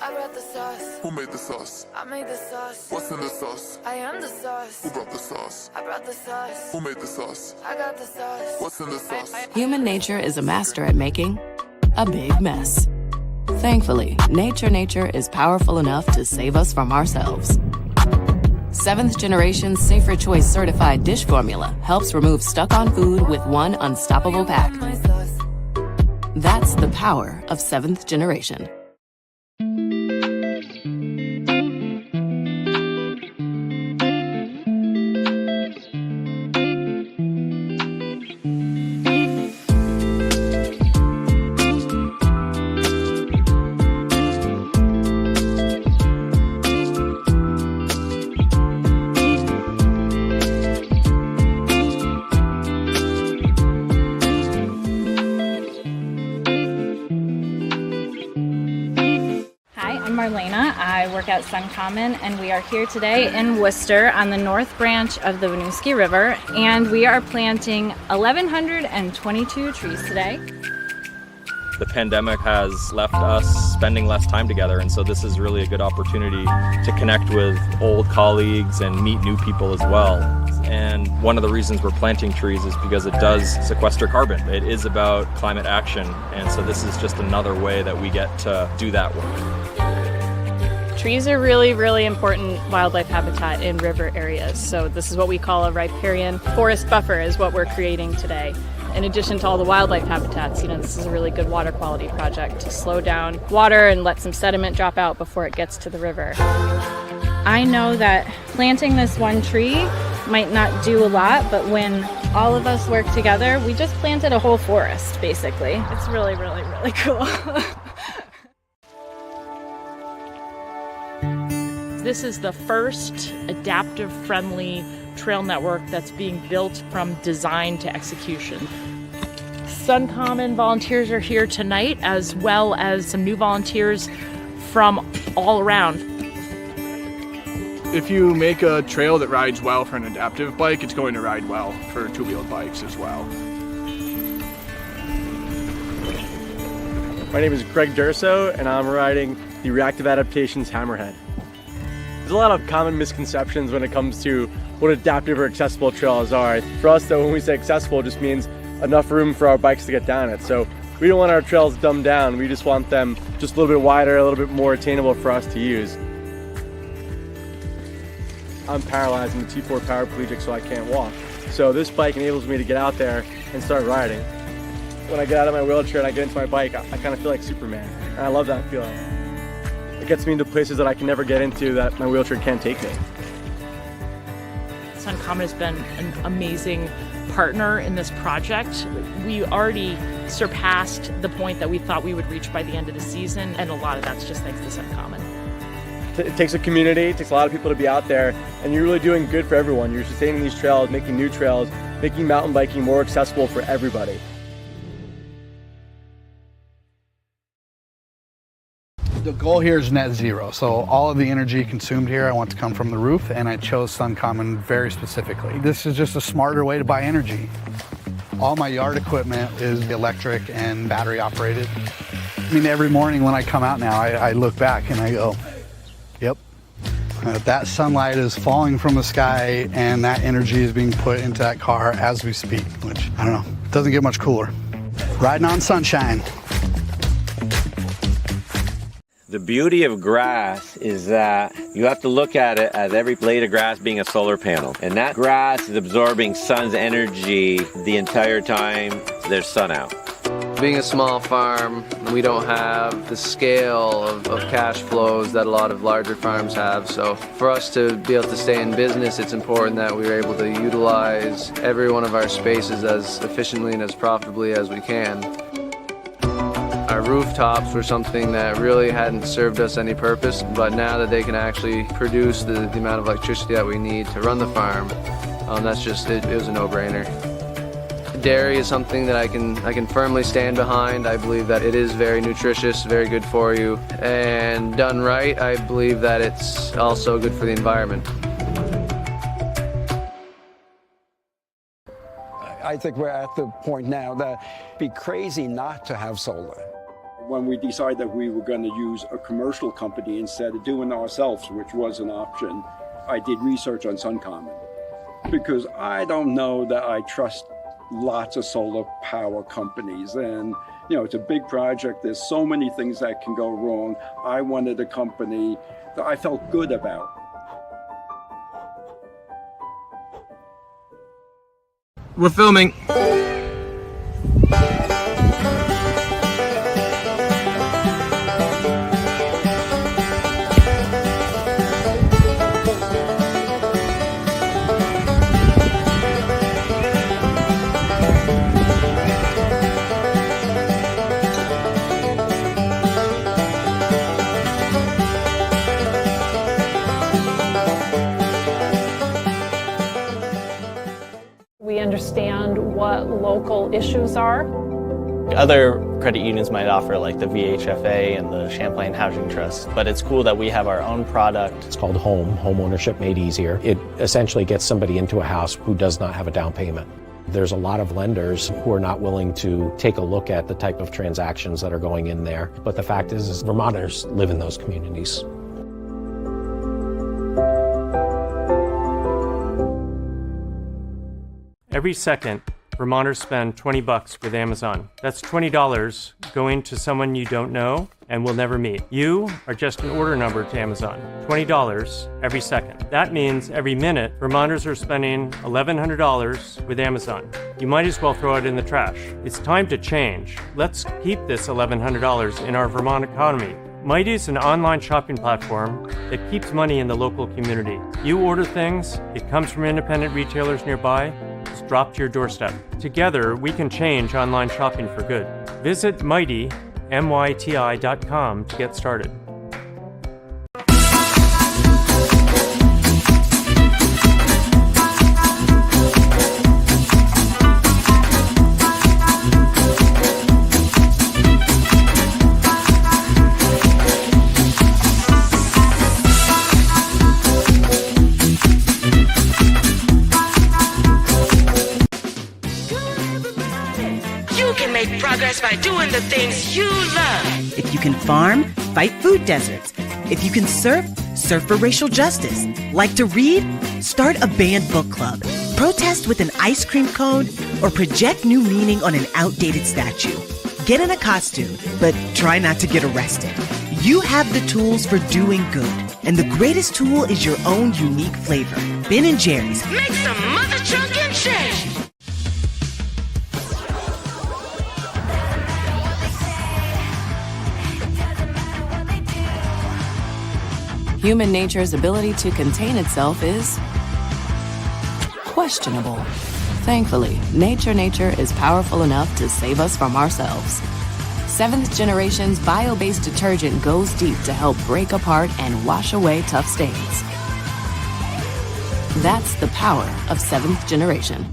I brought the sauce. Who made the sauce? I made the sauce. What's in the sauce? I am the sauce. Who brought the sauce? I brought the sauce. Who made the sauce? I got the sauce. What's in the sauce? Human nature is a master at making a big mess. Thankfully, nature is powerful enough to save us from ourselves. 7th generation Safer Choice certified dish formula helps remove stuck-on food with one unstoppable pack. That's the power of 7th generation. I work at SunCommon, and we are here today in Worcester on the north branch of the Winooski River, and we are planting 1,122 trees today. The pandemic has left us spending less time together, and so this is really a good opportunity to connect with old colleagues and meet new people as well. And one of the reasons we're planting trees is because it does sequester carbon. It is about climate action, and so this is just another way that we get to do that work. Trees are really important wildlife habitat in river areas. So this is what we call a riparian forest buffer is what we're creating today. In addition to all the wildlife habitats, this is a really good water quality project to slow down water and let some sediment drop out before it gets to the river. I know that planting this one tree might not do a lot, but when all of us work together, we just planted a whole forest, basically. It's really cool. This is the first adaptive-friendly trail network that's being built from design to execution. SunCommon volunteers are here tonight, as well as some new volunteers from all around. If you make a trail that rides well for an adaptive bike, it's going to ride well for two-wheeled bikes as well. My name is Greg Durso, and I'm riding the Reactive Adaptations Hammerhead. There's a lot of common misconceptions when it comes to what adaptive or accessible trails are. For us though, when we say accessible, it just means enough room for our bikes to get down it. So we don't want our trails dumbed down, we just want them just a little bit wider, a little bit more attainable for us to use. I'm paralyzed, I'm a T4 paraplegic, so I can't walk. So this bike enables me to get out there and start riding. When I get out of my wheelchair and I get into my bike, I kind of feel like Superman, and I love that feeling. It gets me into places that I can never get into that my wheelchair can't take me. SunCommon has been an amazing partner in this project. We already surpassed the point that we thought we would reach by the end of the season, and a lot of that's just thanks to SunCommon. It takes a community, it takes a lot of people to be out there, and you're really doing good for everyone. You're sustaining these trails, making new trails, making mountain biking more accessible for everybody. The goal here is net zero, so all of the energy consumed here I want to come from the roof, and I chose SunCommon very specifically. This is just a smarter way to buy energy. All my yard equipment is electric and battery operated. I mean, every morning when I come out now, I look back and I go, yep, that sunlight is falling from the sky and that energy is being put into that car as we speak, which, I don't know, doesn't get much cooler. Riding on sunshine. The beauty of grass is that you have to look at it as every blade of grass being a solar panel. And that grass is absorbing sun's energy the entire time there's sun out. Being a small farm, we don't have the scale of cash flows that a lot of larger farms have. So for us to be able to stay in business, it's important that we are able to utilize every one of our spaces as efficiently and as profitably as we can. Our rooftops were something that really hadn't served us any purpose, but now that they can actually produce the amount of electricity that we need to run the farm, that's just, it was a no-brainer. Dairy is something that I can firmly stand behind. I believe that it is very nutritious, very good for you, and done right, I believe that it's also good for the environment. I think we're at the point now that it'd be crazy not to have solar. when we decided that we were going to use a commercial company instead of doing it ourselves, which was an option, I did research on SunCommon, because I don't know that I trust lots of solar power companies. And it's a big project. There's so many things that can go wrong. I wanted a company that I felt good about. We're filming. We understand what local issues are. Other credit unions might offer like the VHFA and the Champlain Housing Trust, but it's cool that we have our own product. It's called home ownership made easier. It essentially gets somebody into a house who does not have a down payment. There's a lot of lenders who are not willing to take a look at the type of transactions that are going in there. But the fact is Vermonters live in those communities. Every second, Vermonters spend $20 with Amazon. That's $20 going to someone you don't know and will never meet. You are just an order number to Amazon. $20 every second. That means every minute, Vermonters are spending $1,100 with Amazon. You might as well throw it in the trash. It's time to change. Let's keep this $1,100 in our Vermont economy. Mighty is an online shopping platform that keeps money in the local community. You order things, it comes from independent retailers nearby, it's dropped to your doorstep. Together, we can change online shopping for good. Visit Mighty, MYTI.com to get started. Make progress by doing the things you love. If you can farm, fight food deserts. If you can surf, surf for racial justice. Like to read? Start a banned book club. Protest with an ice cream cone or project new meaning on an outdated statue. Get in a costume, but try not to get arrested. You have the tools for doing good, and the greatest tool is your own unique flavor. Ben & Jerry's. Make some mother truckin' change. Human nature's ability to contain itself is questionable. Thankfully, nature is powerful enough to save us from ourselves. 7th Generation's bio-based detergent goes deep to help break apart and wash away tough stains. That's the power of 7th Generation.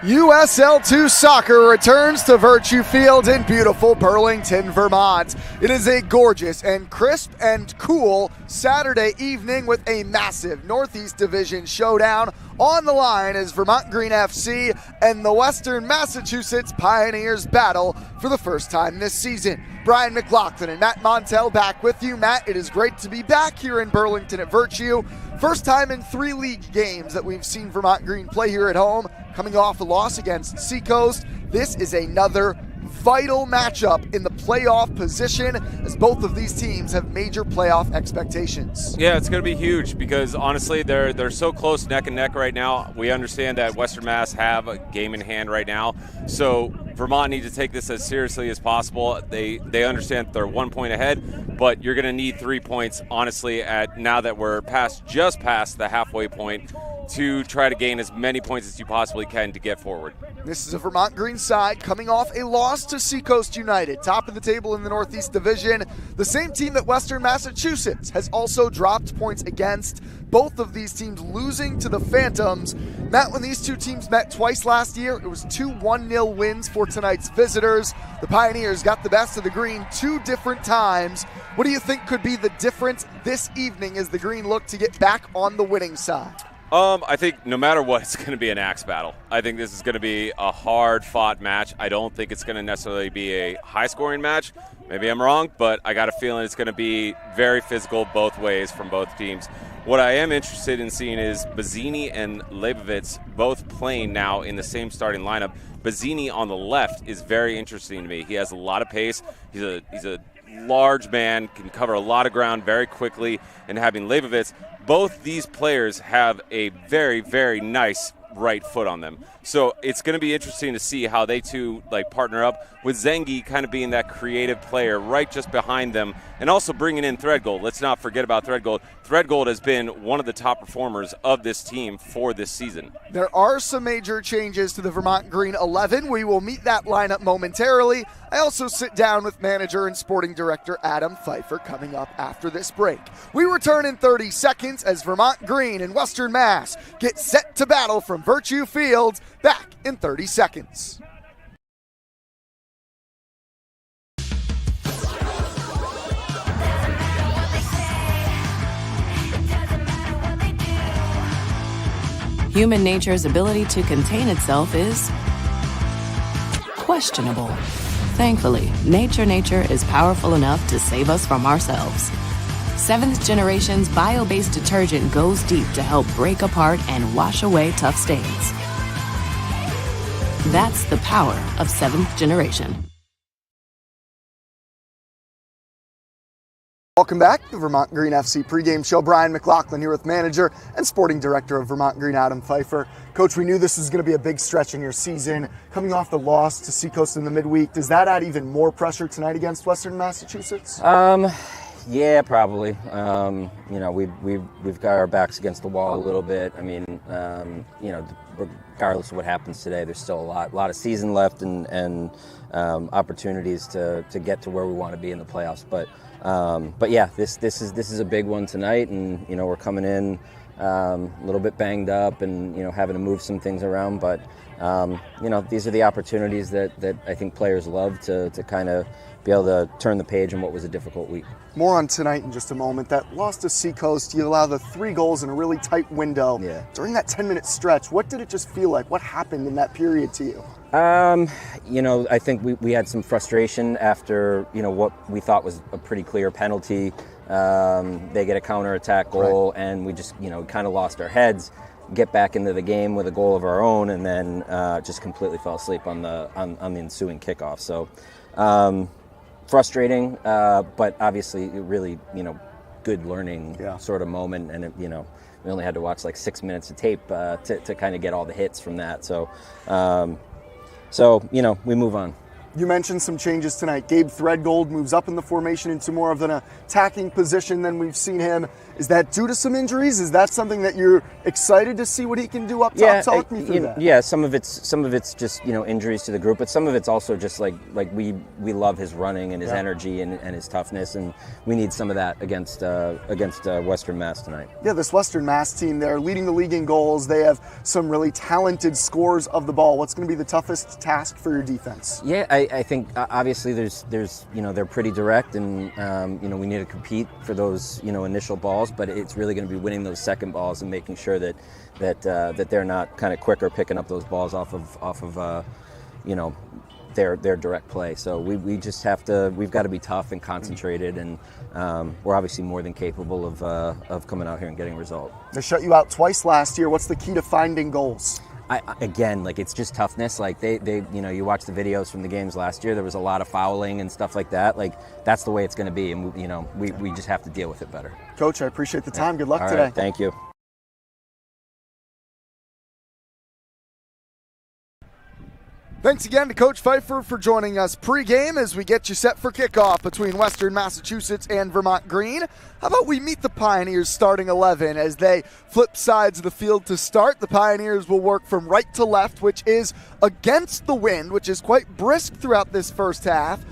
USL2 soccer returns to Virtue Field in beautiful Burlington, Vermont. It is a gorgeous and crisp and cool Saturday evening with a massive Northeast Division showdown On the line is Vermont Green FC and the Western Massachusetts Pioneers battle for the first time this season. Brian McLaughlin and Matt Montel back with you. Matt, it is great to be back here in Burlington at Virtue. First time in 3 league games that we've seen Vermont Green play here at home, coming off a loss against Seacoast. This is another vital matchup in the playoff position, as both of these teams have major playoff expectations. Yeah, it's going to be huge because honestly they're so close neck and neck right now. We understand that Western Mass have a game in hand right now, so Vermont needs to take this as seriously as possible. They understand they're 1 point ahead, but you're going to need 3 points honestly at now that we're just past the halfway point to try to gain as many points as you possibly can to get forward. This is a Vermont Green side coming off a loss to Seacoast United, top of the table in the Northeast Division. The same team that Western Massachusetts has also dropped points against. Both of these teams losing to the Phantoms. Matt, when these two teams met twice last year, it was 2 1-0 wins for tonight's visitors. The Pioneers got the best of the Green 2 different times. What do you think could be the difference this evening as the Green look to get back on the winning side? I think no matter what, it's going to be an axe battle. I think this is going to be a hard-fought match. I don't think it's going to necessarily be a high-scoring match. Maybe I'm wrong, but I got a feeling it's going to be very physical both ways from both teams. What I am interested in seeing is Bazzini and Leibovitz both playing now in the same starting lineup. Bazzini on the left is very interesting to me. He has a lot of pace. He's a large man, can cover a lot of ground very quickly, and having Leibovitz, both these players have a very, very nice right foot on them. So it's going to be interesting to see how they two partner up, with Zengi kind of being that creative player right just behind them, and also bringing in Threadgold. Let's not forget about Threadgold. Threadgold has been one of the top performers of this team for this season. There are some major changes to the Vermont Green 11. We will meet that lineup momentarily. I also sit down with manager and sporting director Adam Pfeiffer coming up after this break. We return in 30 seconds as Vermont Green and Western Mass get set to battle from Virtue Fields. Back in 30 seconds. Human nature's ability to contain itself is questionable. Thankfully, nature is powerful enough to save us from ourselves. 7th Generation's bio-based detergent goes deep to help break apart and wash away tough stains. That's the power of 7th Generation. Welcome back to the Vermont Green FC pregame show. Brian McLaughlin here with manager and sporting director of Vermont Green, Adam Pfeiffer. Coach, we knew this was going to be a big stretch in your season. Coming off the loss to Seacoast in the midweek, does that add even more pressure tonight against Western Massachusetts? Yeah, probably. We've got our backs against the wall a little bit. I mean, regardless of what happens today, there's still a lot of season left and opportunities to get to where we want to be in the playoffs. But yeah, this is a big one tonight, and we're coming in a little bit banged up and having to move some things around. But these are the opportunities that I think players love to kind of be able to turn the page on what was a difficult week. More on tonight in just a moment. That loss to Seacoast, you allow the 3 goals in a really tight window. Yeah. During that 10-minute stretch, what did it just feel like? What happened in that period to you? I think we had some frustration after, what we thought was a pretty clear penalty. They get a counterattack goal, right, and we just, kind of lost our heads, get back into the game with a goal of our own, and then just completely fell asleep on the ensuing kickoff. So frustrating, but obviously really, good learning sort of moment. And we only had to watch like 6 minutes of tape to kind of get all the hits from that. So we move on. You mentioned some changes tonight. Gabe Threadgold moves up in the formation into more of an attacking position than we've seen him. Is that due to some injuries? Is that something that you're excited to see what he can do up top? Talk me through that. Yeah, some of it's just injuries to the group, but some of it's also just like we love his running and his energy and his toughness, and we need some of that against Western Mass tonight. Yeah, this Western Mass team, they're leading the league in goals. They have some really talented scorers of the ball. What's going to be the toughest task for your defense? Yeah, I think obviously there's they're pretty direct, and we need to compete for those initial balls, but it's really going to be winning those second balls and making sure that they're not kind of quicker picking up those balls off of their direct play. So we've got to be tough and concentrated, and we're obviously more than capable of coming out here and getting a result. They shut you out twice last year. What's the key to finding goals? Again, it's just toughness. You watch the videos from the games last year, there was a lot of fouling and stuff like that. That's the way it's going to be, and we just have to deal with it better. Coach, I appreciate the time. Good luck All today. Right, thank you. Thanks again to Coach Pfeiffer for joining us pregame as we get you set for kickoff between Western Massachusetts and Vermont Green. How about we meet the Pioneers starting 11 as they flip sides of the field to start. The Pioneers will work from right to left, which is against the wind, which is quite brisk throughout this first half.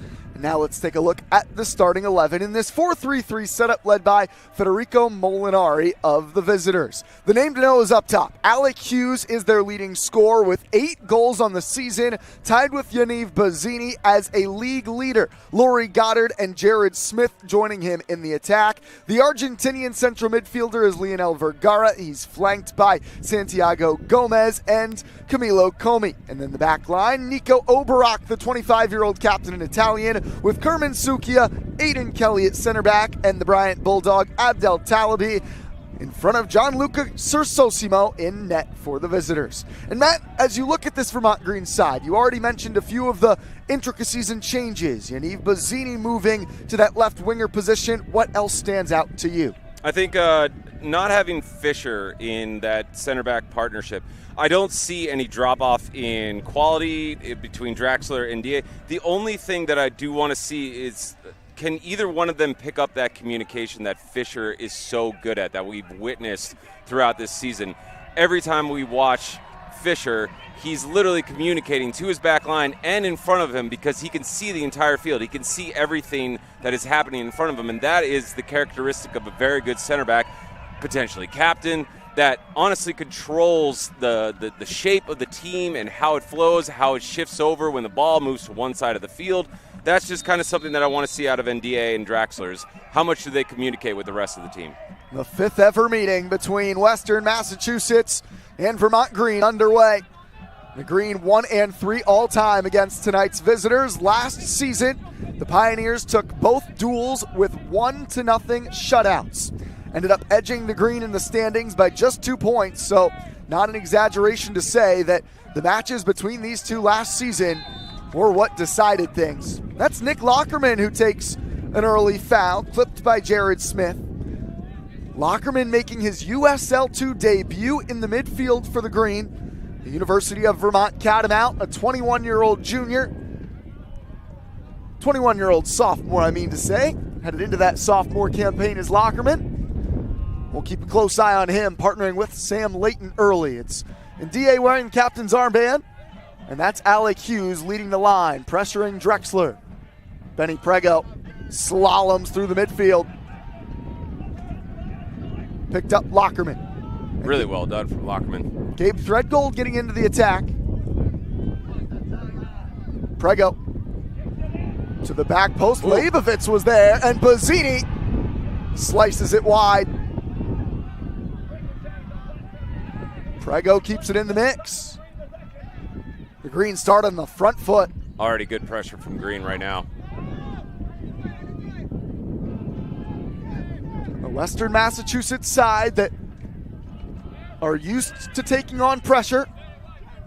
Now let's take a look at the starting 11 in this 4-3-3 setup led by Federico Molinari of the visitors. The name to know is up top. Alec Hughes is their leading scorer with 8 goals on the season, tied with Yaniv Bazzini as a league leader. Laurie Goddard and Jared Smith joining him in the attack. The Argentinian central midfielder is Lionel Vergara. He's flanked by Santiago Gomez and Camilo Comi. And then the back line, Nico Oberak, the 25-year-old captain and Italian, with Kerman Sukia, Aiden Kelly at center back, and the Bryant Bulldog Abdel Talabi in front of Gianluca Sersosimo in net for the visitors. And Matt, as you look at this Vermont Green side, you already mentioned a few of the intricacies and changes. Yaniv Bazzini moving to that left winger position. What else stands out to you? I think not having Fisher in that center back partnership, I don't see any drop off in quality between Draxler and DA. The only thing that I do want to see is, can either one of them pick up that communication that Fisher is so good at, that we've witnessed throughout this season? Every time we watch Fisher, he's literally communicating to his back line and in front of him, because he can see the entire field. He can see everything that is happening in front of him, and that is the characteristic of a very good center back, potentially captain, that honestly controls the shape of the team and how it flows, how it shifts over when the ball moves to one side of the field. That's just kind of something that I want to see out of NDA and Draxler's. How much do they communicate with the rest of the team? The 5th ever meeting between Western Massachusetts and Vermont Green underway. The Green 1-3 all-time against tonight's visitors. Last season, the Pioneers took both duels with 1-0 shutouts. Ended up edging the Green in the standings by just 2 points, so not an exaggeration to say that the matches between these two last season were what decided things. That's Nick Lockerman who takes an early foul, clipped by Jared Smith. Lockerman making his USL2 debut in the midfield for the Green. The University of Vermont Catamount, a 21-year-old junior, 21-year-old sophomore, I mean to say, headed into that sophomore campaign as Lockerman. We'll keep a close eye on him, partnering with Sam Layton early. It's DA wearing the captain's armband, and that's Alec Hughes leading the line, pressuring Drexler. Benny Prego slaloms through the midfield. Picked up Lockerman. Really well done from Lockerman. Gabe Threadgold getting into the attack. Prego to the back post. Leibovitz was there, and Bazzini slices it wide. Prego keeps it in the mix. The Green start on the front foot. Already good pressure from Green right now. A Western Massachusetts side that are used to taking on pressure.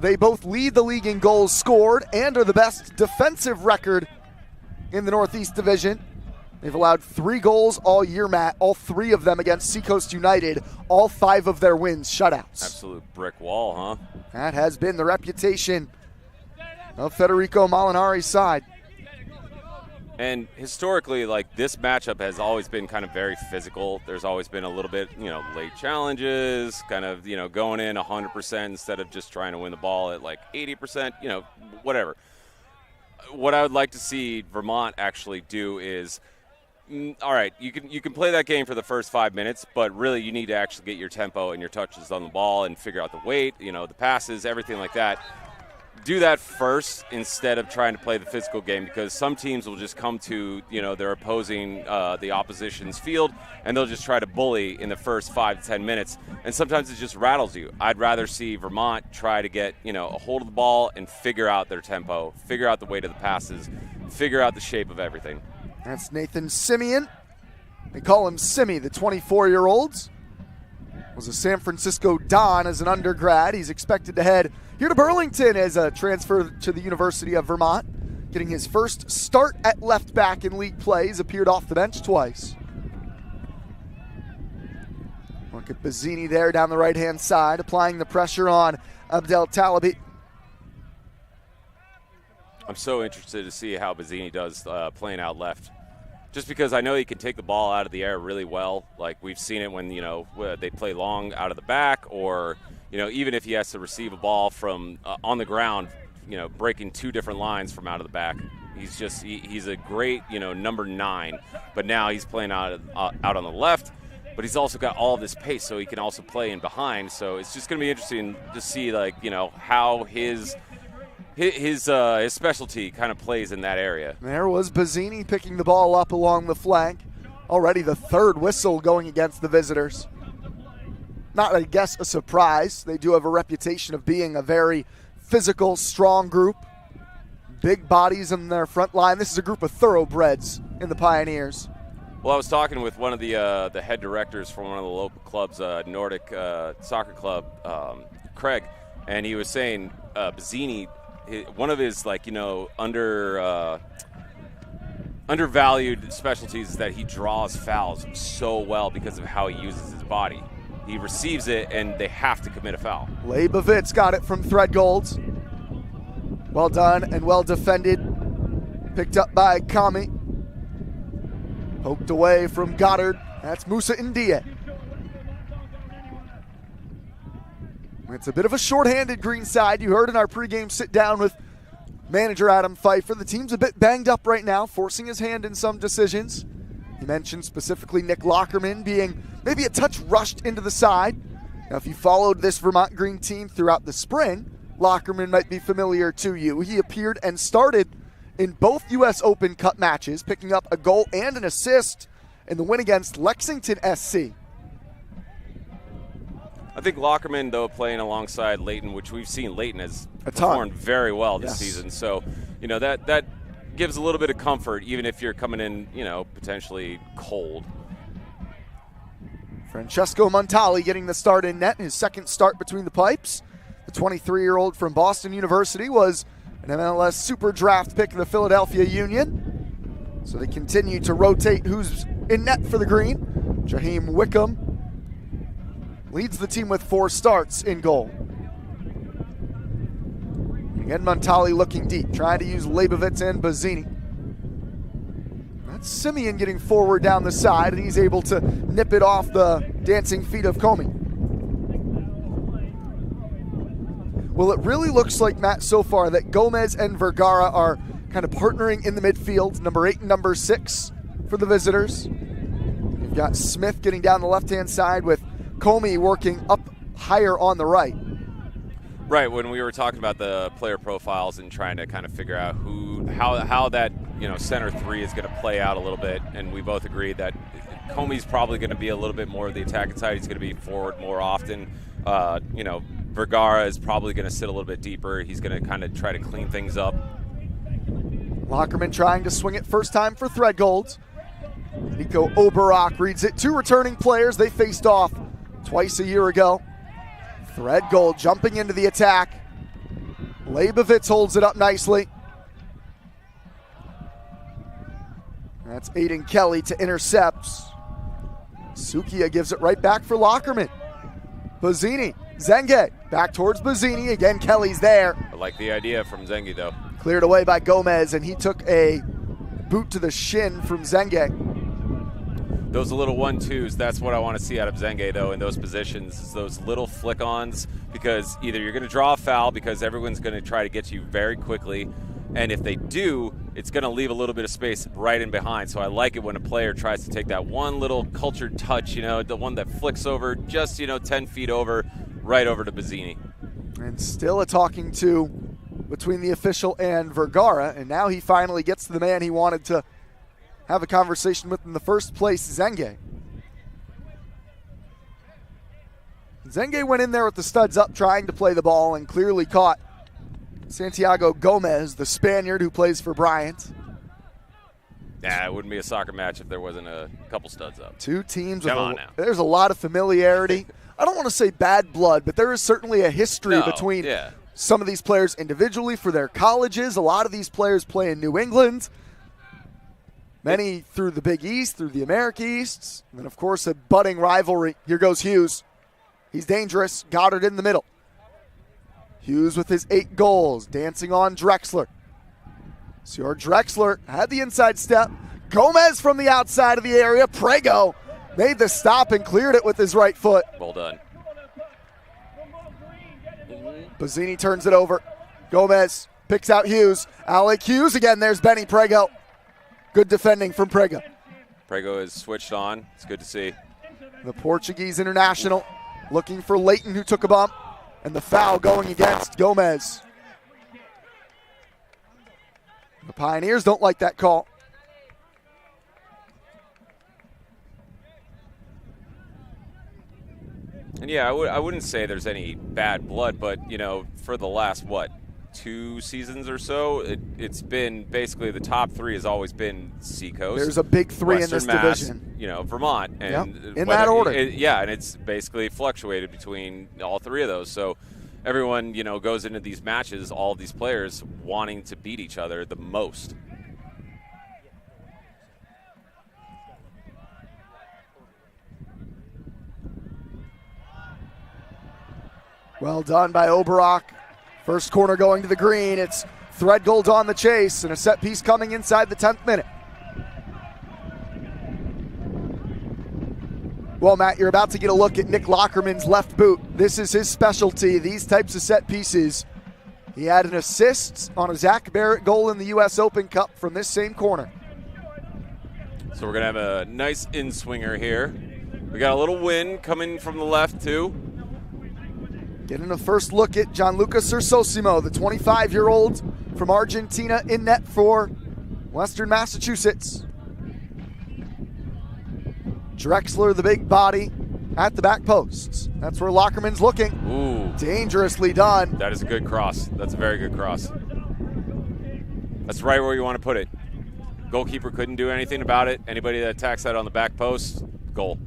They both lead the league in goals scored and are the best defensive record in the Northeast Division. They've allowed 3 goals all year, Matt, all 3 of them against Seacoast United, all 5 of their wins shutouts. Absolute brick wall, huh? That has been the reputation of Federico Molinari's side. And historically, this matchup has always been kind of very physical. There's always been a little bit, late challenges, kind of, going in 100% instead of just trying to win the ball at 80%, whatever. What I would like to see Vermont actually do is, all right, you can play that game for the first 5 minutes, but really you need to actually get your tempo and your touches on the ball and figure out the weight, the passes, everything like that. do that first instead of trying to play the physical game, because some teams will just come to their opposing the opposition's field and they'll just try to bully in the first 5 to 10 minutes, and sometimes it just rattles you. I'd rather see Vermont try to get a hold of the ball and figure out their tempo, figure out the weight of the passes, figure out the shape of everything. That's Nathan Simeon. They call him Simi, the 24-year-old. Was a San Francisco Don as an undergrad. He's expected to head here to Burlington as a transfer to the University of Vermont. Getting his first start at left back in league play. He's appeared off the bench twice. Look at Bazzini there down the right-hand side, applying the pressure on Abdel Talabi. I'm so interested to see how Bazzini does playing out left. Just because I know he can take the ball out of the air really well. Like we've seen it when, they play long out of the back, or, even if he has to receive a ball from on the ground, breaking 2 different lines from out of the back. He's a great, number 9, but now he's playing out on the left, but he's also got all of this pace, so he can also play in behind. So it's just going to be interesting to see, how his specialty kind of plays in that area. There was Bazzini picking the ball up along the flank. Already the 3rd whistle going against the visitors. Not, I guess, a surprise. They do have a reputation of being a very physical, strong group. Big bodies in their front line. This is a group of thoroughbreds in the Pioneers. Well, I was talking with one of the head directors from one of the local clubs, Nordic Soccer Club, Craig, and he was saying Bazzini, one of his undervalued specialties is that he draws fouls so well because of how he uses his body. He receives it and they have to commit a foul. Leibovitz got it from Threadgold. Well done and well defended. Picked up by Kami. Poked away from Goddard. That's Musa India. It's a bit of a short-handed green side. You heard in our pregame sit-down with manager Adam Pfeiffer. The team's a bit banged up right now, forcing his hand in some decisions. He mentioned specifically Nick Lockerman being maybe a touch rushed into the side. Now, if you followed this Vermont Green team throughout the spring, Lockerman might be familiar to you. He appeared and started in both U.S. Open Cup matches, picking up a goal and an assist in the win against Lexington SC. I think Lockerman, though, playing alongside Leighton, which we've seen Leighton has performed very well this season. So, that gives a little bit of comfort, even if you're coming in, potentially cold. Francesco Montali getting the start in net, his second start between the pipes. The 23-year-old from Boston University was an MLS Super Draft pick of the Philadelphia Union. So they continue to rotate who's in net for the Green. Jaheim Wickham leads the team with 4 starts in goal. Again, Montali looking deep, trying to use Leibovitz and Bazzini. That's Simeon getting forward down the side, and he's able to nip it off the dancing feet of Comey. Well, it really looks like, Matt, so far that Gomez and Vergara are kind of partnering in the midfield, number 8 and number 6 for the visitors. You've got Smith getting down the left-hand side with Comey working up higher on the right. Right, when we were talking about the player profiles and trying to kind of figure out how that center 3 is going to play out a little bit, and we both agreed that Comey's probably going to be a little bit more of the attacking side. He's going to be forward more often. Vergara is probably going to sit a little bit deeper. He's going to kind of try to clean things up. Lockerman trying to swing it first time for Threadgold. Nico Oberock reads it. 2 returning players. They faced off twice a year ago. Threadgold jumping into the attack. Leibovitz holds it up nicely. That's Aiden Kelly to intercept. Sukia gives it right back for Lockerman. Bazzini, Zenge, back towards Bazzini. Again, Kelly's there. I like the idea from Zengi, though. Cleared away by Gomez, and he took a boot to the shin from Zenge. Those little 1-2s, that's what I want to see out of Zenge, though, in those positions, is those little flick-ons, because either you're going to draw a foul because everyone's going to try to get to you very quickly, and if they do, it's going to leave a little bit of space right in behind. So I like it when a player tries to take that one little cultured touch, the one that flicks over just, 10 feet over, right over to Bazzini. And still a talking to between the official and Vergara, and now he finally gets to the man he wanted to have a conversation with in the first place, Zenge. Zenge went in there with the studs up trying to play the ball and clearly caught Santiago Gomez, the Spaniard who plays for Bryant. Yeah, it wouldn't be a soccer match if there wasn't a couple studs up. Two teams. There's a lot of familiarity. I don't want to say bad blood, but there is certainly a history between some of these players individually for their colleges. A lot of these players play in New England. Many through the Big East, through the America Easts. And then, of course, a budding rivalry. Here goes Hughes. He's dangerous. Goddard in the middle. Hughes with his 8 goals, dancing on Drexler. So Drexler had the inside step. Gomez from the outside of the area. Prego made the stop and cleared it with his right foot. Well done. Bazzini turns it over. Gomez picks out Hughes. Alec Hughes again. There's Benny Prego. Good defending from Prego. Prego is switched on. It's good to see. The Portuguese international looking for Leighton, who took a bump, and the foul going against Gomez. The Pioneers don't like that call. And yeah, I wouldn't say there's any bad blood, but, for the last, 2 seasons or so, it's been basically the top 3 has always been Seacoast. There's a big 3 Western in this Mass, division. Vermont. And in that order. And it's basically fluctuated between all 3 of those. So everyone, goes into these matches, all of these players wanting to beat each other the most. Well done by Oberock. First corner going to the green. It's Threadgold on the chase, and a set piece coming inside the 10th minute. Well, Matt, you're about to get a look at Nick Lockerman's left boot. This is his specialty, these types of set pieces. He had an assist on a Zach Barrett goal in the U.S. Open Cup from this same corner. So we're going to have a nice in-swinger here. We got a little wind coming from the left, too. Getting a first look at Gianluca Sersosimo, the 25-year-old from Argentina, in net for Western Massachusetts. Drexler, the big body, at the back posts. That's where Lockerman's looking. Ooh. Dangerously done. That is a good cross. That's a very good cross. That's right where you want to put it. Goalkeeper couldn't do anything about it. Anybody that attacks that on the back post, goal.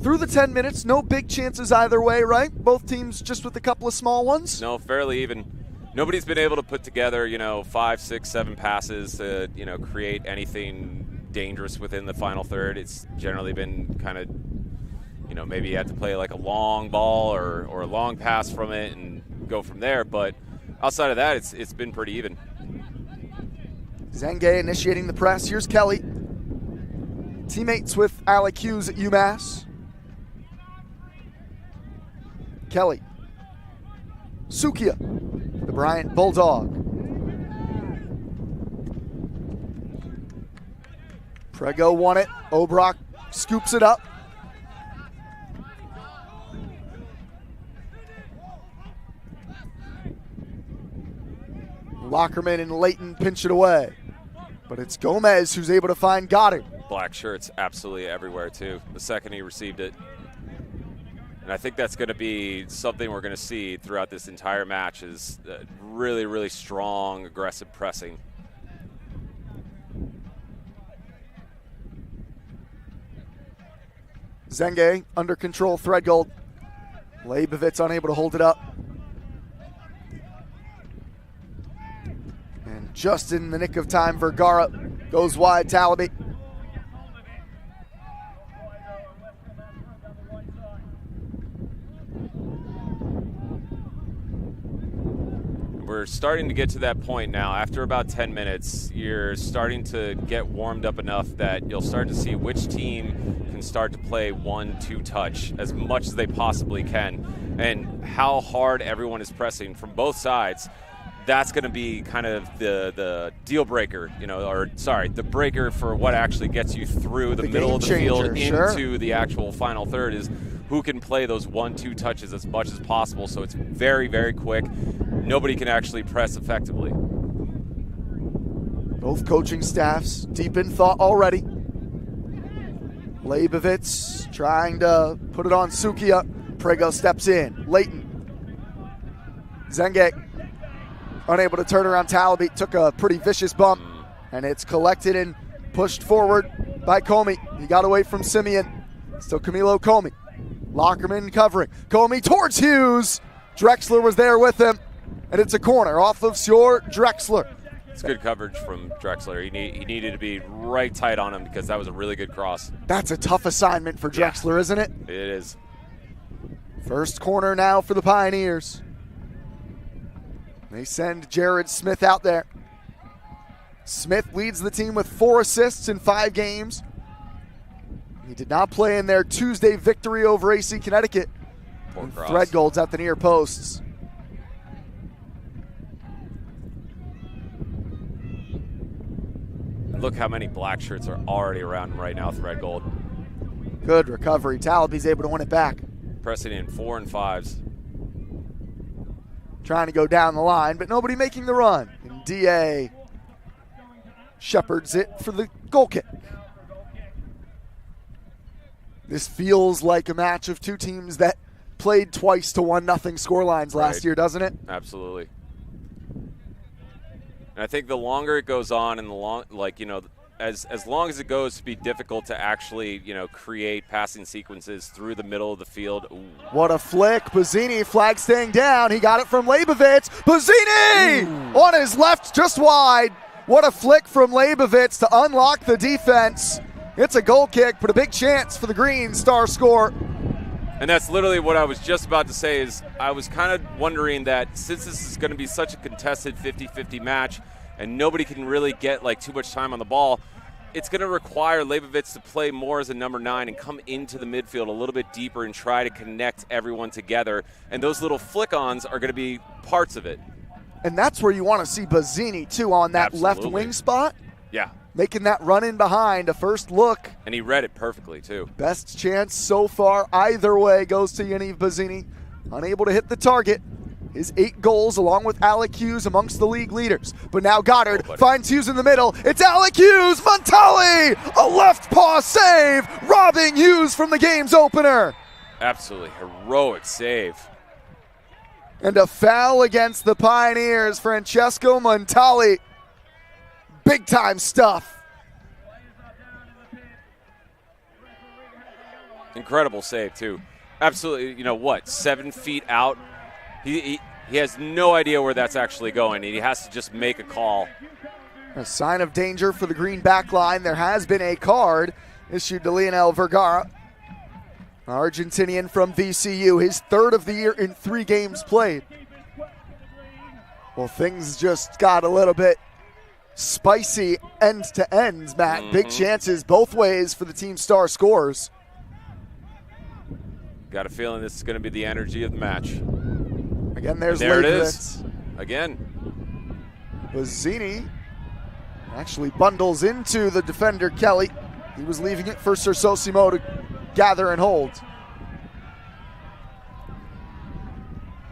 Through the 10 minutes, no big chances either way, right? Both teams just with a couple of small ones? No, fairly even. Nobody's been able to put together, 5, 6, 7 passes to, create anything dangerous within the final third. It's generally been kind of, maybe you have to play like a long ball or a long pass from it and go from there. But outside of that, it's been pretty even. Zenge initiating the press. Here's Kelly. Teammates with Alec Hughes at UMass. Kelly. Sukia, the Bryant Bulldog. Prego won it. Obrock scoops it up. Lockerman and Leighton pinch it away. But it's Gomez who's able to find Goddard. Black shirts absolutely everywhere, too, the second he received it. And I think that's going to be something we're going to see throughout this entire match is really, really strong, aggressive pressing. Zenge under control, Threadgold. Leibovitz unable to hold it up. And just in the nick of time, Vergara goes wide, Talaby. We're starting to get to that point now. After about 10 minutes, you're starting to get warmed up enough that you'll start to see which team can start to play 1-2 touch as much as they possibly can. And how hard everyone is pressing from both sides, that's going to be kind of the deal breaker, the breaker for what actually gets you through the middle of the field into the actual final third is who can play those 1-2 touches as much as possible so it's very, very quick. Nobody can actually press effectively. Both coaching staffs deep in thought already. Leibovitz trying to put it on Sukia. Prego steps in. Leighton. Zenge unable to turn around Talaby. Took a pretty vicious bump. And it's collected and pushed forward by Comey. He got away from Simeon. Still Camilo Comey. Lockerman covering. Comey towards Hughes. Drexler was there with him. And it's a corner off of Sjor Drexler. It's good coverage from Drexler. He needed to be right tight on him because that was a really good cross. That's a tough assignment for Drexler, isn't it? It is. First corner now for the Pioneers. They send Jared Smith out there. Smith leads the team with 4 assists in 5 games. He did not play in their Tuesday victory over AC Connecticut. Threadgold's at the near posts. Look how many black shirts are already around him right now, Threadgold. Good recovery. Talaby's able to win it back. Pressing in 4 and 5s. Trying to go down the line, but nobody making the run. And DA shepherds it for the goal kick. This feels like a match of 2 teams that played twice to 1-0 scorelines last year, doesn't it? Absolutely. And I think the longer it goes on, and as long as it goes to be difficult to actually, create passing sequences through the middle of the field. Ooh. What a flick. Bazzini, flag staying down. He got it from Leibovitz. Bazzini on his left, just wide. What a flick from Leibovitz to unlock the defense. It's a goal kick, but a big chance for the Green Star score. And that's literally what I was just about to say is I was kind of wondering that since this is going to be such a contested 50-50 match and nobody can really get too much time on the ball, it's going to require Leibovitz to play more as a number 9 and come into the midfield a little bit deeper and try to connect everyone together. And those little flick-ons are going to be parts of it. And that's where you want to see Bazzini, too, on that left wing spot. Yeah. Making that run in behind, a first look. And he read it perfectly, too. Best chance so far either way goes to Yaniv Bazzini. Unable to hit the target. His 8 goals along with Alec Hughes amongst the league leaders. But now Goddard finds Hughes in the middle. It's Alec Hughes! Montali! A left paw save! Robbing Hughes from the game's opener. Absolutely heroic save. And a foul against the Pioneers. Francesco Montali. Big time stuff. Incredible save, too. Absolutely, 7 feet out. He has no idea where that's actually going, and he has to just make a call. A sign of danger for the Green back line. There has been a card issued to Lionel Vergara. Argentinian from VCU, his 3rd of the year in 3 games played. Well, things just got a little bit spicy end to ends, Matt. Mm-hmm. Big chances both ways for the Team Star scores. Got a feeling this is going to be the energy of the match. Again, there's there Leibovitz. It is. Again. Bazzini actually bundles into the defender, Kelly. He was leaving it for Sir Sosimo to gather and hold.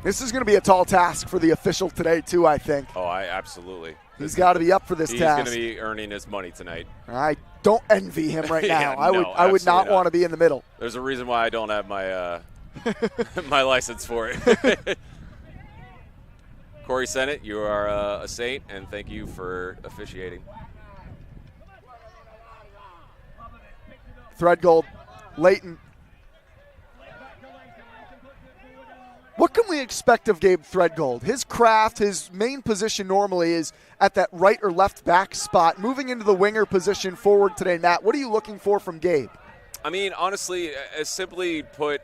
This is going to be a tall task for the official today, too, I think. Oh, absolutely. He's got to be up for this task. He's going to be earning his money tonight. I don't envy him right now. Yeah, I would not want to be in the middle. There's a reason why I don't have my my license for it. Corey Sennett, you are a saint, and thank you for officiating. Threadgold, Leighton. What can we expect of Gabe Threadgold? His craft, his main position normally is at that right or left back spot. Moving into the winger position forward today, Matt, what are you looking for from Gabe? I mean, honestly, simply put,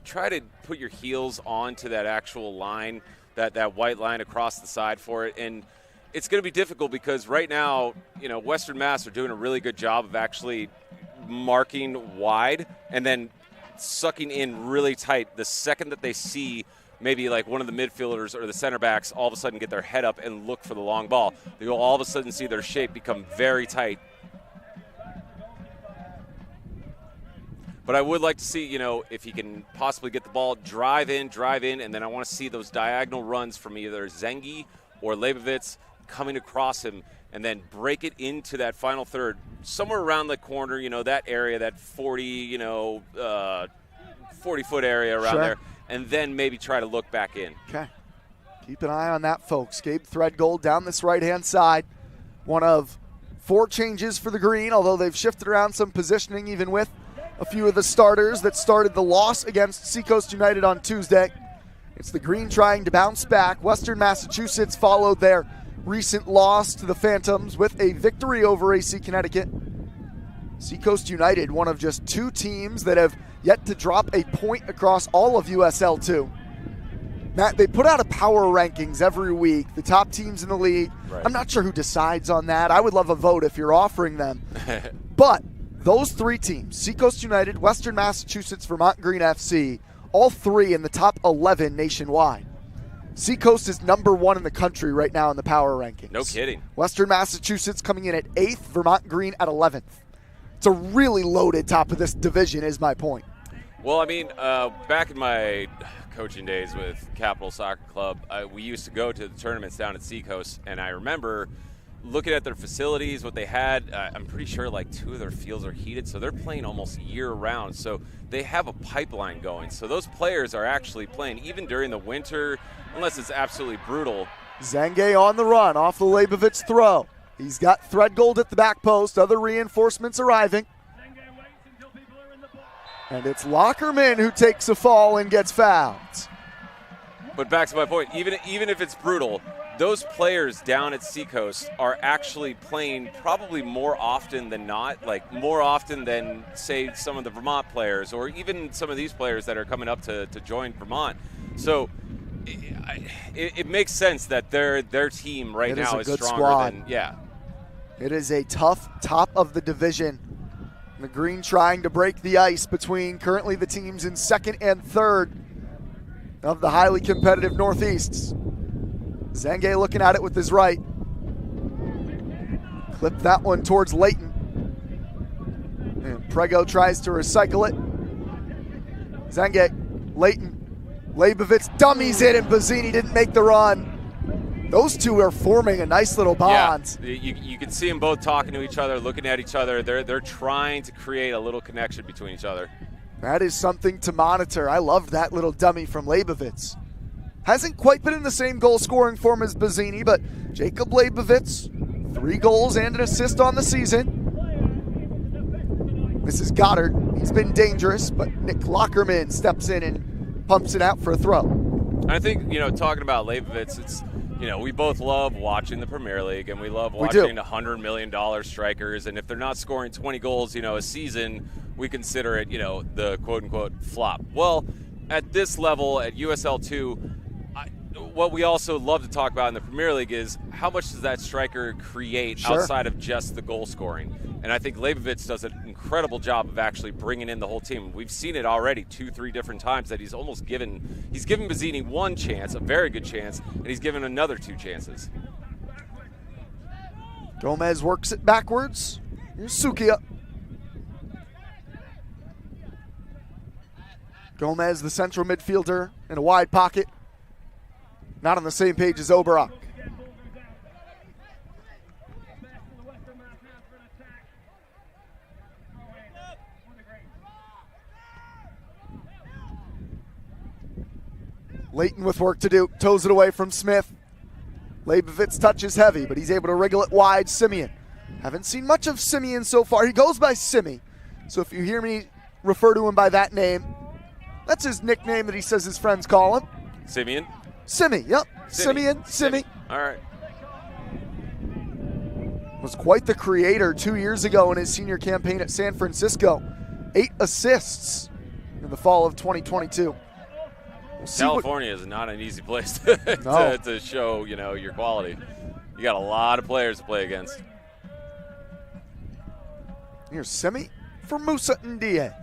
try to put your heels onto that actual line, that white line across the side for it. And it's going to be difficult because right now, Western Mass are doing a really good job of actually marking wide and then sucking in really tight. The second that they see maybe one of the midfielders or the center backs all of a sudden get their head up and look for the long ball, you'll all of a sudden see their shape become very tight. But I would like to see, if he can possibly get the ball, drive in, and then I want to see those diagonal runs from either Zengi or Leibovitz coming across him, and then break it into that final third, somewhere around the corner, that area, that 40-foot area around there, and then maybe try to look back in. Okay. Keep an eye on that, folks. Gabe Threadgold down this right-hand side. One of 4 changes for the Green, although they've shifted around some positioning, even with a few of the starters that started the loss against Seacoast United on Tuesday. It's the Green trying to bounce back. Western Massachusetts followed their recent loss to the Phantoms with a victory over AC Connecticut. Seacoast United, one of just 2 teams that have yet to drop a point across all of USL2. Matt, they put out a power rankings every week, the top teams in the league. Right. I'm not sure who decides on that. I would love a vote if you're offering them. But those 3 teams, Seacoast United, Western Massachusetts, Vermont Green FC, all 3 in the top 11 nationwide. Seacoast is number 1 in the country right now in the power rankings. No kidding. Western Massachusetts coming in at 8th, Vermont Green at 11th. It's a really loaded top of this division is my point. Well, I mean, back in my coaching days with Capital Soccer Club, we used to go to the tournaments down at Seacoast, and I remember looking at their facilities, what they had. I'm pretty sure like 2 of their fields are heated, so they're playing almost year-round. So they have a pipeline going. So those players are actually playing even during the winter, unless it's absolutely brutal. Zange on the run off the Leibovitz throw. He's got Threadgold at the back post. Other reinforcements arriving. And it's Lockerman who takes a fall and gets fouled. But back to my point, even if it's brutal, those players down at Seacoast are actually playing probably more often than not, like more often than, say, some of the Vermont players or even some of these players that are coming up to join Vermont. So it makes sense that their team right now is stronger squad. than, yeah. It is a tough top of the division. The Green trying to break the ice between currently the teams in 2nd and 3rd of the highly competitive Northeasts. Zange looking at it with his right. Clip that one towards Layton. And Prego tries to recycle it. Zange, Layton, Leibovitz dummies it, and Bazzini didn't make the run. Those 2 are forming a nice little bond. Yeah, you can see them both talking to each other, looking at each other. They're trying to create a little connection between each other. That is something to monitor. I love that little dummy from Leibovitz. Hasn't quite been in the same goal-scoring form as Bazzini, but Jacob Leibovitz, 3 goals and an assist on the season. This is Goddard. He's been dangerous, but Nick Lockerman steps in and pumps it out for a throw. I think, talking about Leibovitz, it's, we both love watching the Premier League, and we love watching $100 million strikers. And if they're not scoring 20 goals, a season, we consider it, the quote-unquote flop. Well, at this level, at USL2, what we also love to talk about in the Premier League is how much does that striker create outside of just the goal scoring. And I think Leibovitz does an incredible job of actually bringing in the whole team. We've seen it already 2-3 different times that he's given Bazzini 1 chance, a very good chance, and he's given another 2 chances. Gomez works it backwards. Here's Sukia. Gomez, the central midfielder, in a wide pocket. Not on the same page as Oberock. Layton with work to do, toes it away from Smith. Leibovitz touches heavy, but he's able to wriggle it wide. Simeon. Haven't seen much of Simeon so far. He goes by Simi. So if you hear me refer to him by that name, that's his nickname that he says his friends call him. Simeon? Simi, yep. Simeon, Simi. All right. Was quite the creator 2 years ago in his senior campaign at San Francisco. 8 assists in the fall of 2022. California is not an easy place to show, your quality. You got a lot of players to play against. Here's Simi for Musa Ndiaye.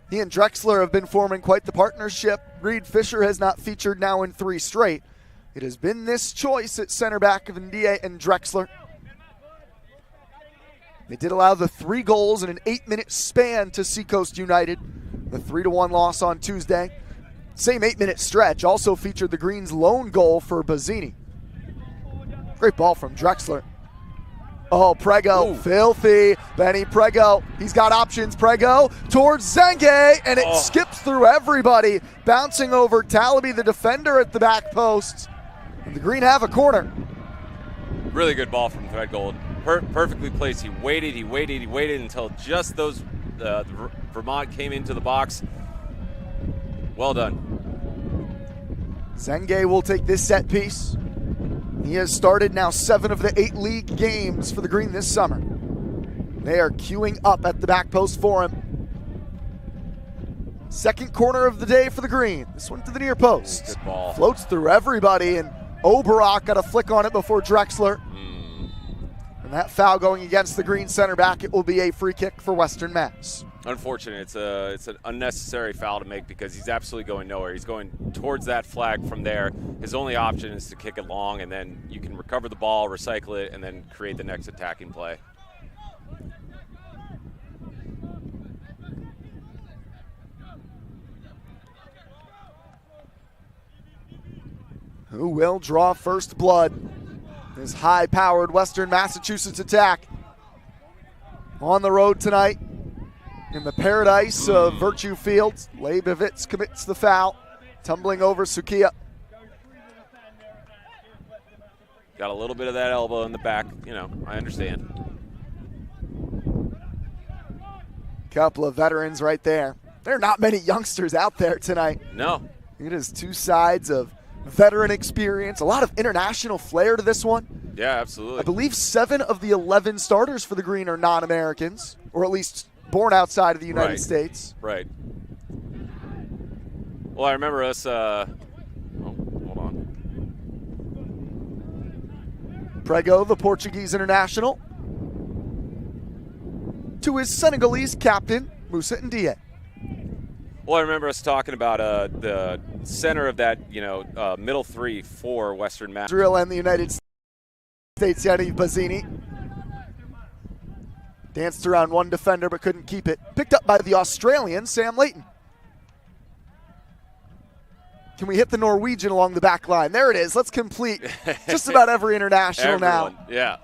He and Drexler have been forming quite the partnership. Reed Fisher has not featured now in 3 straight. It has been this choice at center back of Ndiaye and Drexler. They did allow the 3 goals in an 8-minute span to Seacoast United. The 3-1 loss on Tuesday. Same 8-minute stretch also featured the Greens' lone goal for Bazzini. Great ball from Drexler. Oh, Prego, filthy. Benny Prego, he's got options. Prego towards Zenge, and it skips through everybody, bouncing over Talaby, the defender at the back post. And the Green have a corner. Really good ball from Threadgold. Perfectly placed. He waited until just those Vermont came into the box. Well done. Zenge will take this set piece. He has started now 7 of the 8 league games for the Green this summer. They are queuing up at the back post for him. Second corner of the day for the Green. This one to the near post. Good ball. Floats through everybody, and Oberock got a flick on it before Drexler. And that foul going against the Green center back. It will be a free kick for Western Mass. Unfortunate. It's an unnecessary foul to make because he's absolutely going nowhere. He's going towards that flag from there. His only option is to kick it long, and then you can recover the ball, recycle it, and then create the next attacking play. Who will draw first blood? This high-powered Western Massachusetts attack on the road tonight in the paradise of Virtue Fields. Leibovitz commits the foul, tumbling over Sukiya. Got a little bit of that elbow in the back. I understand. Couple of veterans right there. There are not many youngsters out there tonight. No. It is 2 sides of veteran experience, a lot of international flair to this one. Yeah, absolutely. I believe 7 of the 11 starters for the Green are non-Americans, or at least born outside of the United States. Right. Well, I remember us. Hold on. Prego, the Portuguese international, to his Senegalese captain, Moussa Ndiaye. Well, I remember us talking about the center of that, middle 3 for Western Mass. Israel and the United States, Yaniv Bazzini. Danced around one defender but couldn't keep it. Picked up by the Australian, Sam Layton. Can we hit the Norwegian along the back line? There it is. Let's complete just about every international now. Yeah.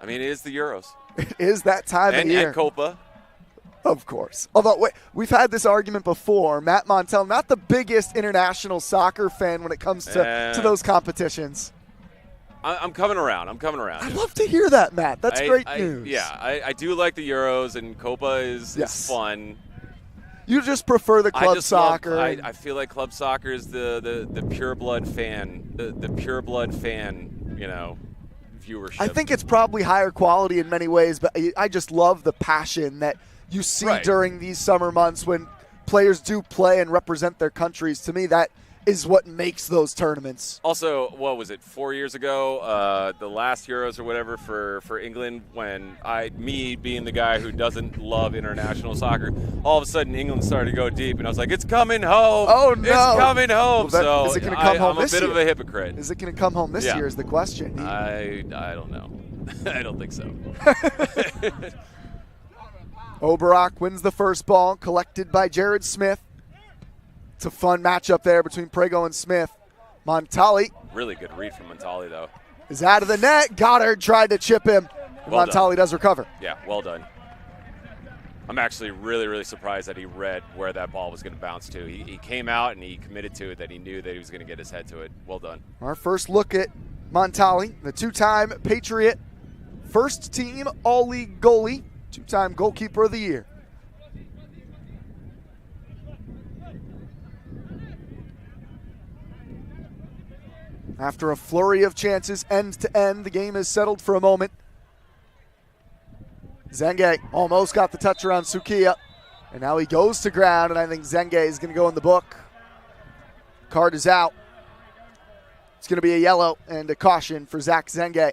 I mean, it is the Euros. It is that time of year. And Copa. Of course. Although, we've had this argument before. Matt Montel, not the biggest international soccer fan when it comes to those competitions. I'm coming around. I'd love to hear that, Matt. That's great news. I do like the Euros, and Copa is fun. You just prefer the club soccer. I feel like club soccer is the pure blood fan, the pure blood fan, viewership. I think it's probably higher quality in many ways, but I just love the passion that you see during these summer months when players do play and represent their countries. To me, that is what makes those tournaments. Also, what was it, 4 years ago, the last Euros or whatever for England, when me being the guy who doesn't love international soccer, all of a sudden England started to go deep, and I was like, it's coming home. Oh, no. It's coming home. Well, is it going to come home this year? I'm a bit of a hypocrite. Is it going to come home this year is the question. I don't know. I don't think so. Oberock wins the first ball, collected by Jared Smith. It's a fun matchup there between Prego and Smith. Montali. Really good read from Montali, though. Is out of the net. Goddard tried to chip him. Well Montali does recover. Yeah, well done. I'm actually really, really surprised that he read where that ball was going to bounce to. He came out and he committed to it, that he knew that he was going to get his head to it. Well done. Our first look at Montali, the 2-time Patriot, first team All-League goalie, 2-time goalkeeper of the year. After a flurry of chances end to end, the game is settled for a moment. Zenge almost got the touch around Sukiya, and now he goes to ground, and I think Zenge is going to go in the book. Card is out. It's going to be a yellow and a caution for Zach Zenge.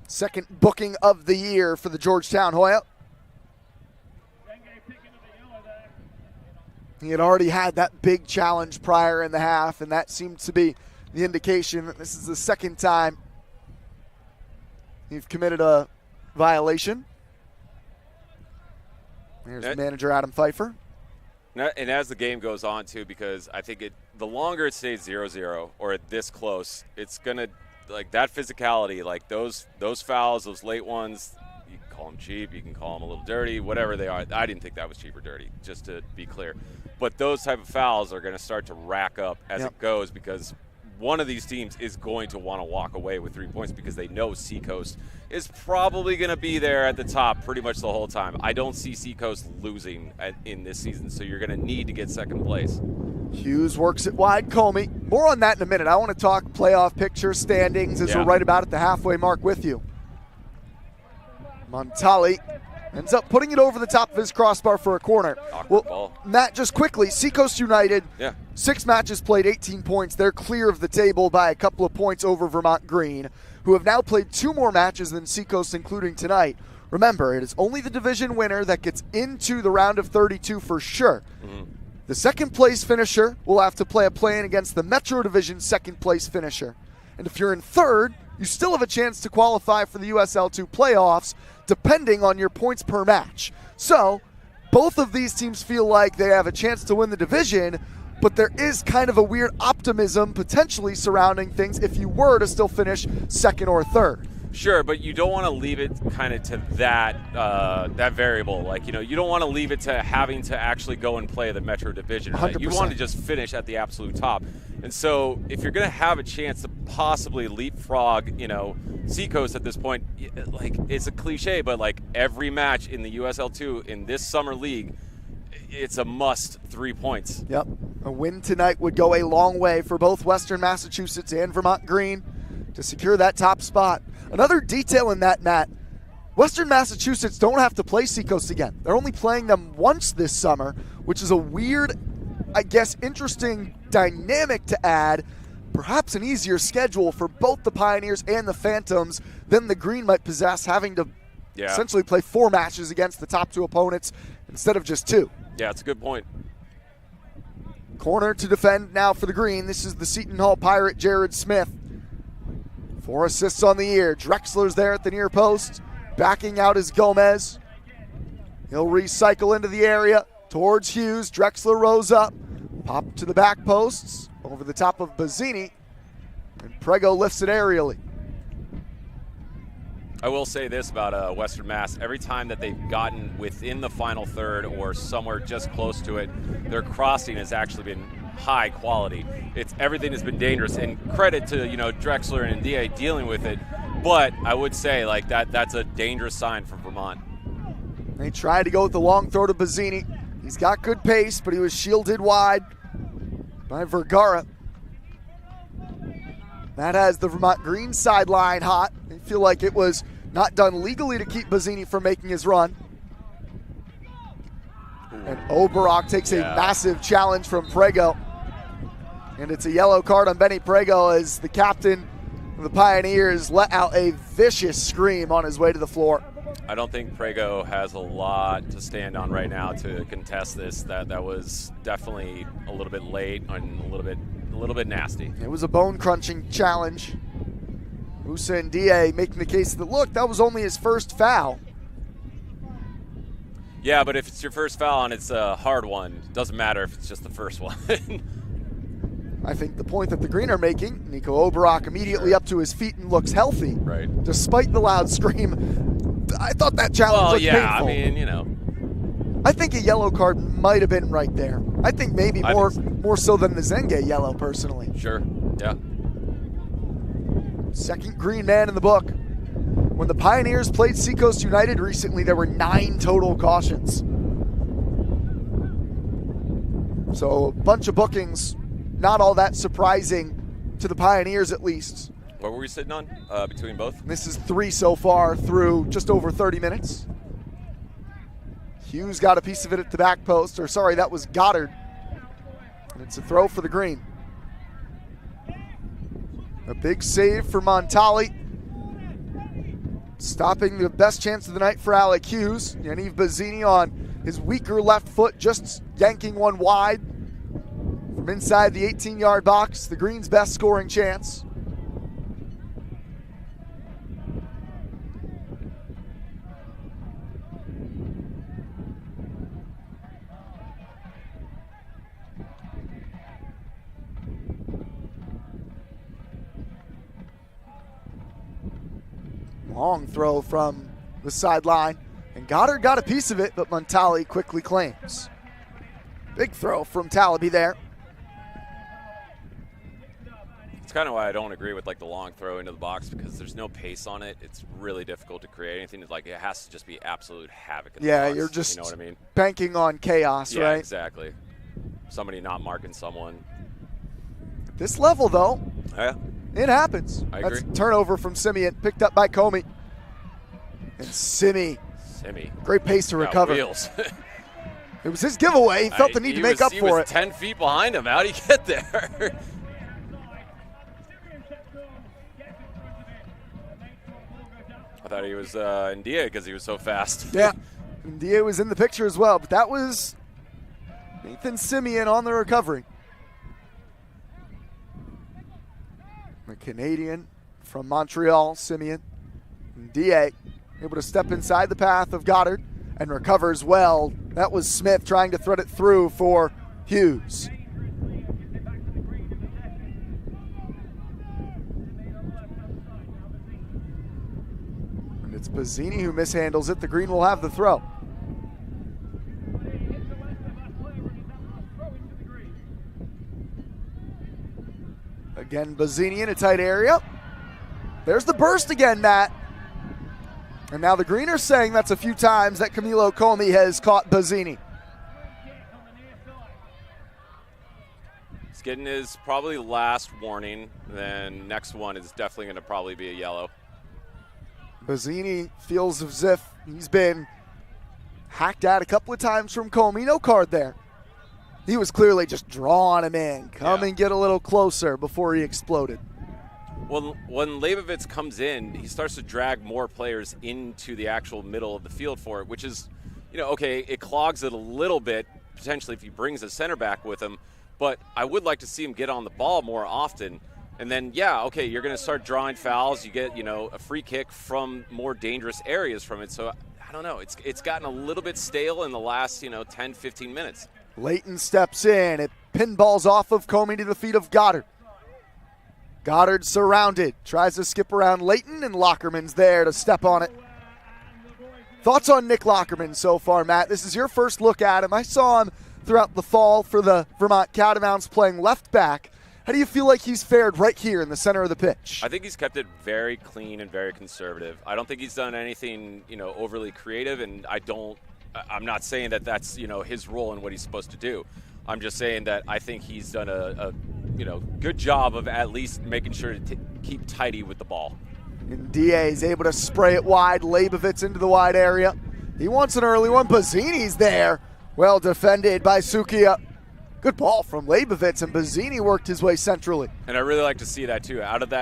Second booking of the year for the Georgetown Hoya. He had already had that big challenge prior in the half, and that seemed to be the indication that this is the second time you've committed a violation. Here's manager Adam Pfeiffer. And as the game goes on, too, because I think the longer it stays 0-0 or this close, it's going to, like, that physicality, like those fouls, those late ones, you can call them cheap, you can call them a little dirty, whatever they are. I didn't think that was cheap or dirty, just to be clear. But those type of fouls are going to start to rack up as it goes, because one of these teams is going to want to walk away with 3 points because they know Seacoast is probably going to be there at the top pretty much the whole time. I don't see Seacoast losing in this season, so you're going to need to get second place. Hughes works it wide. Comey. More on that in a minute. I want to talk playoff picture standings as we're right about at the halfway mark with you. Montali ends up putting it over the top of his crossbar for a corner. Ball. Matt, just quickly, Seacoast United, 6 matches played, 18 points. They're clear of the table by a couple of points over Vermont Green, who have now played 2 more matches than Seacoast, including tonight. Remember, it is only the division winner that gets into the round of 32 for sure. The second place finisher will have to play a play-in against the Metro Division second place finisher. And if you're in third, you still have a chance to qualify for the USL2 playoffs, depending on your points per match. So, both of these teams feel like they have a chance to win the division, but there is kind of a weird optimism potentially surrounding things if you were to still finish second or third. Sure, but you don't want to leave it kind of to that variable. Like, you don't want to leave it to having to actually go and play the Metro Division. Right? You want to just finish at the absolute top. And so if you're going to have a chance to possibly leapfrog, Seacoast at this point, like, it's a cliche, but like every match in the USL2 in this summer league, it's a must 3 points. Yep. A win tonight would go a long way for both Western Massachusetts and Vermont Green to secure that top spot. Another detail in that, Matt, Western Massachusetts don't have to play Seacoast again. They're only playing them once this summer, which is a weird, I guess, interesting dynamic to add. Perhaps an easier schedule for both the Pioneers and the Phantoms than the Green might possess, having to essentially play 4 matches against the top 2 opponents instead of just 2. Yeah, it's a good point. Corner to defend now for the Green. This is the Seton Hall Pirate, Jared Smith. 4 assists on the year. Drexler's there at the near post. Backing out is Gomez. He'll recycle into the area towards Hughes. Drexler rose up. Pop to the back posts. Over the top of Bazzini. And Prego lifts it aerially. I will say this about Western Mass. Every time that they've gotten within the final third or somewhere just close to it, their crossing has actually been high quality. Everything has been dangerous, and credit to Drexler and Dia dealing with it. But I would say like that's a dangerous sign for Vermont. They tried to go with the long throw to Bazzini. He's got good pace, but he was shielded wide by Vergara. That has the Vermont Green sideline hot. They feel like it was not done legally to keep Bazzini from making his run. And Oberach takes a massive challenge from Prego. And it's a yellow card on Benny Prego as the captain of the Pioneers let out a vicious scream on his way to the floor. I don't think Prego has a lot to stand on right now to contest this. That was definitely a little bit late and a little bit nasty. It was a bone-crunching challenge. Musa and Dia making the case that, look, that was only his first foul. Yeah, but if it's your first foul and it's a hard one, it doesn't matter if it's just the first one. I think the point that the Green are making, Nico Oberach immediately up to his feet and looks healthy. Right. Despite the loud scream. I thought that challenge looked painful. I mean, I think a yellow card might have been right there. I think maybe more so than the Zenge yellow, personally. Sure, yeah. Second Green man in the book. When the Pioneers played Seacoast United recently, there were 9 total cautions. So a bunch of bookings, not all that surprising to the Pioneers at least. What were we sitting on between both? This is 3 so far through just over 30 minutes. Hughes got a piece of it at the back post, or sorry, that was Goddard. And it's a throw for the Green. A big save for Montali. Stopping the best chance of the night for Alec Hughes. Yaniv Bazzini on his weaker left foot, just yanking one wide from from inside the 18-yard box, the Green's best scoring chance. Long throw from the sideline, and Goddard got a piece of it, but Montali quickly claims. Big throw from Talaby there. It's kind of why I don't agree with like the long throw into the box, because there's no pace on it. It's really difficult to create anything. Like, it has to just be absolute havoc in the box. You're just you know what I mean? banking on chaos, yeah, right? Exactly. Somebody not marking someone. This level, though, Yeah. it happens. I That's agree. turnover from Simeon, picked up by Comey. And Simi, great pace to Got recover. wheels. It was his giveaway. He felt the need to make up he for was it. 10 feet behind him. How'd he get there? I thought he was in DA because he was so fast. Yeah, and Dia was in the picture as well, but that was Nathan Simeon on the recovery. The Canadian from Montreal, Simeon. And DA able to step inside the path of Goddard and recovers well. That was Smith trying to thread it through for Hughes. And it's Bazzini who mishandles it. The Green will have the throw. Again, Bazzini in a tight area. There's the burst again, Matt. And now the Green are saying that's a few times that Camilo Comey has caught Bazzini. He's getting his probably last warning. Then next one is definitely going to probably be a yellow. Bazzini feels as if he's been hacked at a couple of times from Comey. No card there. He was clearly just drawing him in. Come and get a little closer before he exploded. Well, when Leibovitz comes in, he starts to drag more players into the actual middle of the field for it, which is, okay, it clogs it a little bit, potentially if he brings a center back with him, but I would like to see him get on the ball more often. And then, you're going to start drawing fouls. You get, a free kick from more dangerous areas from it. So, I don't know. It's gotten a little bit stale in the last, 10, 15 minutes. Leighton steps in. It pinballs off of Comey to the feet of Goddard. Goddard surrounded. Tries to skip around Leighton, and Lockerman's there to step on it. Thoughts on Nick Lockerman so far, Matt? This is your first look at him. I saw him throughout the fall for the Vermont Catamounts playing left back. How do you feel like he's fared right here in the center of the pitch? I think he's kept it very clean and very conservative. I don't think he's done anything, overly creative, and I'm not saying that that's, his role and what he's supposed to do. I'm just saying that I think he's done a good job of at least making sure to keep tidy with the ball. And DA is able to spray it wide. Leibovitz into the wide area. He wants an early one. Bazzini's there. Well defended by Sukia. Good ball from Leibovitz, and Bazzini worked his way centrally. And I really like to see that too. Out of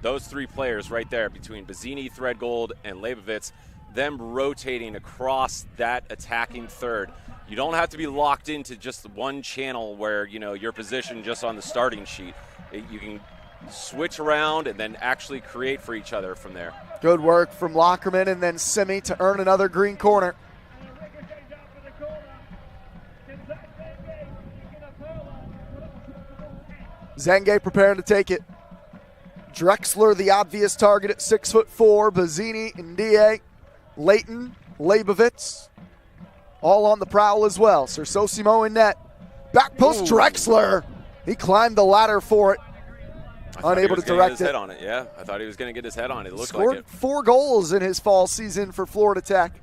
those three players right there between Bazzini, Threadgold, and Leibovitz, them rotating across that attacking third. You don't have to be locked into just one channel where, you're positioned just on the starting sheet. You can switch around and then actually create for each other from there. Good work from Lockerman, and then Simi to earn another green corner. Zenge preparing to take it. Drexler, the obvious target at 6'4". Bazzini, Ndie, Leighton, Leibovitz, all on the prowl as well. Sersosimo in net. Back post. Ooh. Drexler. He climbed the ladder for it. Unable to direct it. Head on it. Yeah, I thought he was going to get his head on it. It looked Scored like it. 4 goals in his fall season for Florida Tech.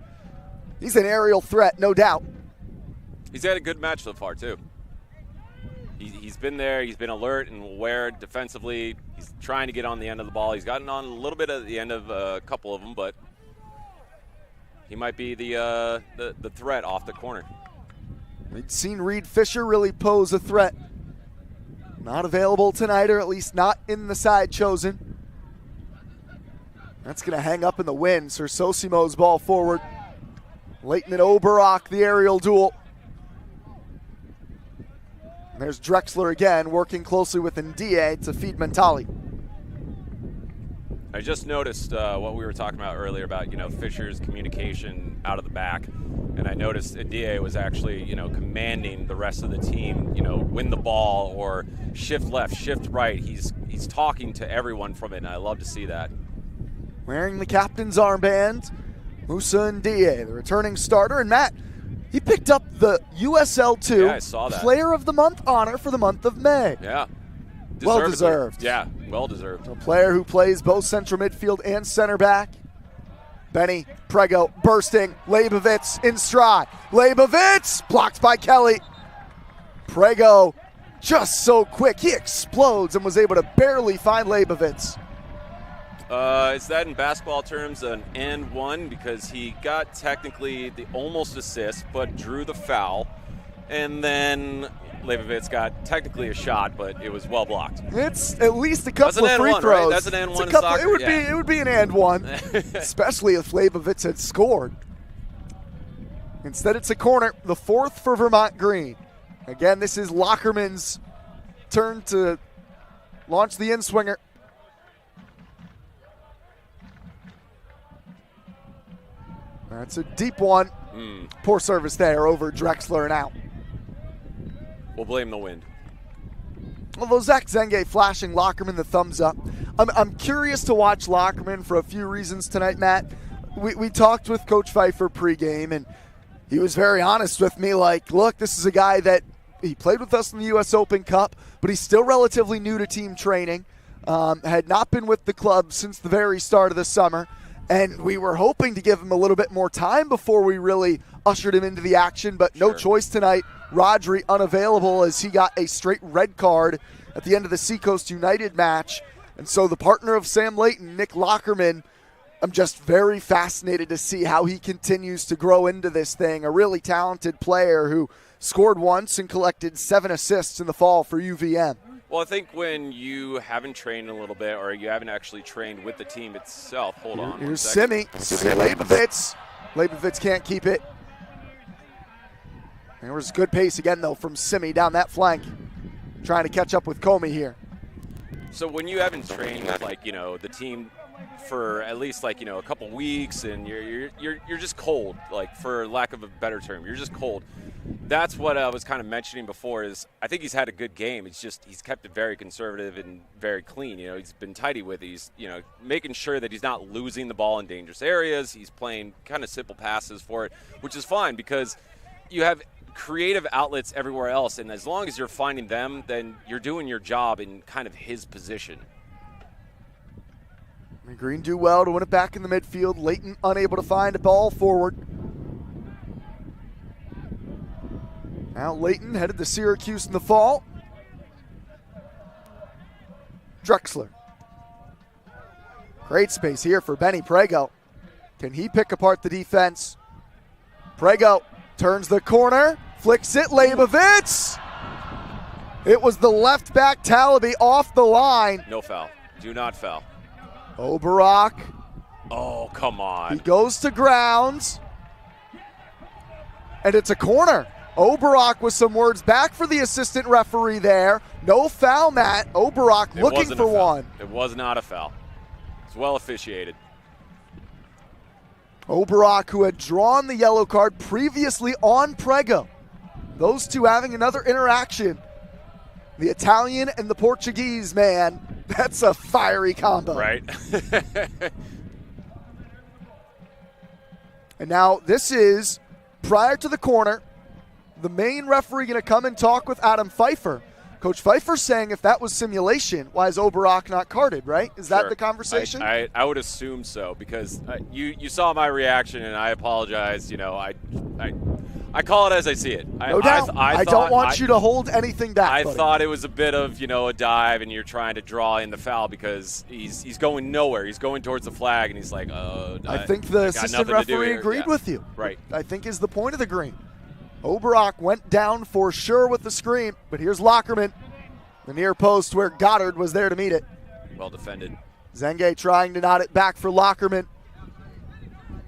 He's an aerial threat, no doubt. He's had a good match so far, too. He's been there. He's been alert and aware defensively. He's trying to get on the end of the ball. He's gotten on a little bit at the end of a couple of them, but he might be the threat off the corner. We'd seen Reed Fisher really pose a threat. Not available tonight, or at least not in the side chosen. That's going to hang up in the wind. Sersosimo's ball forward. Leighton and Oberach, the aerial duel. And there's Drexler again, working closely with Ndie to feed Mentali. I just noticed what we were talking about earlier about, Fisher's communication out of the back. And I noticed Ndie was actually, commanding the rest of the team, win the ball or shift left, shift right. He's talking to everyone from it, and I love to see that. Wearing the captain's armband, Musa Ndie, the returning starter. And Matt, he picked up the USL2 Yeah, I saw that. Player of the Month honor for the month of May. Yeah. Well deserved. Yeah, well deserved. A player who plays both central midfield and center back. Benny Prego bursting. Leibovitz in stride. Leibovitz blocked by Kelly. Prego just so quick. He explodes and was able to barely find Leibovitz. Is that in basketball terms an and one? Because he got technically the almost assist, but drew the foul. And then Leibovitz got technically a shot, but it was well blocked. It's at least a couple of free N1, throws. Right? That's an and one in couple, soccer. It would be an and one, especially if Leibovitz had scored. Instead, it's a corner, the fourth for Vermont Green. Again, this is Lockerman's turn to launch the in-swinger. That's a deep one. Poor service there over Drexler and out. We'll blame the wind. Although Zach Zenge flashing Lockerman the thumbs up. I'm curious to watch Lockerman for a few reasons tonight, Matt. We talked with Coach Pfeiffer pregame, and he was very honest with me. Like, look, this is a guy that he played with us in the U.S. Open Cup, but he's still relatively new to team training. Had not been with the club since the very start of the summer. And we were hoping to give him a little bit more time before we really ushered him into the action, but no choice tonight. Rodri unavailable as he got a straight red card at the end of the Seacoast United match. And so the partner of Sam Layton, Nick Lockerman, I'm just very fascinated to see how he continues to grow into this thing. A really talented player who scored once and collected 7 assists in the fall for UVM. Well, I think when you haven't trained a little bit or you haven't actually trained with the team itself, hold on. Here's Simi. Leibovitz. Leibovitz can't keep it. There was good pace again, though, from Simi down that flank. Trying to catch up with Comey here. So when you haven't trained with, the team for at least, a couple weeks and you're just cold, for lack of a better term. You're just cold. That's what I was kind of mentioning before is I think he's had a good game. It's just he's kept it very conservative and very clean. He's been tidy with it. He's, making sure that he's not losing the ball in dangerous areas. He's playing kind of simple passes for it, which is fine because you have creative outlets everywhere else. And as long as you're finding them, then you're doing your job in kind of his position. Green do well to win it back in the midfield. Layton unable to find a ball forward. Now Layton headed to Syracuse in the fall. Drexler. Great space here for Benny Prego. Can he pick apart the defense? Prego turns the corner, flicks it, Leibovitz. It was the left back Talaby off the line. No foul. Do not foul. Oberock. Oh, come on. He goes to grounds. And it's a corner. Oberock with some words back for the assistant referee there. No foul, Matt. Oberock looking for one. It was not a foul. It's well officiated. Oberock, who had drawn the yellow card previously on Prego. Those two having another interaction. The Italian and the Portuguese, man. That's a fiery combo. Right. And now this is prior to the corner. The main referee going to come and talk with Adam Pfeiffer. Coach Pfeiffer saying if that was simulation, why is Oberock not carded, right? Is that the conversation? I would assume so because you saw my reaction and I apologize. I call it as I see it. No doubt. I don't want you to hold anything back. I thought it was a bit of, a dive and you're trying to draw in the foul because he's going nowhere. He's going towards the flag and he's like, I think the assistant referee agreed with you. Right. I think is the point of the green. Oberock went down for sure with the scream, but here's Lockerman, the near post where Goddard was there to meet it. Well defended. Zenge trying to knot it back for Lockerman.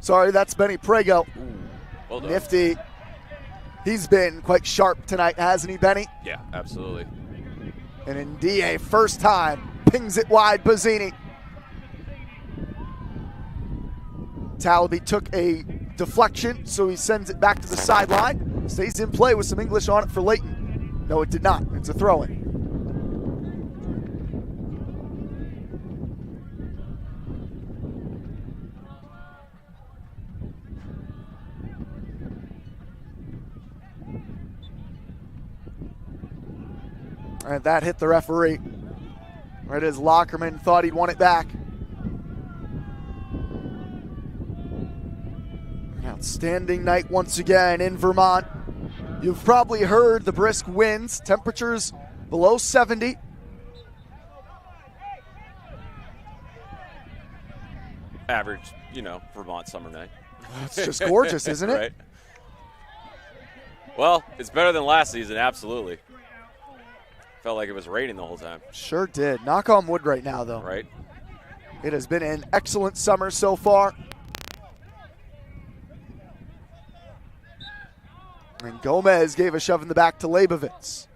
Sorry, that's Benny Prego. Well done. Nifty. He's been quite sharp tonight, hasn't he, Benny? Yeah, absolutely. And Ndie, first time, pings it wide, Bazzini. Talaby took a deflection, so he sends it back to the sideline. Stays in play with some English on it for Leighton. No, it did not. It's a throw-in. And that hit the referee. Right as Lockerman thought he'd won it back. An outstanding night once again in Vermont. You've probably heard the brisk winds, temperatures below 70. Average, Vermont summer night. It's just gorgeous, isn't it? Right. Well, it's better than last season, absolutely. Felt like it was raining the whole time. Sure did. Knock on wood right now, though. Right. It has been an excellent summer so far. And Gomez gave a shove in the back to Leibovitz.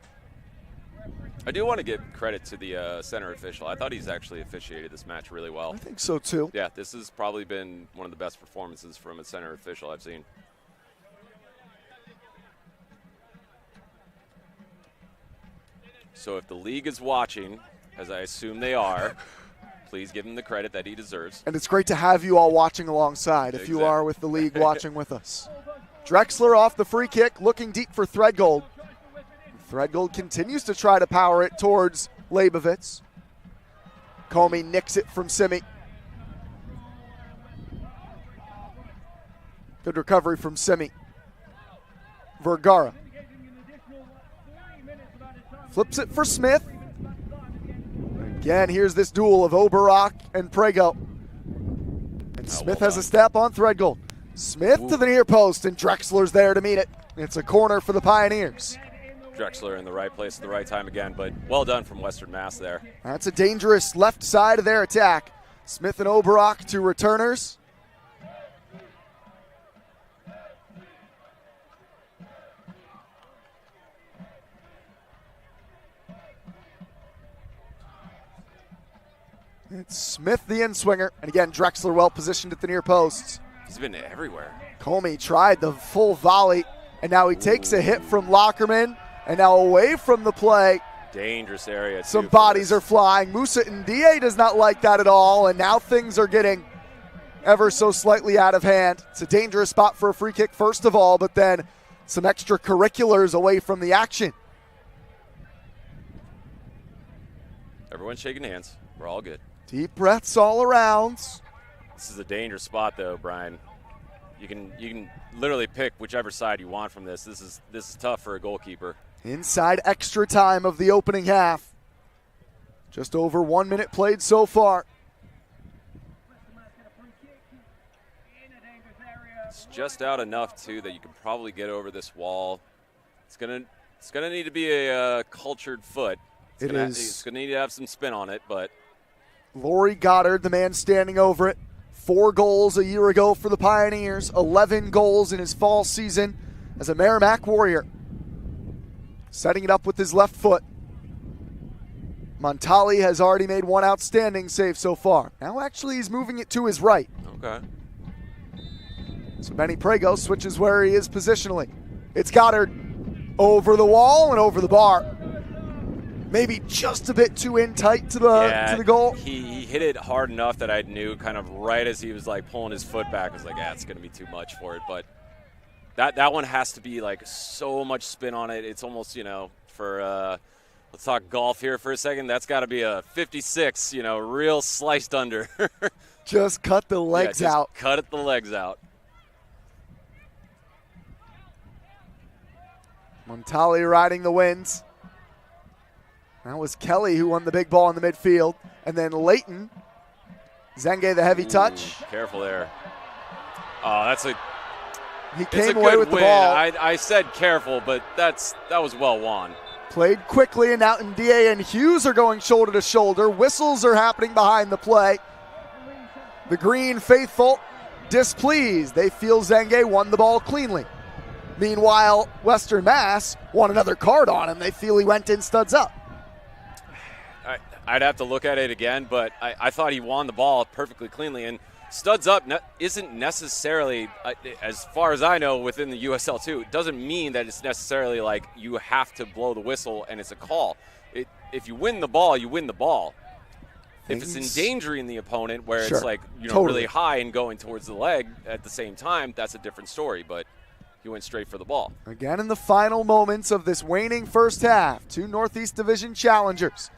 I do want to give credit to the center official. I thought he's actually officiated this match really well. I think so, too. Yeah, this has probably been one of the best performances from a center official I've seen. So if the league is watching, as I assume they are, please give him the credit that he deserves. And it's great to have you all watching alongside if you are with the league watching with us. Drexler off the free kick, looking deep for Threadgold. Threadgold continues to try to power it towards Leibovitz. Comey nicks it from Simi. Good recovery from Simi. Vergara. Flips it for Smith. Again, here's this duel of Oberach and Prego. And Smith has a step on Threadgold. Smith to the near post, and Drexler's there to meet it. It's a corner for the Pioneers. Drexler in the right place at the right time again, but well done from Western Mass there. That's a dangerous left side of their attack. Smith and Oberach to returners. It's Smith, the in-swinger. And again, Drexler well positioned at the near posts. He's been everywhere. Comey tried the full volley, and now he takes a hit from Lockerman, and now away from the play. Dangerous area. Some bodies are flying. Musa Ndie does not like that at all, and now things are getting ever so slightly out of hand. It's a dangerous spot for a free kick, first of all, but then some extracurriculars away from the action. Everyone's shaking hands. We're all good. Deep breaths all around. This is a dangerous spot, though, Brian. You can literally pick whichever side you want from this. This is tough for a goalkeeper. Inside extra time of the opening half. Just over 1 minute played so far. It's just out enough, too, that you can probably get over this wall. It's gonna need to be a cultured foot. It's gonna need to have some spin on it, but Laurie Goddard, the man standing over it. 4 goals a year ago for the Pioneers. 11 goals in his fall season as a Merrimack Warrior. Setting it up with his left foot. Montali has already made one outstanding save so far. Now actually he's moving it to his right. Okay. So Benny Prego switches where he is positionally. It's Goddard over the wall and over the bar. Maybe just a bit too in tight to the goal. He hit it hard enough that I knew kind of right as he was like pulling his foot back. I was like, it's going to be too much for it. But that one has to be like so much spin on it. It's almost, for let's talk golf here for a second. That's got to be a 56, real sliced under. Just cut the legs out. Cut the legs out. Montali riding the winds. That was Kelly who won the big ball in the midfield. And then Leighton. Zenge the heavy touch. Careful there. Oh, he came away with the ball. I said careful, but that was well won. Played quickly, and now Ndie and Hughes are going shoulder to shoulder. Whistles are happening behind the play. The Green faithful displeased. They feel Zenge won the ball cleanly. Meanwhile, Western Mass want another card on him. They feel he went in studs up. I'd have to look at it again, but I thought he won the ball perfectly cleanly. And studs up isn't necessarily, as far as I know, within the USL2. It doesn't mean that it's necessarily like you have to blow the whistle and it's a call. If you win the ball, you win the ball. If it's endangering the opponent, where it's like really high and going towards the leg at the same time, that's a different story. But he went straight for the ball. Again, in the final moments of this waning first half, two Northeast Division challengers.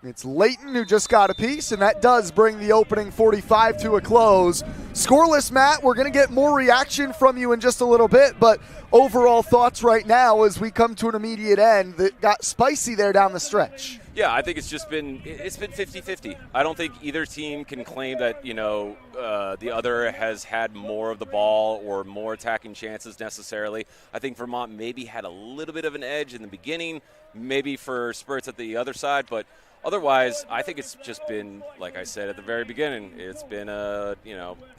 It's Layton who just got a piece, and that does bring the opening 45 to a close. Scoreless, Matt. We're going to get more reaction from you in just a little bit, but overall thoughts right now as we come to an immediate end that got spicy there down the stretch. Yeah, I think it's been 50-50. I don't think either team can claim that the other has had more of the ball or more attacking chances necessarily. I think Vermont maybe had a little bit of an edge in the beginning, maybe for spurts at the other side, but otherwise, I think it's just been, like I said at the very beginning, it's been a,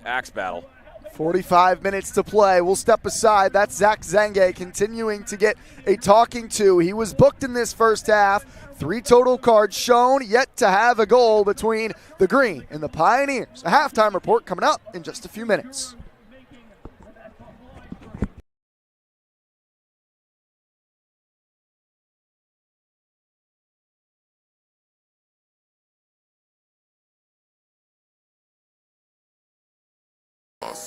axe battle. 45 minutes to play. We'll step aside. That's Zach Zenge continuing to get a talking to. He was booked in this first half. 3 total cards shown, yet to have a goal between the Green and the Pioneers. A halftime report coming up in just a few minutes.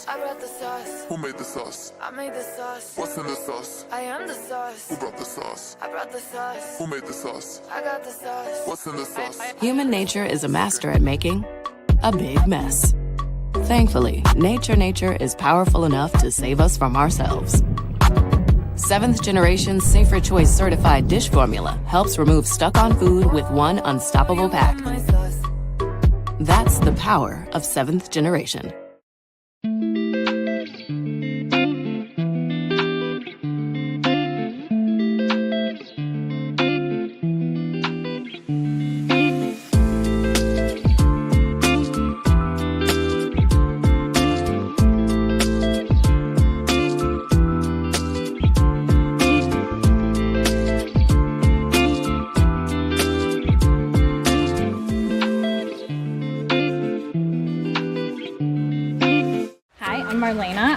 I brought the sauce. Who made the sauce? I made the sauce. What's in the sauce? I am the sauce. Who brought the sauce? I brought the sauce. Who made the sauce? I got the sauce. What's in the sauce? Human nature is a master at making a big mess. Thankfully, nature is powerful enough to save us from ourselves. 7th generation Safer Choice certified dish formula helps remove stuck-on food with one unstoppable pack. That's the power of 7th generation.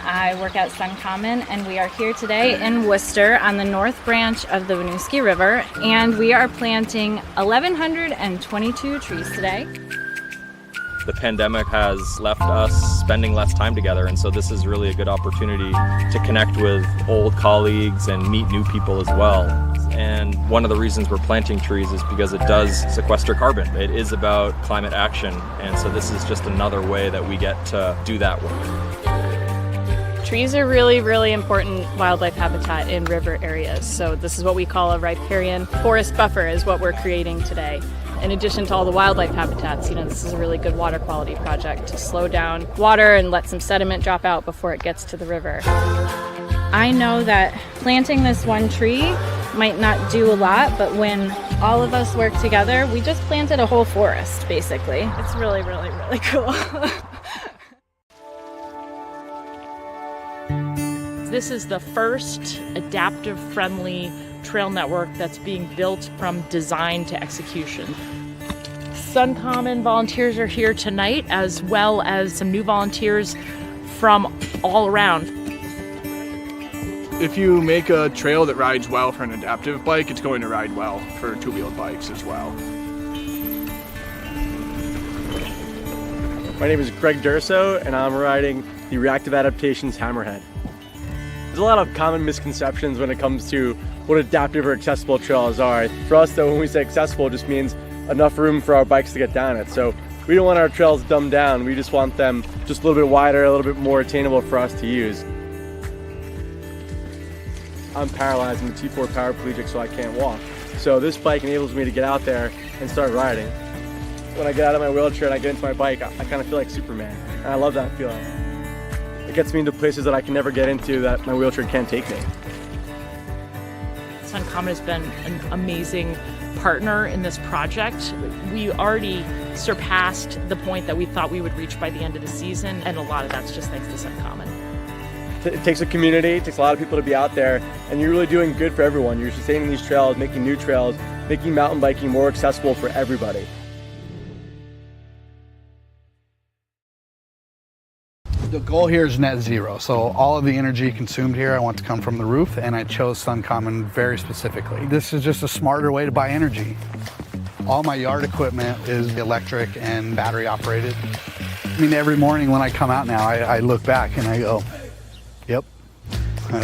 I work at SunCommon, and we are here today in Worcester on the north branch of the Winooski River, and we are planting 1,122 trees today. The pandemic has left us spending less time together, and so this is really a good opportunity to connect with old colleagues and meet new people as well. And one of the reasons we're planting trees is because it does sequester carbon. It is about climate action, and so this is just another way that we get to do that work. Trees are really, really important wildlife habitat in river areas. So this is what we call a riparian forest buffer is what we're creating today. In addition to all the wildlife habitats, this is a really good water quality project to slow down water and let some sediment drop out before it gets to the river. I know that planting this one tree might not do a lot, but when all of us work together, we just planted a whole forest, basically. It's really, really, really cool. This is the first adaptive friendly trail network that's being built from design to execution. SunCommon volunteers are here tonight, as well as some new volunteers from all around. If you make a trail that rides well for an adaptive bike, it's going to ride well for two-wheeled bikes as well. My name is Greg Durso, and I'm riding the Reactive Adaptations Hammerhead. There's a lot of common misconceptions when it comes to what adaptive or accessible trails are. For us though, when we say accessible, it just means enough room for our bikes to get down it. So we don't want our trails dumbed down, we just want them just a little bit wider, a little bit more attainable for us to use. I'm paralyzed, I'm a T4 paraplegic, so I can't walk. So this bike enables me to get out there and start riding. When I get out of my wheelchair and I get into my bike, I kind of feel like Superman, and I love that feeling. It gets me into places that I can never get into that my wheelchair can't take me. SunCommon has been an amazing partner in this project. We already surpassed the point that we thought we would reach by the end of the season, and a lot of that's just thanks to SunCommon. It takes a community, it takes a lot of people to be out there, and you're really doing good for everyone. You're sustaining these trails, making new trails, making mountain biking more accessible for everybody. The goal here is net zero, so all of the energy consumed here I want to come from the roof, and I chose SunCommon very specifically. This is just a smarter way to buy energy. All my yard equipment is electric and battery operated. I mean, every morning when I come out now, I look back and I go, yep,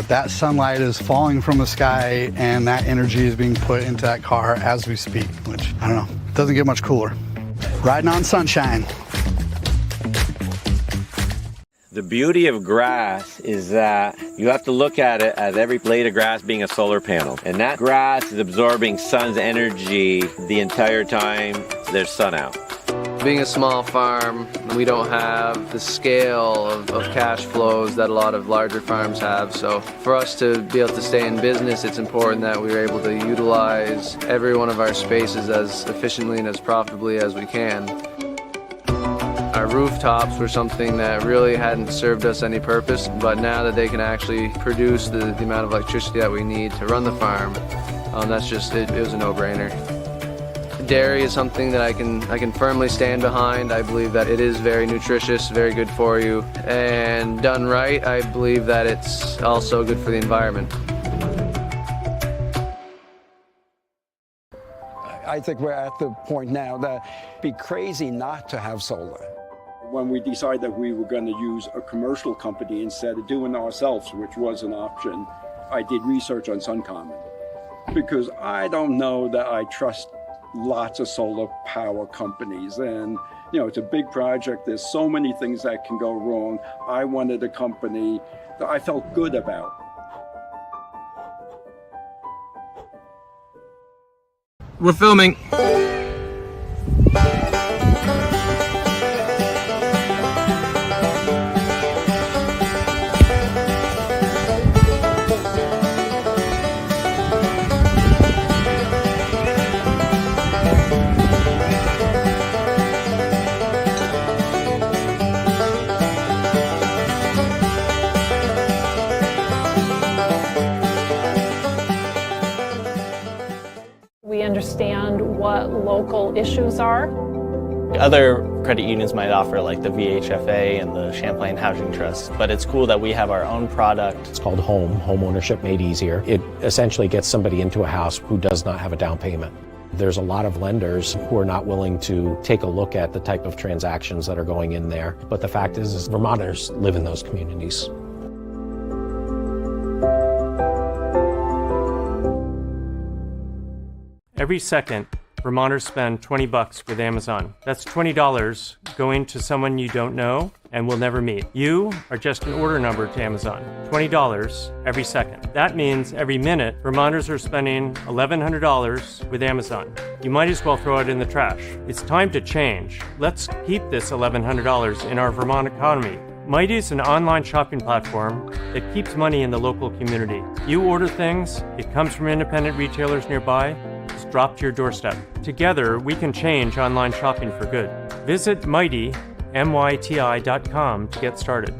that sunlight is falling from the sky and that energy is being put into that car as we speak, which, I don't know, doesn't get much cooler. Riding on sunshine. The beauty of grass is that you have to look at it as every blade of grass being a solar panel. And that grass is absorbing sun's energy the entire time there's sun out. Being a small farm, we don't have the scale of cash flows that a lot of larger farms have. So for us to be able to stay in business, it's important that we're able to utilize every one of our spaces as efficiently and as profitably as we can. Our rooftops were something that really hadn't served us any purpose, but now that they can actually produce the amount of electricity that we need to run the farm, that's just, it was a no-brainer. Dairy is something that I can firmly stand behind. I believe that it is very nutritious, very good for you, and done right, I believe that it's also good for the environment. I think we're at the point now that it'd be crazy not to have solar. When we decided that we were going to use a commercial company instead of doing it ourselves, which was an option, I did research on SunCommon. Because I don't know that I trust lots of solar power companies. And, you know, it's a big project. There's so many things that can go wrong. I wanted a company that I felt good about. We're filming. We understand what local issues are. Other credit unions might offer like the VHFA and the Champlain Housing Trust, but it's cool that we have our own product. It's called home ownership made easier. It essentially gets somebody into a house who does not have a down payment. There's a lot of lenders who are not willing to take a look at the type of transactions that are going in there. But the fact is Vermonters live in those communities. Every second, Vermonters spend $20 with Amazon. That's $20 going to someone you don't know and will never meet. You are just an order number to Amazon. $20 every second. That means every minute, Vermonters are spending $1,100 with Amazon. You might as well throw it in the trash. It's time to change. Let's keep this $1,100 in our Vermont economy. Mighty is an online shopping platform that keeps money in the local community. You order things, it comes from independent retailers nearby, it's dropped to your doorstep. Together, we can change online shopping for good. Visit Mighty, MYTI.com to get started.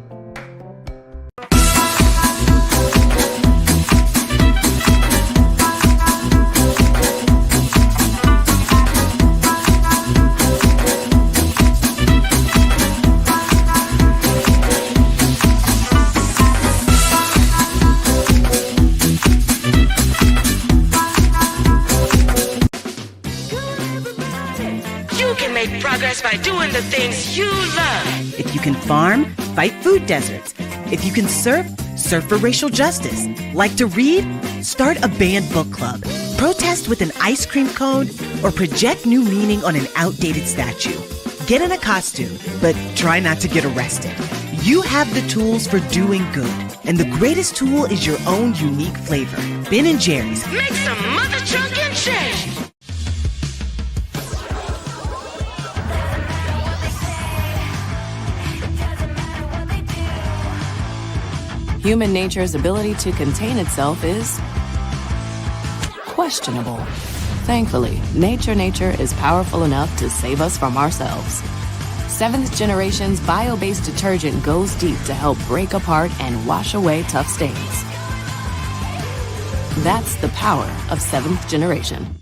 Progress by doing the things you love. If you can farm, fight food deserts. If you can surf, surf for racial justice. Like to read? Start a banned book club. Protest with an ice cream cone or project new meaning on an outdated statue. Get in a costume, but try not to get arrested. You have the tools for doing good, and the greatest tool is your own unique flavor. Ben & Jerry's. Make some mother truckin' change. Human nature's ability to contain itself is questionable. Thankfully, nature is powerful enough to save us from ourselves. Seventh Generation's bio-based detergent goes deep to help break apart and wash away tough stains. That's the power of Seventh Generation.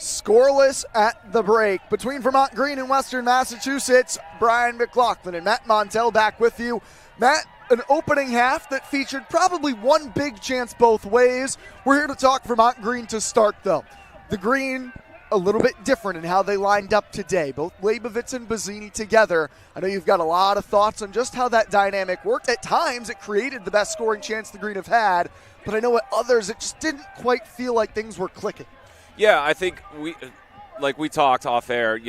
Scoreless at the break. Between Vermont Green and Western Massachusetts, Brian McLaughlin and Matt Montel back with you. Matt, an opening half that featured probably one big chance both ways. We're here to talk Vermont Green to start, though. The Green, a little bit different in how they lined up today. Both Leibovitz and Bazzini together. I know you've got a lot of thoughts on just how that dynamic worked. At times, it created the best scoring chance the Green have had, but I know at others, it just didn't quite feel like things were clicking. Yeah, I think we talked off air,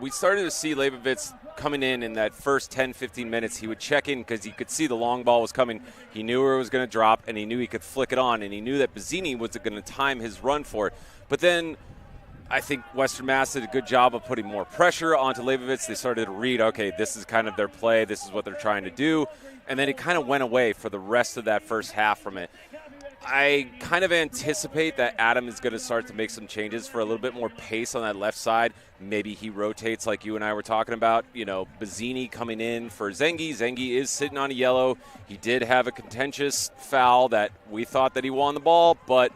we started to see Leibovitz coming in that first 10, 15 minutes. He would check in because he could see the long ball was coming. He knew where it was going to drop, and he knew he could flick it on, and he knew that Bazzini was going to time his run for it. But then I think Western Mass did a good job of putting more pressure onto Leibovitz. They started to read, okay, this is kind of their play. This is what they're trying to do. And then it kind of went away for the rest of that first half from it. I kind of anticipate that Adam is going to start to make some changes for a little bit more pace on that left side. Maybe he rotates like you and I were talking about. Bazzini coming in for Zengi. Zengi is sitting on a yellow. He did have a contentious foul that we thought that he won the ball, but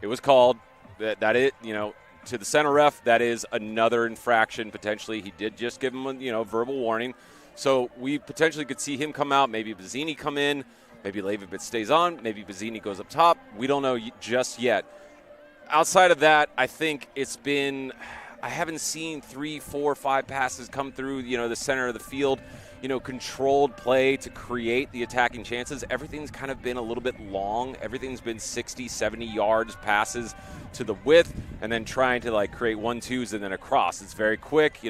it was called. To the center ref, that is another infraction potentially. He did just give him a verbal warning. So we potentially could see him come out, maybe Bazzini come in. Maybe Leibovitz stays on. Maybe Bazzini goes up top. We don't know just yet. Outside of that, I think I haven't seen 3, 4, 5 passes come through, the center of the field, controlled play to create the attacking chances. Everything's kind of been a little bit long. Everything's been 60, 70 yards passes to the width and then trying to create 1-2s and then across. It's very quick.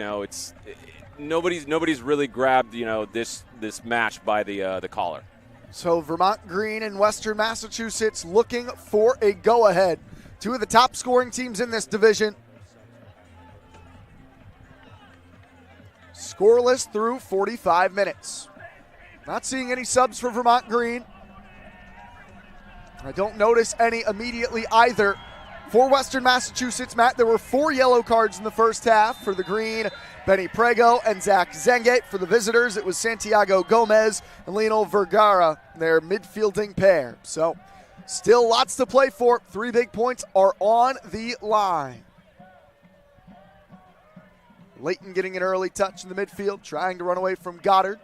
Nobody's really grabbed, this match by the collar. So Vermont Green and Western Massachusetts looking for a go-ahead. Two of the top scoring teams in this division. Scoreless through 45 minutes. Not seeing any subs for Vermont Green. I don't notice any immediately either. For Western Massachusetts, Matt, there were 4 yellow cards in the first half. For the Green, Benny Prego and Zach Zengate. For the visitors, it was Santiago Gomez and Lionel Vergara, their midfielding pair. So still lots to play for. 3 big points are on the line. Leighton getting an early touch in the midfield, trying to run away from Goddard.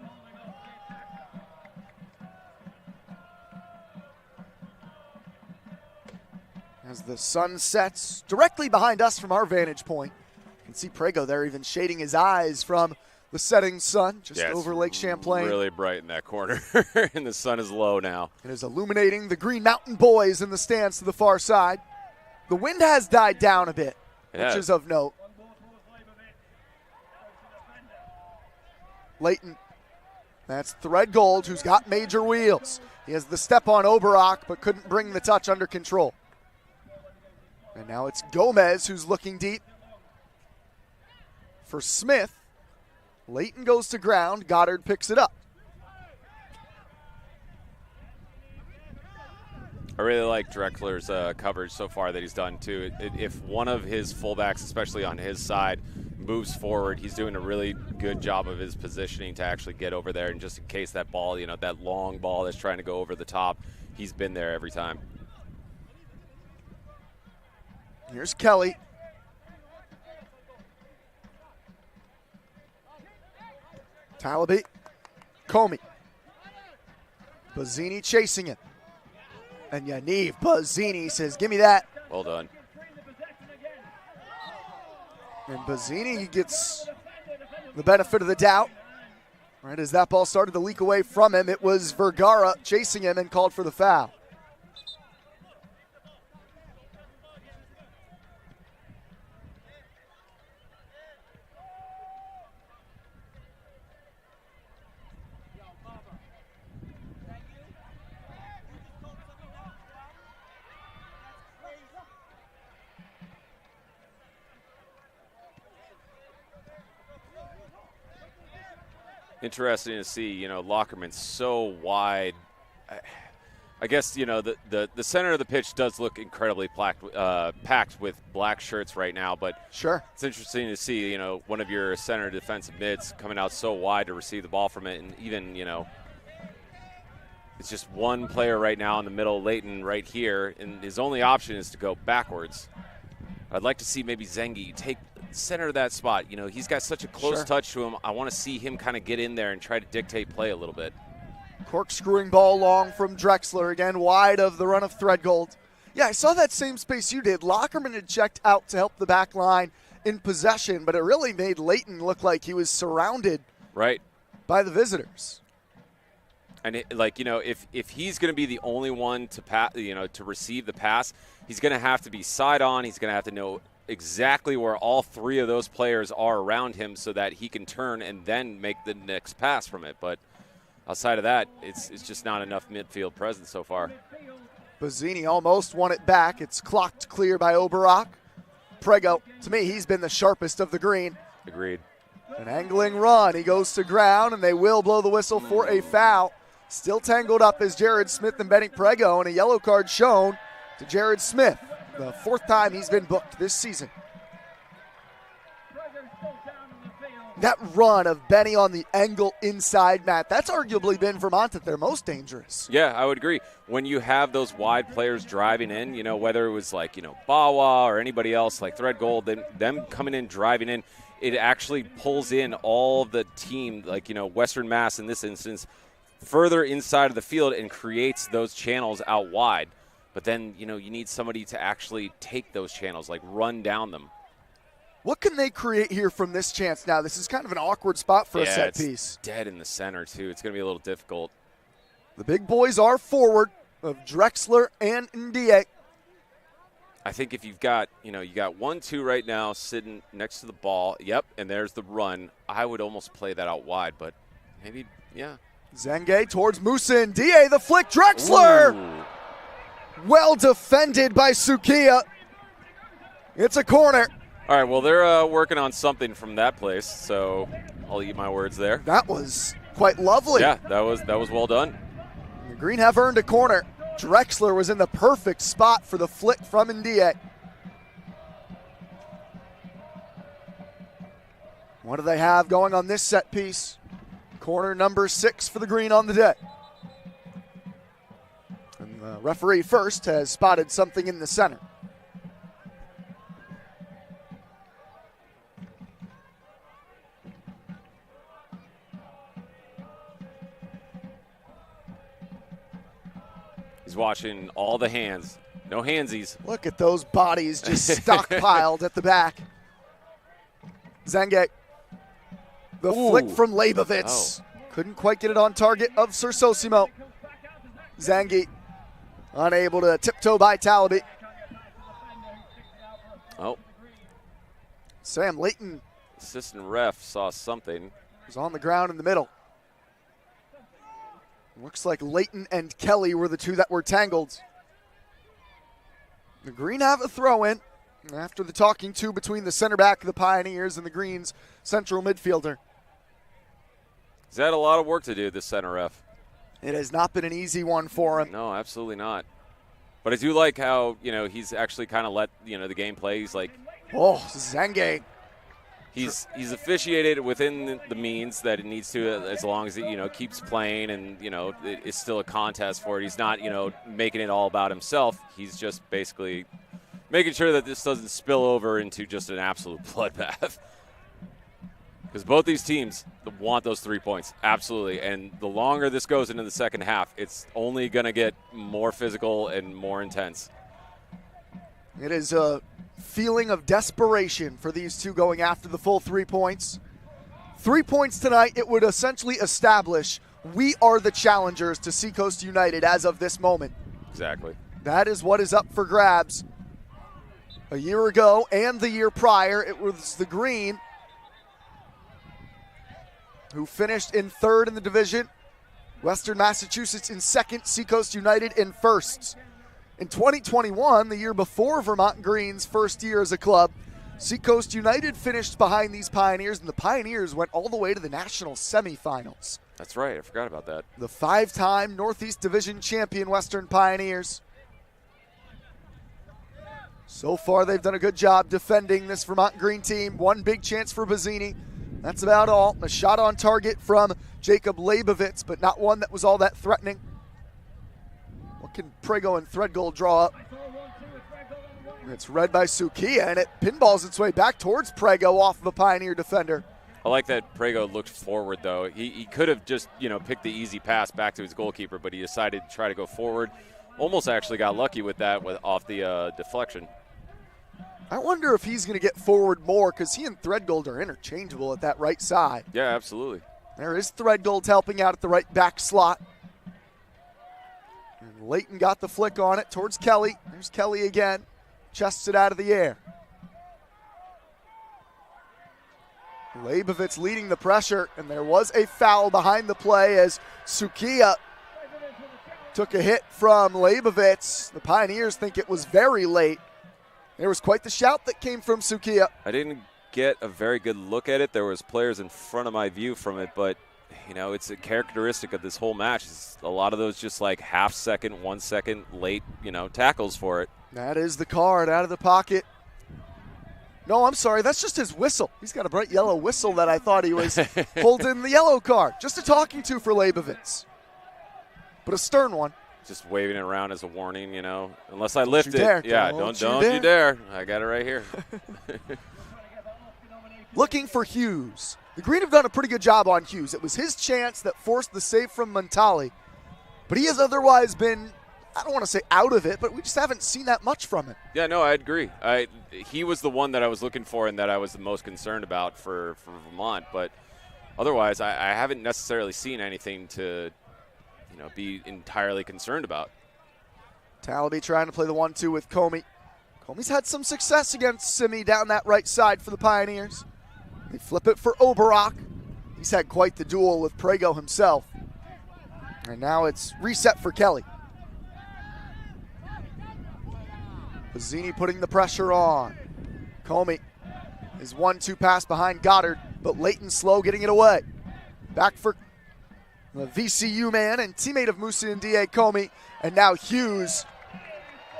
As the sun sets directly behind us from our vantage point. You can see Prego there even shading his eyes from the setting sun just over Lake Champlain. Really bright in that corner, and the sun is low now. It is illuminating the Green Mountain boys in the stands to the far side. The wind has died down a bit, which is of note. Leighton, that's Thread Gold, who's got major wheels. He has the step on Oberock, but couldn't bring the touch under control. And now it's Gomez who's looking deep. For Smith, Leighton goes to ground. Goddard picks it up. I really like Drexler's coverage so far that he's done, too. If one of his fullbacks, especially on his side, moves forward, he's doing a really good job of his positioning to actually get over there. And just in case that ball, that long ball that's trying to go over the top, he's been there every time. Here's Kelly. Talaby. Comey. Bazzini chasing it. And Yaniv Bazzini says, give me that. Well done. And Bazzini gets the benefit of the doubt. Right as that ball started to leak away from him, it was Vergara chasing him and called for the foul. Interesting to see, Lockerman's so wide. I guess, the center of the pitch does look incredibly packed with black shirts right now, but sure, it's interesting to see, one of your center defensive mids coming out so wide to receive the ball from it, and even, it's just one player right now in the middle, Leighton right here, and his only option is to go backwards. I'd like to see maybe Zengi take center of that spot. You know, he's got such a close touch to him. I want to see him kind of get in there and try to dictate play a little bit. Corkscrewing ball long from Drexler, again wide of the run of Threadgold. Yeah, I saw that same space you did. Lockerman had checked out to help the back line in possession, but it really made Leighton look like he was surrounded by the visitors. And if he's going to be the only one to to receive the pass, he's going to have to be side on. He's going to have to know exactly where all three of those players are around him so that he can turn and then make the next pass from it. But outside of that, it's just not enough midfield presence so far. Bazzini almost won it back. It's clocked clear by Oberock. Prego, to me, he's been the sharpest of the green. Agreed. An angling run. He goes to ground, and they will blow the whistle for a foul. Still tangled up is Jared Smith and Benny Prego, and a yellow card shown to Jared Smith, the fourth time he's been booked this season. That run of Benny on the angle inside, Matt, that's arguably been Vermont at their most dangerous. Yeah, I would agree. When you have those wide players driving in, whether it was Bawa or anybody else like Threadgold, then them coming in, driving in, it actually pulls in all the team, Western Mass in this instance, further inside of the field and creates those channels out wide. But then, you need somebody to actually take those channels, run down them. What can they create here from this chance now? This is kind of an awkward spot for a set piece. Dead in the center, too. It's going to be a little difficult. The big boys are forward of Drexler and Ndiaye. I think if you've got, you got 1-2 right now sitting next to the ball. Yep, and there's the run. I would almost play that out wide, but maybe, yeah. Zenge towards Musa Ndiaye. The flick, Drexler! Ooh. Well defended by Sukiya. It's a corner. All right, well, they're working on something from that place, so I'll eat my words there. That was quite lovely. Yeah, that was well done. The Green have earned a corner. Drexler was in the perfect spot for the flick from Ndiaye. What do they have going on this set piece? Corner number 6 for the Green on the day. And the referee first has spotted something in the center. He's watching all the hands. No handsies. Look at those bodies just stockpiled at the back. Zenge. The flick from Leibovitz. Oh. Couldn't quite get it on target of Sersosimo. Zangi unable to tiptoe by Talaby. Oh. Sam Leighton. Assistant ref saw something. Was on the ground in the middle. Looks like Leighton and Kelly were the two that were tangled. The Green have a throw in after the talking to between the center back of the Pioneers and the Green's central midfielder. He's had a lot of work to do, this center ref. It has not been an easy one for him. No, absolutely not. But I do like how, he's actually kind of let, the game play. He's like, oh, Zenge. He's officiated within the means that it needs to, as long as it, keeps playing and, it's still a contest for it. He's not, making it all about himself. He's just basically making sure that this doesn't spill over into just an absolute bloodbath. Because both these teams want those 3 points, absolutely. And the longer this goes into the second half, it's only going to get more physical and more intense. It is a feeling of desperation for these two going after the full 3 points. 3 points tonight, it would essentially establish we are the challengers to Seacoast United as of this moment. Exactly. That is what is up for grabs. A year ago and the year prior, it was the Green who finished in 3rd in the division. Western Massachusetts in 2nd, Seacoast United in 1st. In 2021, the year before Vermont Green's first year as a club, Seacoast United finished behind these Pioneers, and the Pioneers went all the way to the national semifinals. That's right. I forgot about that. The 5-time Northeast Division champion Western Pioneers. So far, they've done a good job defending this Vermont Green team. One big chance for Bazzini. That's about all. A shot on target from Jacob Leibovitz, but not one that was all that threatening. What can Prego and Threadgold draw up? It's read by Sukiya, and it pinballs its way back towards Prego off of a Pioneer defender. I like that Prego looked forward, though. He could have just, picked the easy pass back to his goalkeeper, but he decided to try to go forward. Almost actually got lucky with that off the deflection. I wonder if he's going to get forward more because he and Threadgold are interchangeable at that right side. Yeah, absolutely. There is Threadgold helping out at the right back slot. And Leighton got the flick on it towards Kelly. There's Kelly again. Chests it out of the air. Leibovitz leading the pressure, and there was a foul behind the play as Sukiya took a hit from Leibovitz. The Pioneers think it was very late. There was quite the shout that came from Sukiya. I didn't get a very good look at it. There was players in front of my view from it, but it's a characteristic of this whole match. It's a lot of those just like half second, 1 second late, tackles for it. That is the card out of the pocket. No, I'm sorry. That's just his whistle. He's got a bright yellow whistle that I thought he was holding the yellow card. Just a talking to for Leibovitz. But a stern one. Just waving it around as a warning, Unless I lift it. Dare. Yeah, don't you dare. I got it right here. Looking for Hughes. The Green have done a pretty good job on Hughes. It was his chance that forced the save from Montali. But he has otherwise been, I don't want to say out of it, but we just haven't seen that much from him. Yeah, no, I'd agree. He was the one that I was looking for and that I was the most concerned about for Vermont. But otherwise, I haven't necessarily seen anything to be entirely concerned about. Talaby trying to play the 1-2 with Comey. Comey's had some success against Simi down that right side for the Pioneers. They flip it for Oberach. He's had quite the duel with Prego himself. And now it's reset for Kelly. Bazzini putting the pressure on. Comey, his 1-2 pass behind Goddard, but Leighton slow getting it away. Back for the VCU man and teammate of Musa and D.A. Comey. And now Hughes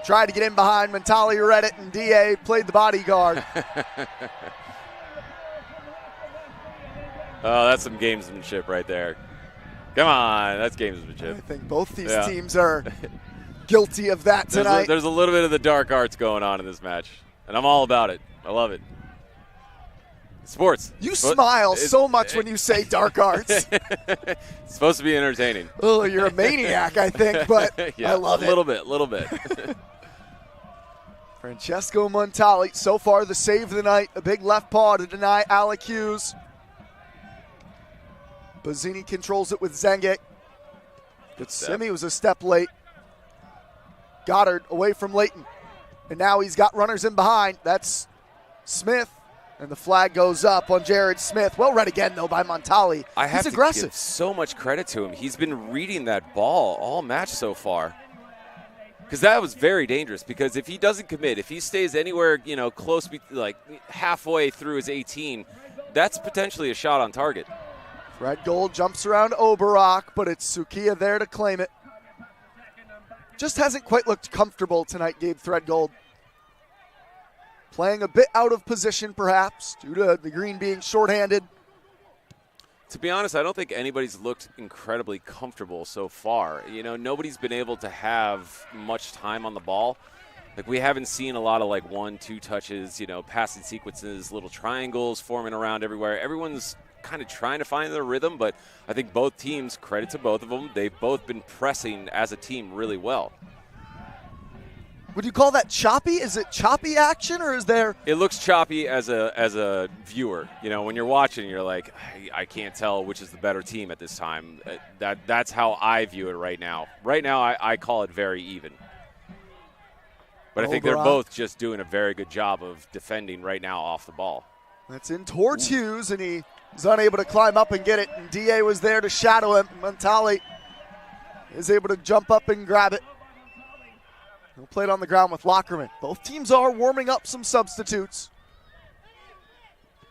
tried to get in behind Montali, read it, and D.A. played the bodyguard. Oh, that's some gamesmanship right there. Come on, that's gamesmanship. I think both these teams are guilty of that tonight. There's a little bit of the dark arts going on in this match, and I'm all about it. I love it. Sports. You smile so much when you say dark arts. It's supposed to be entertaining. Oh, you're a maniac, I think, but yeah, I love it. A little bit. Francesco Montali, so far the save of the night. A big left paw to deny Alec Hughes. Bazzini controls it with Zengek. But Simi was a step late. Goddard away from Leighton. And now he's got runners in behind. That's Smith. And the flag goes up on Jared Smith. Well read again, though, by Montali. He's aggressive. To give so much credit to him. He's been reading that ball all match so far. Because that was very dangerous. Because if he doesn't commit, if he stays anywhere, close, like halfway through his 18, that's potentially a shot on target. Threadgold jumps around Oberach, but it's Sukiya there to claim it. Just hasn't quite looked comfortable tonight, Gabe Threadgold. Playing a bit out of position, perhaps, due to the Green being shorthanded. To be honest, I don't think anybody's looked incredibly comfortable so far. Nobody's been able to have much time on the ball. Like, we haven't seen a lot of, 1-2 touches, passing sequences, little triangles forming around everywhere. Everyone's kind of trying to find their rhythm, but I think both teams, credit to both of them, they've both been pressing as a team really well. Would you call that choppy? Is it choppy action, or is there? It looks choppy as a viewer. When you're watching, you're like, I can't tell which is the better team at this time. That's how I view it right now. Right now, I call it very even. But I think they're both just doing a very good job of defending right now off the ball. That's in towards Hughes, and he was unable to climb up and get it. And D.A. was there to shadow him. Montali is able to jump up and grab it. He'll play it on the ground with Lockerman. Both teams are warming up some substitutes.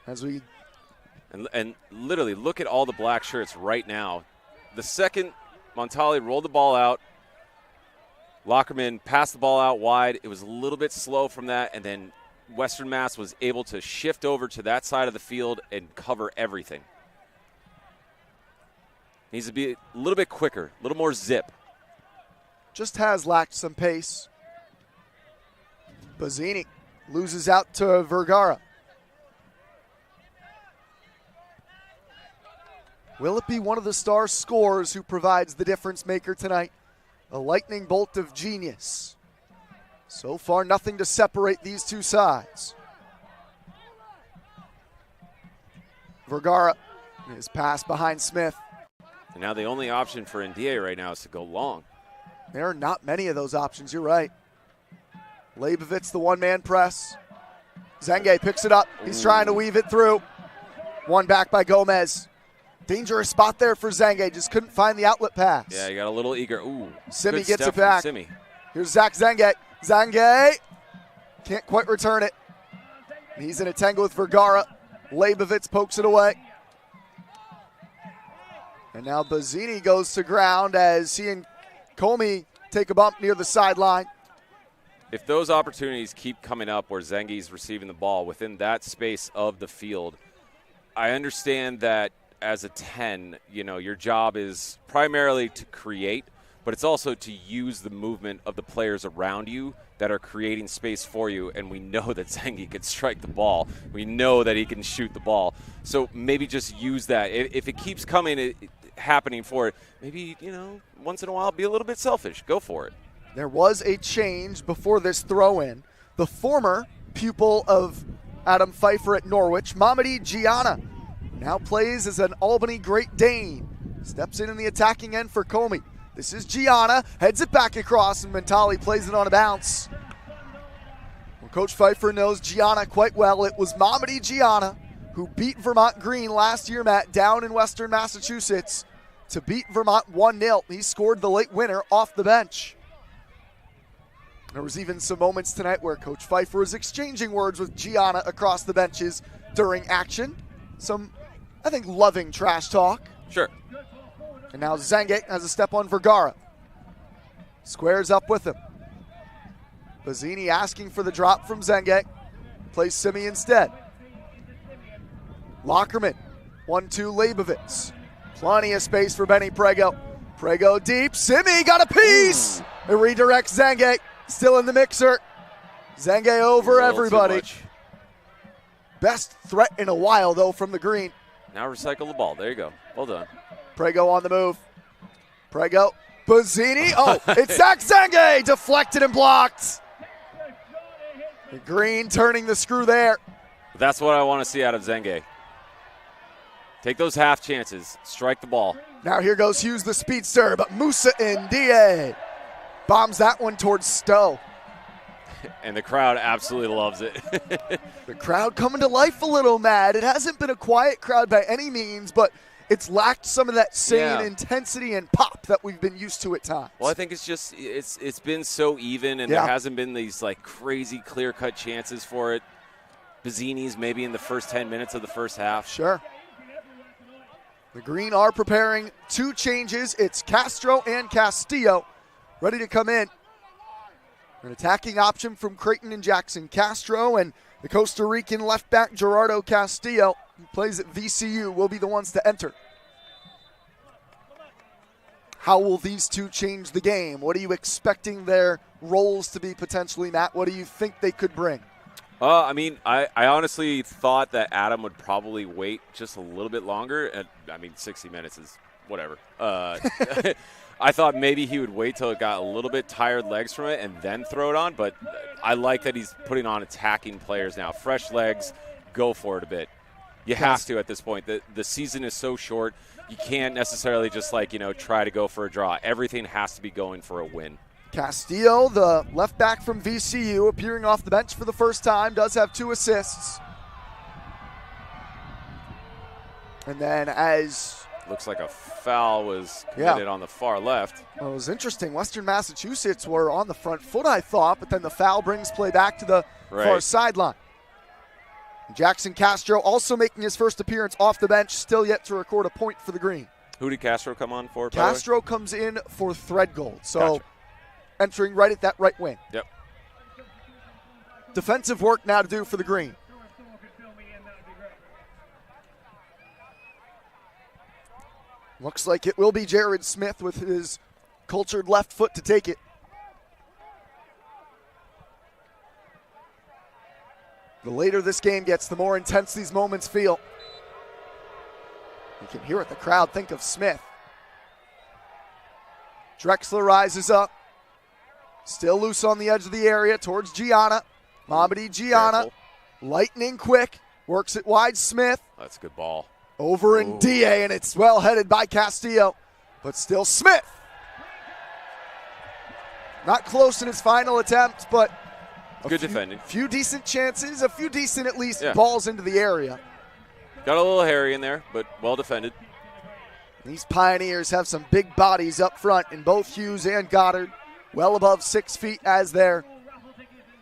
And literally, look at all the black shirts right now. The second Montali rolled the ball out, Lockerman passed the ball out wide. It was a little bit slow from that, and then Western Mass was able to shift over to that side of the field and cover everything. Needs to be a little bit quicker, a little more zip. Just has lacked some pace. Bazzini loses out to Vergara. Will it be one of the star scorers who provides the difference maker tonight? A lightning bolt of genius. So far, nothing to separate these two sides. Vergara is passed behind Smith. And now the only option for NDA right now is to go long. There are not many of those options, you're right. Leibovitz, the one-man press. Zenge picks it up. He's trying to weave it through. One back by Gomez. Dangerous spot there for Zenge. Just couldn't find the outlet pass. Yeah, he got a little eager. Ooh, Simi good gets step it back. from Simi. Here's Zach Zenge. Zenge can't quite return it. He's in a tangle with Vergara. Leibovitz pokes it away. And now Bazzini goes to ground as he and Comey take a bump near the sideline. If those opportunities keep coming up where Zengi's receiving the ball within that space of the field, I understand that as a 10, your job is primarily to create, but it's also to use the movement of the players around you that are creating space for you, and we know that Zengi can strike the ball. We know that he can shoot the ball. So maybe just use that. If it keeps happening for it, maybe, once in a while be a little bit selfish. Go for it. There was a change before this throw-in. The former pupil of Adam Pfeiffer at Norwich, Mamadi Gianna, now plays as an Albany Great Dane. Steps in the attacking end for Comey. This is Gianna, heads it back across, and Mentali plays it on a bounce. Well, Coach Pfeiffer knows Gianna quite well. It was Mamadi Gianna who beat Vermont Green last year, Matt, down in Western Massachusetts to beat Vermont 1-0. He scored the late winner off the bench. There was even some moments tonight where Coach Pfeiffer was exchanging words with Gianna across the benches during action. Some, I think, loving trash talk. Sure. And now Zenge has a step on Vergara. Squares up with him. Bazzini asking for the drop from Zenge. Plays Simi instead. Lockerman, 1-2 Leibovitz. Plenty of space for Benny Prego. Prego deep, Simi got a piece! It redirects Zenge, still in the mixer. Zenge over everybody. Best threat in a while, though, from the green. Now recycle the ball. There you go. Well done. Prego on the move. Prego, Bazzini. Oh, it's Zach Zenge, deflected and blocked. The green turning the screw there. That's what I want to see out of Zenge. Take those half chances. Strike the ball. Now here goes Hughes, the speedster, but Musa Ndiaye bombs that one towards Stowe. And the crowd absolutely loves it. The crowd coming to life a little, Matt. It hasn't been a quiet crowd by any means, but it's lacked some of that same intensity and pop that we've been used to at times. Well, I think it's just it's been so even, and there hasn't been these crazy clear-cut chances for it. Bazzini's maybe in the first 10 minutes of the first half. Sure. The Green are preparing two changes. It's Castro and Castillo ready to come in. An attacking option from Creighton and Jackson. Castro and the Costa Rican left back Gerardo Castillo, who plays at VCU, will be the ones to enter. How will these two change the game? What are you expecting their roles to be potentially, Matt? What do you think they could bring? I honestly thought that Adam would probably wait just a little bit longer. And 60 minutes is whatever. I thought maybe he would wait till it got a little bit tired legs from it and then throw it on. But I like that he's putting on attacking players now. Fresh legs, go for it a bit. You have to at this point. The season is so short. You can't necessarily just try to go for a draw. Everything has to be going for a win. Castillo, the left back from VCU, appearing off the bench for the first time, does have 2 assists. And then as... Looks like a foul was committed on the far left. Well, it was interesting. Western Massachusetts were on the front foot, I thought, but then the foul brings play back to the far sideline. Jackson Castro also making his first appearance off the bench, still yet to record a point for the Green. Who did Castro come on for? Castro comes in for Threadgold. So entering right at that right wing. Yep. Defensive work now to do for the Green. Looks like it will be Jared Smith with his cultured left foot to take it. later this game gets, the more intense these moments feel. You can hear it, the crowd think of Smith. Drexler rises up. Still loose on the edge of the area towards Gianna. Mamadi Gianna, lightning quick, works it wide. Smith. That's a good ball. Over in DA, and it's well headed by Castillo, but still Smith. Not close in his final attempt, but good defending. Few decent chances, a few decent at least balls into the area. Got a little hairy in there, but well defended. These Pioneers have some big bodies up front in both Hughes and Goddard, well above 6 feet as their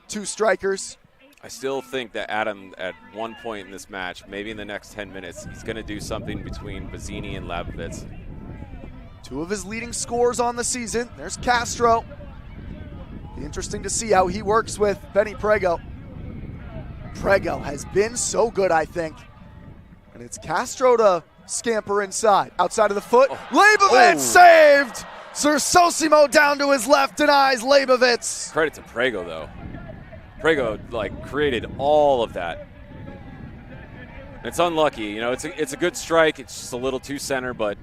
two strikers. I still think that Adam, at one point in this match, maybe in the next 10 minutes, he's going to do something between Bazzini and Labovitz. Two of his leading scorers on the season. There's Castro. Be interesting to see how he works with Benny Prego. Prego has been so good, I think. And it's Castro to scamper inside. Outside of the foot. Leibovitz saved! Sersosimo down to his left, denies Leibovitz. Credit to Prego, though. Prego, created all of that. It's unlucky. You know, it's a good strike. It's just a little too center, but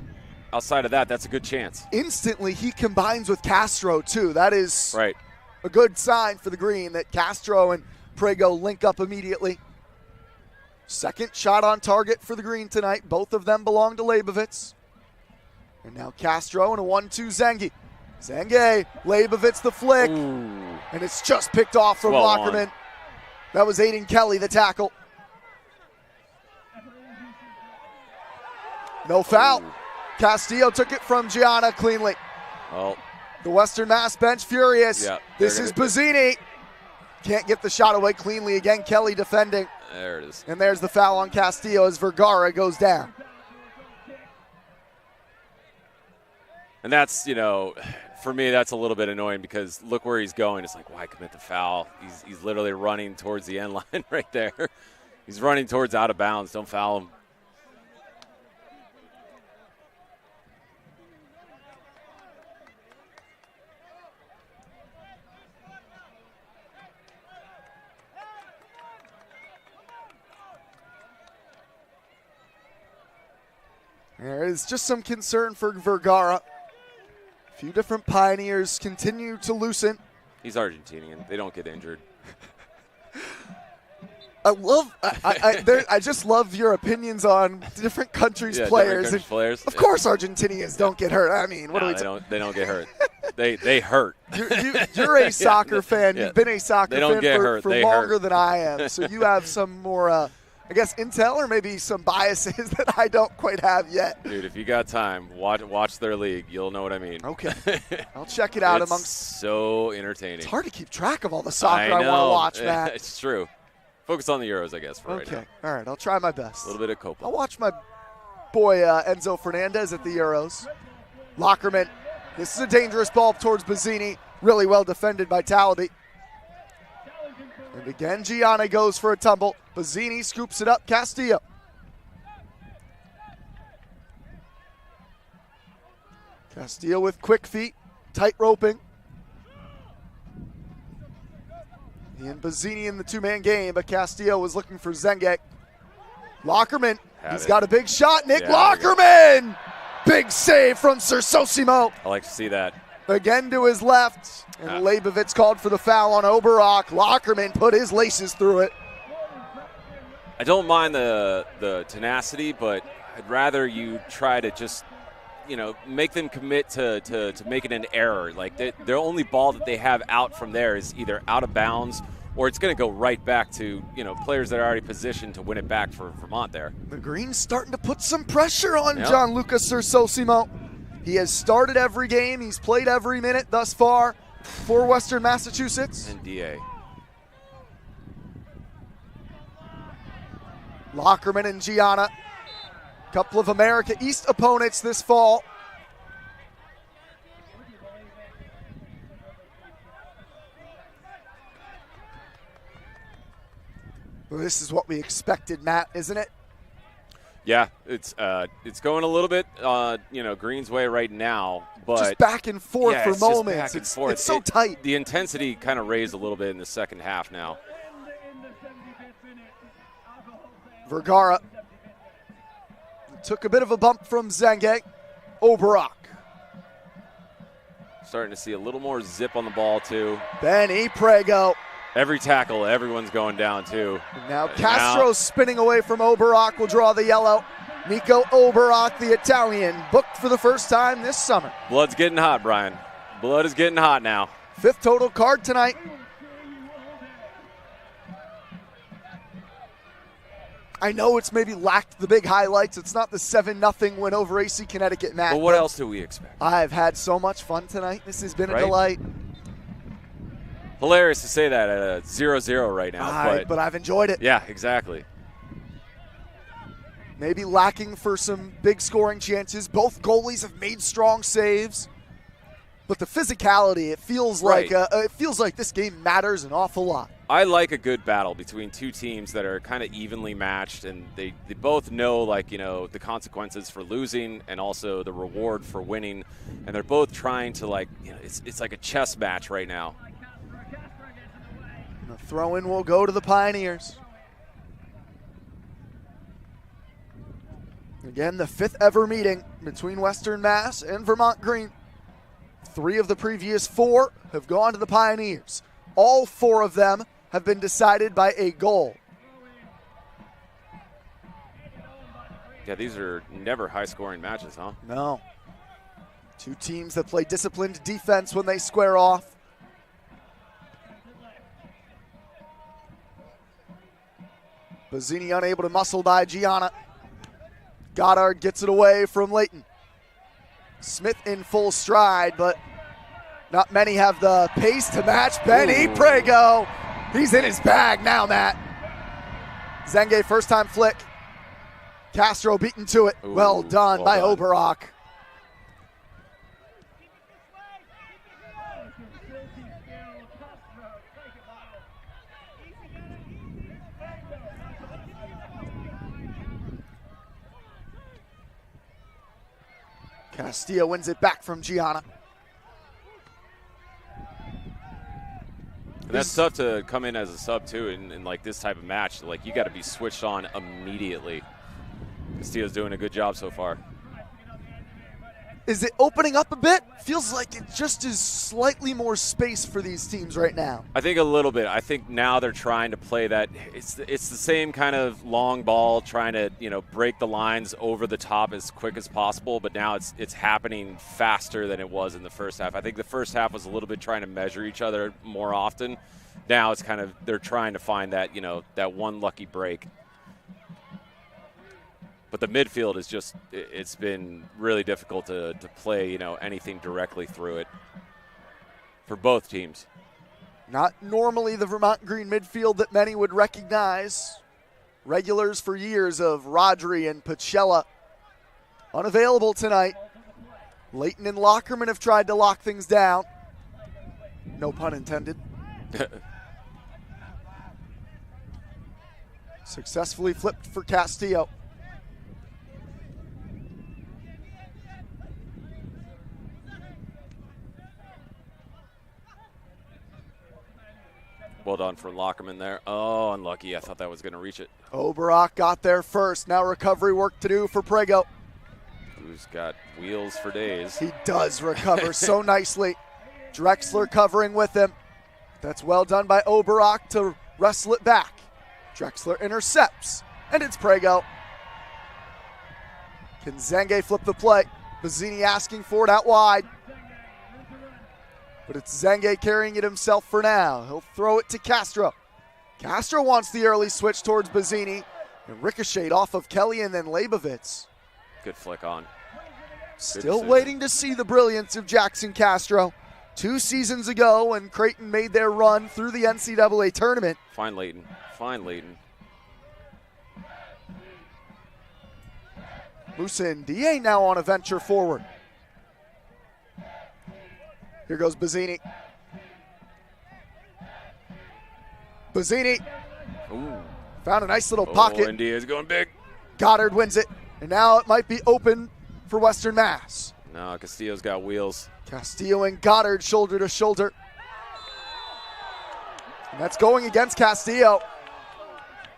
outside of that, that's a good chance. Instantly, he combines with Castro, too. That is right. A good sign for the Green that Castro and Prego link up immediately. Second shot on target for the Green tonight. Both of them belong to Leibovitz. And now Castro and a 1-2 Zengi. Zengi, Leibovitz the flick. Ooh. And it's just picked off from Lockerman. That was Aiden Kelly, the tackle. No foul. Castillo took it from Gianna cleanly. Oh. The Western Mass bench furious. Yeah, this is Bazzini. Can't get the shot away cleanly. Again, Kelly defending. There it is. And there's the foul on Castillo as Vergara goes down. And that's, for me, that's a little bit annoying because look where he's going. It's like, why commit the foul? He's literally running towards the end line right there. He's running towards out of bounds. Don't foul him. There is just some concern for Vergara. A few different Pioneers continue to loosen. He's Argentinian. They don't get injured. I just love your opinions on different countries' players. Different countries' players. Of course Argentinians don't get hurt. I mean, what are we talking? They don't get hurt. They hurt. You're a soccer fan. Yeah. You've been a soccer fan for longer hurt. than I am. So you have some more intel or maybe some biases that I don't quite have yet. Dude, if you got time, watch their league. You'll know what I mean. Okay. I'll check it out. It's so entertaining. It's hard to keep track of all the soccer I want to watch, Matt. It's true. Focus on the Euros, I guess, for right now. Okay. All right. I'll try my best. A little bit of Copa. I'll watch my boy Enzo Fernandez at the Euros. Lockerman. This is a dangerous ball towards Bazzini. Really well defended by Talaby. And again, Gianna goes for a tumble. Bazzini scoops it up. Castillo. Castillo with quick feet, tight roping. He and Bazzini in the two-man game, but Castillo was looking for Zengek. Lockerman, he's got a big shot. Nick Lockerman! Big save from Sersosimo. I like to see that. Again to his left, and Leibovitz called for the foul on Oberach. Lockerman put his laces through it. I don't mind the tenacity, but I'd rather you try to just, make them commit to making an error. Like the only ball that they have out from there is either out of bounds or it's going to go right back to, players that are already positioned to win it back for Vermont there. The Green's starting to put some pressure on Gianluca Sersosimo. He has started every game. He's played every minute thus far for Western Massachusetts. And DA. Lockerman and Gianna. Couple of America East opponents this fall. Well, this is what we expected, Matt, isn't it? Yeah, it's going a little bit, Green's way right now, but just back and forth for moments. It's so tight. The intensity kind of raised a little bit in the second half now. Vergara took a bit of a bump from Zenge. Oberock. Starting to see a little more zip on the ball, too. Benny Prego. Every tackle, everyone's going down, too. And now Castro spinning away from Oberock will draw the yellow. Nico Oberock, the Italian, booked for the first time this summer. Blood's getting hot, Brian. Blood is getting hot now. 5th total card tonight. I know it's maybe lacked the big highlights. It's not the 7-0 win over AC Connecticut, Matt. But what else do we expect? I've had so much fun tonight. This has been a delight. Hilarious to say that at a 0-0 right now. But I've enjoyed it. Yeah, exactly. Maybe lacking for some big scoring chances. Both goalies have made strong saves. But the physicality, it feels like this game matters an awful lot. I like a good battle between two teams that are kind of evenly matched, and they both know, the consequences for losing and also the reward for winning, and they're both trying to, it's like a chess match right now. The throw-in will go to the Pioneers. Again, the 5th ever meeting between Western Mass and Vermont Green. 3 of the previous 4 have gone to the Pioneers. All 4 of them have been decided by a goal. Yeah, these are never high-scoring matches, huh? No. 2 teams that play disciplined defense when they square off. Bazzini unable to muscle by Gianna. Goddard gets it away from Layton. Smith in full stride, but not many have the pace to match Benny Prego. He's in his bag now, Matt. Zenge first time flick. Castro beaten to it. Well done by Oberock. Castillo wins it back from Gianna. And that's tough to come in as a sub, too, in this type of match. You got to be switched on immediately. Castillo's doing a good job so far. Is it opening up a bit? Feels like it just is slightly more space for these teams right now. I think a little bit. I think now they're trying to play that. It's the same kind of long ball, trying to break the lines over the top as quick as possible. But now it's happening faster than it was in the first half. I think the first half was a little bit trying to measure each other more often. Now it's kind of they're trying to find that that one lucky break. But the midfield is it's been really difficult to play, anything directly through it for both teams. Not normally the Vermont Green midfield that many would recognize. Regulars for years of Rodri and Pacella unavailable tonight. Layton and Lockerman have tried to lock things down. No pun intended. Successfully flipped for Castillo. Well done for Lockerman there. Oh, unlucky. I thought that was going to reach it. Oberock got there first. Now recovery work to do for Prego. Who's got wheels for days. He does recover so nicely. Drexler covering with him. That's well done by Oberock to wrestle it back. Drexler intercepts, and it's Prego. Can Zenge flip the play? Bazzini asking for it out wide. But it's Zenge carrying it himself for now. He'll throw it to Castro. Castro wants the early switch towards Bazzini. And ricocheted off of Kelly and then Leibovitz. Good flick on. Still waiting to see the brilliance of Jackson Castro. 2 seasons ago when Creighton made their run through the NCAA tournament. Fine Layton. Fine Layton. Musa Ndiaye now on a venture forward. Here goes Bazzini. Bazzini found a nice little pocket. Ndiaye's going big. Goddard wins it, and now it might be open for Western Mass. No, Castillo's got wheels. Castillo and Goddard shoulder to shoulder. And that's going against Castillo.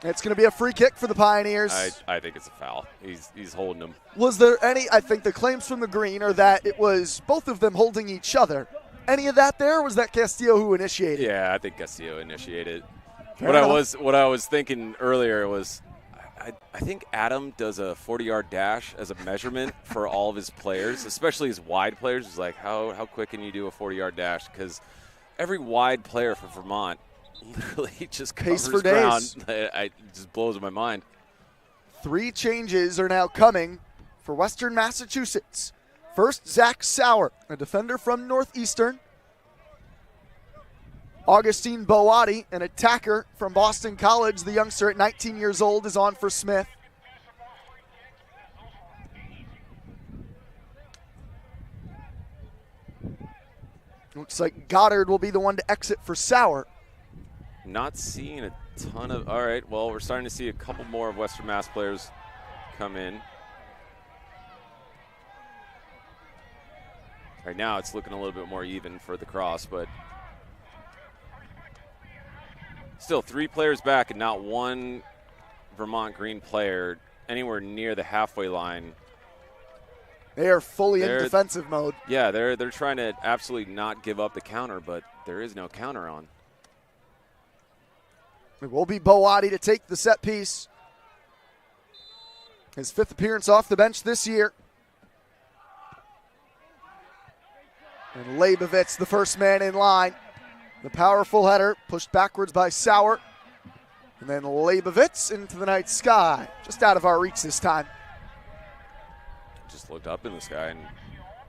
It's going to be a free kick for the Pioneers. I think it's a foul. He's holding him. Was there any, I think the claims from the green are that it was both of them holding each other. Any of that there, or was that Castillo who initiated? Yeah, I think Castillo initiated. Fair What enough. I was thinking earlier was I think Adam does a 40-yard dash as a measurement for all of his players, especially his wide players. He's like, how quick can you do a 40-yard dash? Because every wide player for Vermont literally just Pace covers for days. ground. It just blows my mind. 3 changes are now coming for Western Massachusetts. First, Zach Sauer, a defender from Northeastern. Augustine Boati, an attacker from Boston College. The youngster at 19 years old is on for Smith. Looks like Goddard will be the one to exit for Sauer. Not seeing a ton of – all right, well, we're starting to see a couple more of Western Mass players come in. Right now it's looking a little bit more even for the cross, but still 3 players back and not one Vermont Green player anywhere near the halfway line. They are fully in defensive mode. Yeah, they're trying to absolutely not give up the counter, but there is no counter on. It will be Boati to take the set piece. His 5th appearance off the bench this year. And Leibovitz, the first man in line. The powerful header pushed backwards by Sauer. And then Leibovitz into the night sky. Just out of our reach this time. Just looked up in the sky, and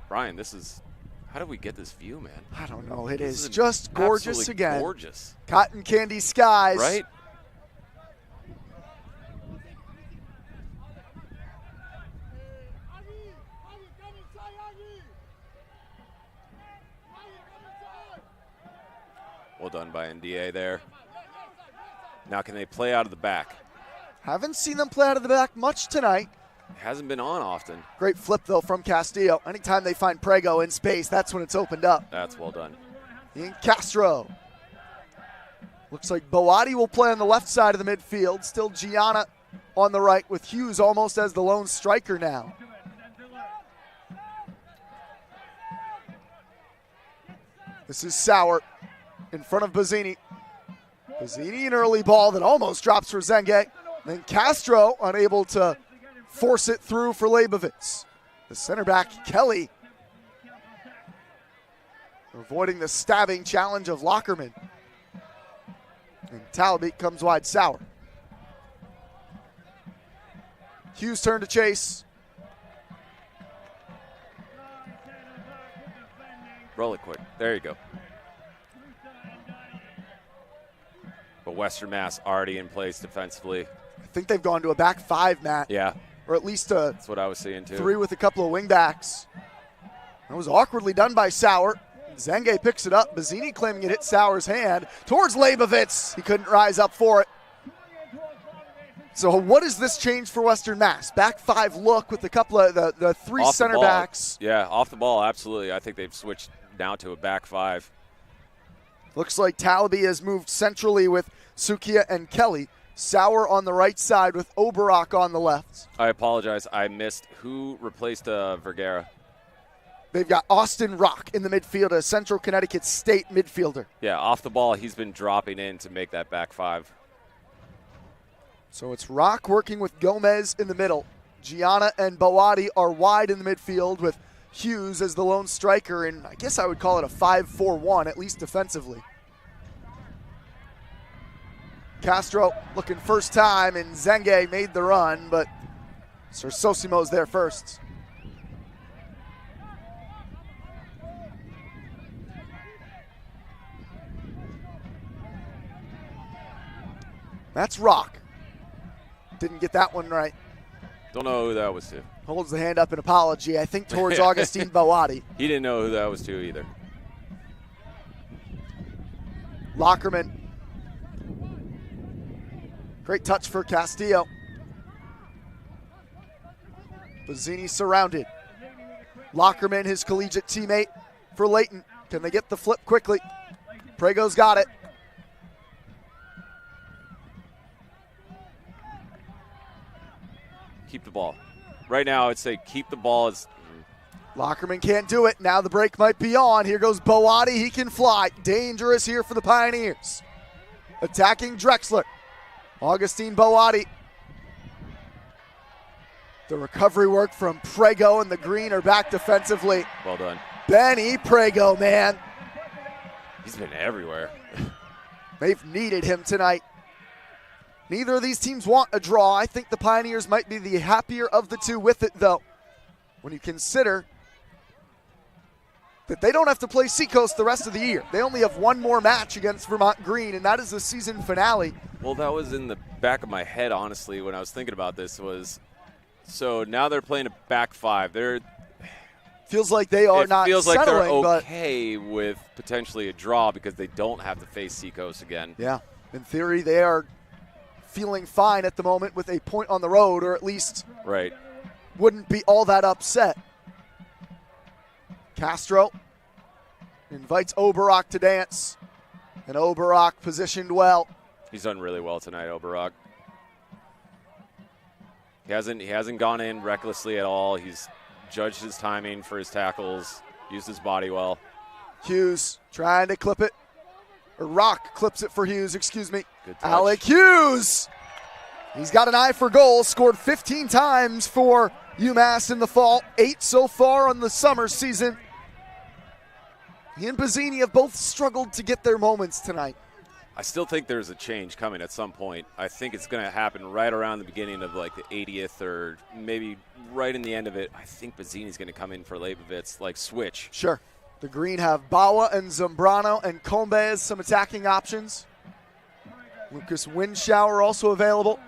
Brian, this is – how did we get this view, man? I don't know. It is just gorgeous again. Gorgeous. Cotton candy skies. Right? Well done by NDA there. Now can they play out of the back? Haven't seen them play out of the back much tonight. Hasn't been on often. Great flip, though, from Castillo. Anytime they find Prego in space, that's when it's opened up. That's well done. In Castro. Looks like Boati will play on the left side of the midfield. Still Gianna on the right with Hughes almost as the lone striker now. This is Sauer in front of Bazzini. Bazzini, an early ball that almost drops for Zenge. Then Castro unable to force it through for Leibovitz. The center back, Kelly, avoiding the stabbing challenge of Lockerman. And Talbot comes wide. Sauer. Hughes turn to chase. Roll it quick. There you go. But Western Mass already in place defensively. I think they've gone to a back 5, Matt. Yeah. Or at least a That's what I was seeing too. 3 with a couple of wingbacks. That was awkwardly done by Sauer. Zenge picks it up. Bazzini claiming it hit Sauer's hand towards Leibovitz. He couldn't rise up for it. So what does this change for Western Mass? Back 5 look with a couple of the 3 Off the center ball. backs. Yeah, off the ball, absolutely. I think they've switched now to a back 5. Looks like Talaby has moved centrally with Sukia and Kelly. Sauer on the right side with Oberock on the left. I apologize. I missed who replaced Vergara. They've got Austin Rock in the midfield, a Central Connecticut State midfielder. Yeah, off the ball, he's been dropping in to make that back 5. So it's Rock working with Gomez in the middle. Gianna and Boati are wide in the midfield with Hughes as the lone striker, and I guess I would call it a 5-4-1, at least defensively. Castro looking first time, and Zenge made the run, but Sir Sosimo's there first. That's Rock. Didn't get that one right. Don't know who that was to. Holds the hand up in apology, I think, towards Augustine Boati. He didn't know who that was to either. Lockerman. Great touch for Castillo. Bazzini surrounded. Lockerman, his collegiate teammate for Layton. Can they get the flip quickly? Prego's got it. the ball. Right now, I'd say keep the ball. As Lockerman can't do it. Now the break might be on. Here goes Boati. He can fly. Dangerous here for the Pioneers. Attacking Drexler. Augustine Boati. The recovery work from Prego and the Green are back defensively. Well done. Benny Prego, man. He's been everywhere. They've needed him tonight. Neither of these teams want a draw. I think the Pioneers might be the happier of the two with it, though. When you consider that they don't have to play Seacoast the rest of the year. They only have one more match against Vermont Green, and that is the season finale. Well, that was in the back of my head, honestly, when I was thinking about this. So now they're playing a back five. Feels like they are not feels like settling, they're okay with potentially a draw because they don't have to face Seacoast again. Yeah, in theory, they are feeling fine at the moment with a point on the road, or at least right. Wouldn't be all that upset. Castro invites Oberach to dance, and Oberach positioned well. He's done really well tonight, Oberach. He hasn't gone in recklessly at all. He's judged his timing for his tackles, used his body well. Hughes trying to clip it. Or Rock clips it for Hughes, excuse me. Good touch. Alec Hughes. He's got an eye for goals, scored 15 times for UMass in the fall, 8 so far on the summer season. He and Bazzini have both struggled to get their moments tonight. I still think there's a change coming at some point. I think it's going to happen right around the beginning of like the 80th or maybe right in the end of it. I think Bazzini's going to come in for Leibovitz, like switch. Sure. The Green have Bawa and Zambrano and Combe as some attacking options. Lucas Windshower also available.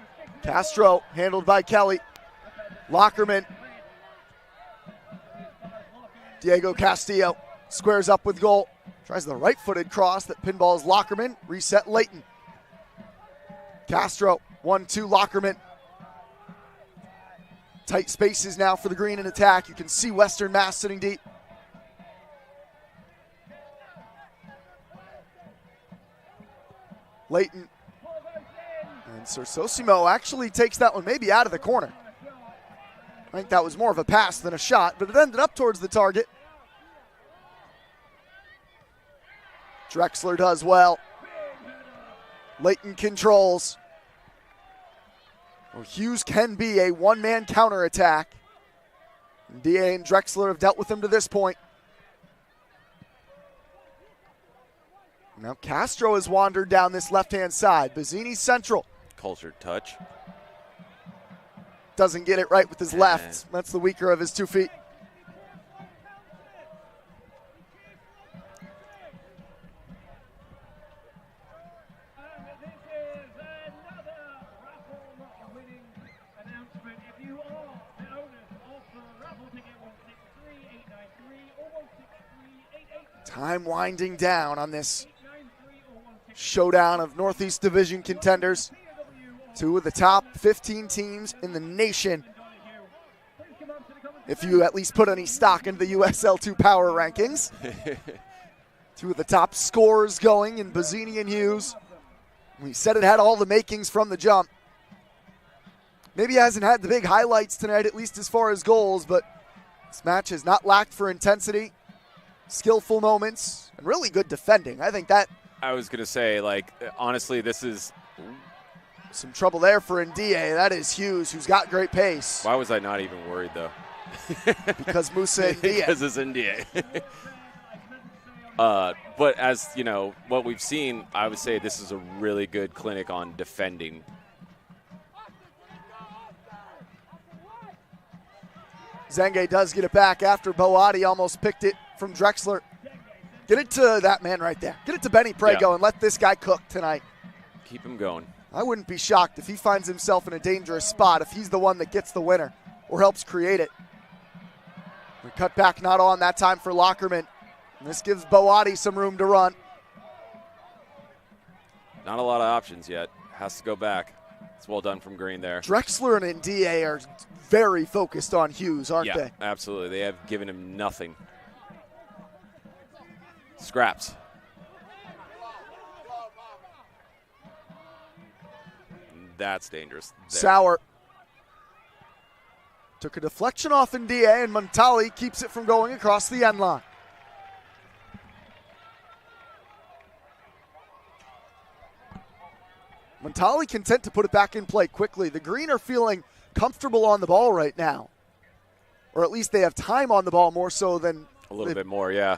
Castro handled by Kelly. Lockerman. Diego Castillo squares up with goal. Tries the right-footed cross that pinballs Lockerman. Reset Layton. Castro, 1-2 Lockerman. Tight spaces now for the Green in attack. You can see Western Mass sitting deep. Layton. And Sersosimo actually takes that one maybe out of the corner. I think that was more of a pass than a shot, but it ended up towards the target. Drexler does well. Layton controls. Well, Hughes can be a one-man counterattack. DA and Drexler have dealt with him to this point. Now Castro has wandered down this left-hand side. Bazzini central. Cultured touch. Doesn't get it right with his left. That's the weaker of his 2 feet. Time winding down on this showdown of Northeast Division contenders. 2 of the top 15 teams in the nation. If you at least put any stock into the USL2 power rankings. 2 of the top scorers going in Bazzini and Hughes. We said it had all the makings from the jump. Maybe hasn't had the big highlights tonight, at least as far as goals, but this match has not lacked for intensity, skillful moments, and really good defending. I think that... I was going to say, like, honestly, this is... Some trouble there for Ndie. That is Hughes, who's got great pace. Why was I not even worried, though? Because Musa Ndie. Because it's Ndie. But as, you know, what we've seen, I would say this is a really good clinic on defending. Zenge does get it back after Boati almost picked it from Drexler. Get it to that man right there. Get it to Benny Prego and let this guy cook tonight. Keep him going. I wouldn't be shocked if he finds himself in a dangerous spot, if he's the one that gets the winner or helps create it. We cut back not on that time for Lockerman. And this gives Boati some room to run. Not a lot of options yet. Has to go back. It's well done from Green there. Drexler and Ndie are very focused on Hughes, aren't they? Yeah, absolutely. They have given him nothing. Scraps. That's dangerous. There. Sauer. Took a deflection off Ndiaye, and Montali keeps it from going across the end line. Montali content to put it back in play quickly. The Green are feeling comfortable on the ball right now. Or at least they have time on the ball more so than... A little bit more, yeah.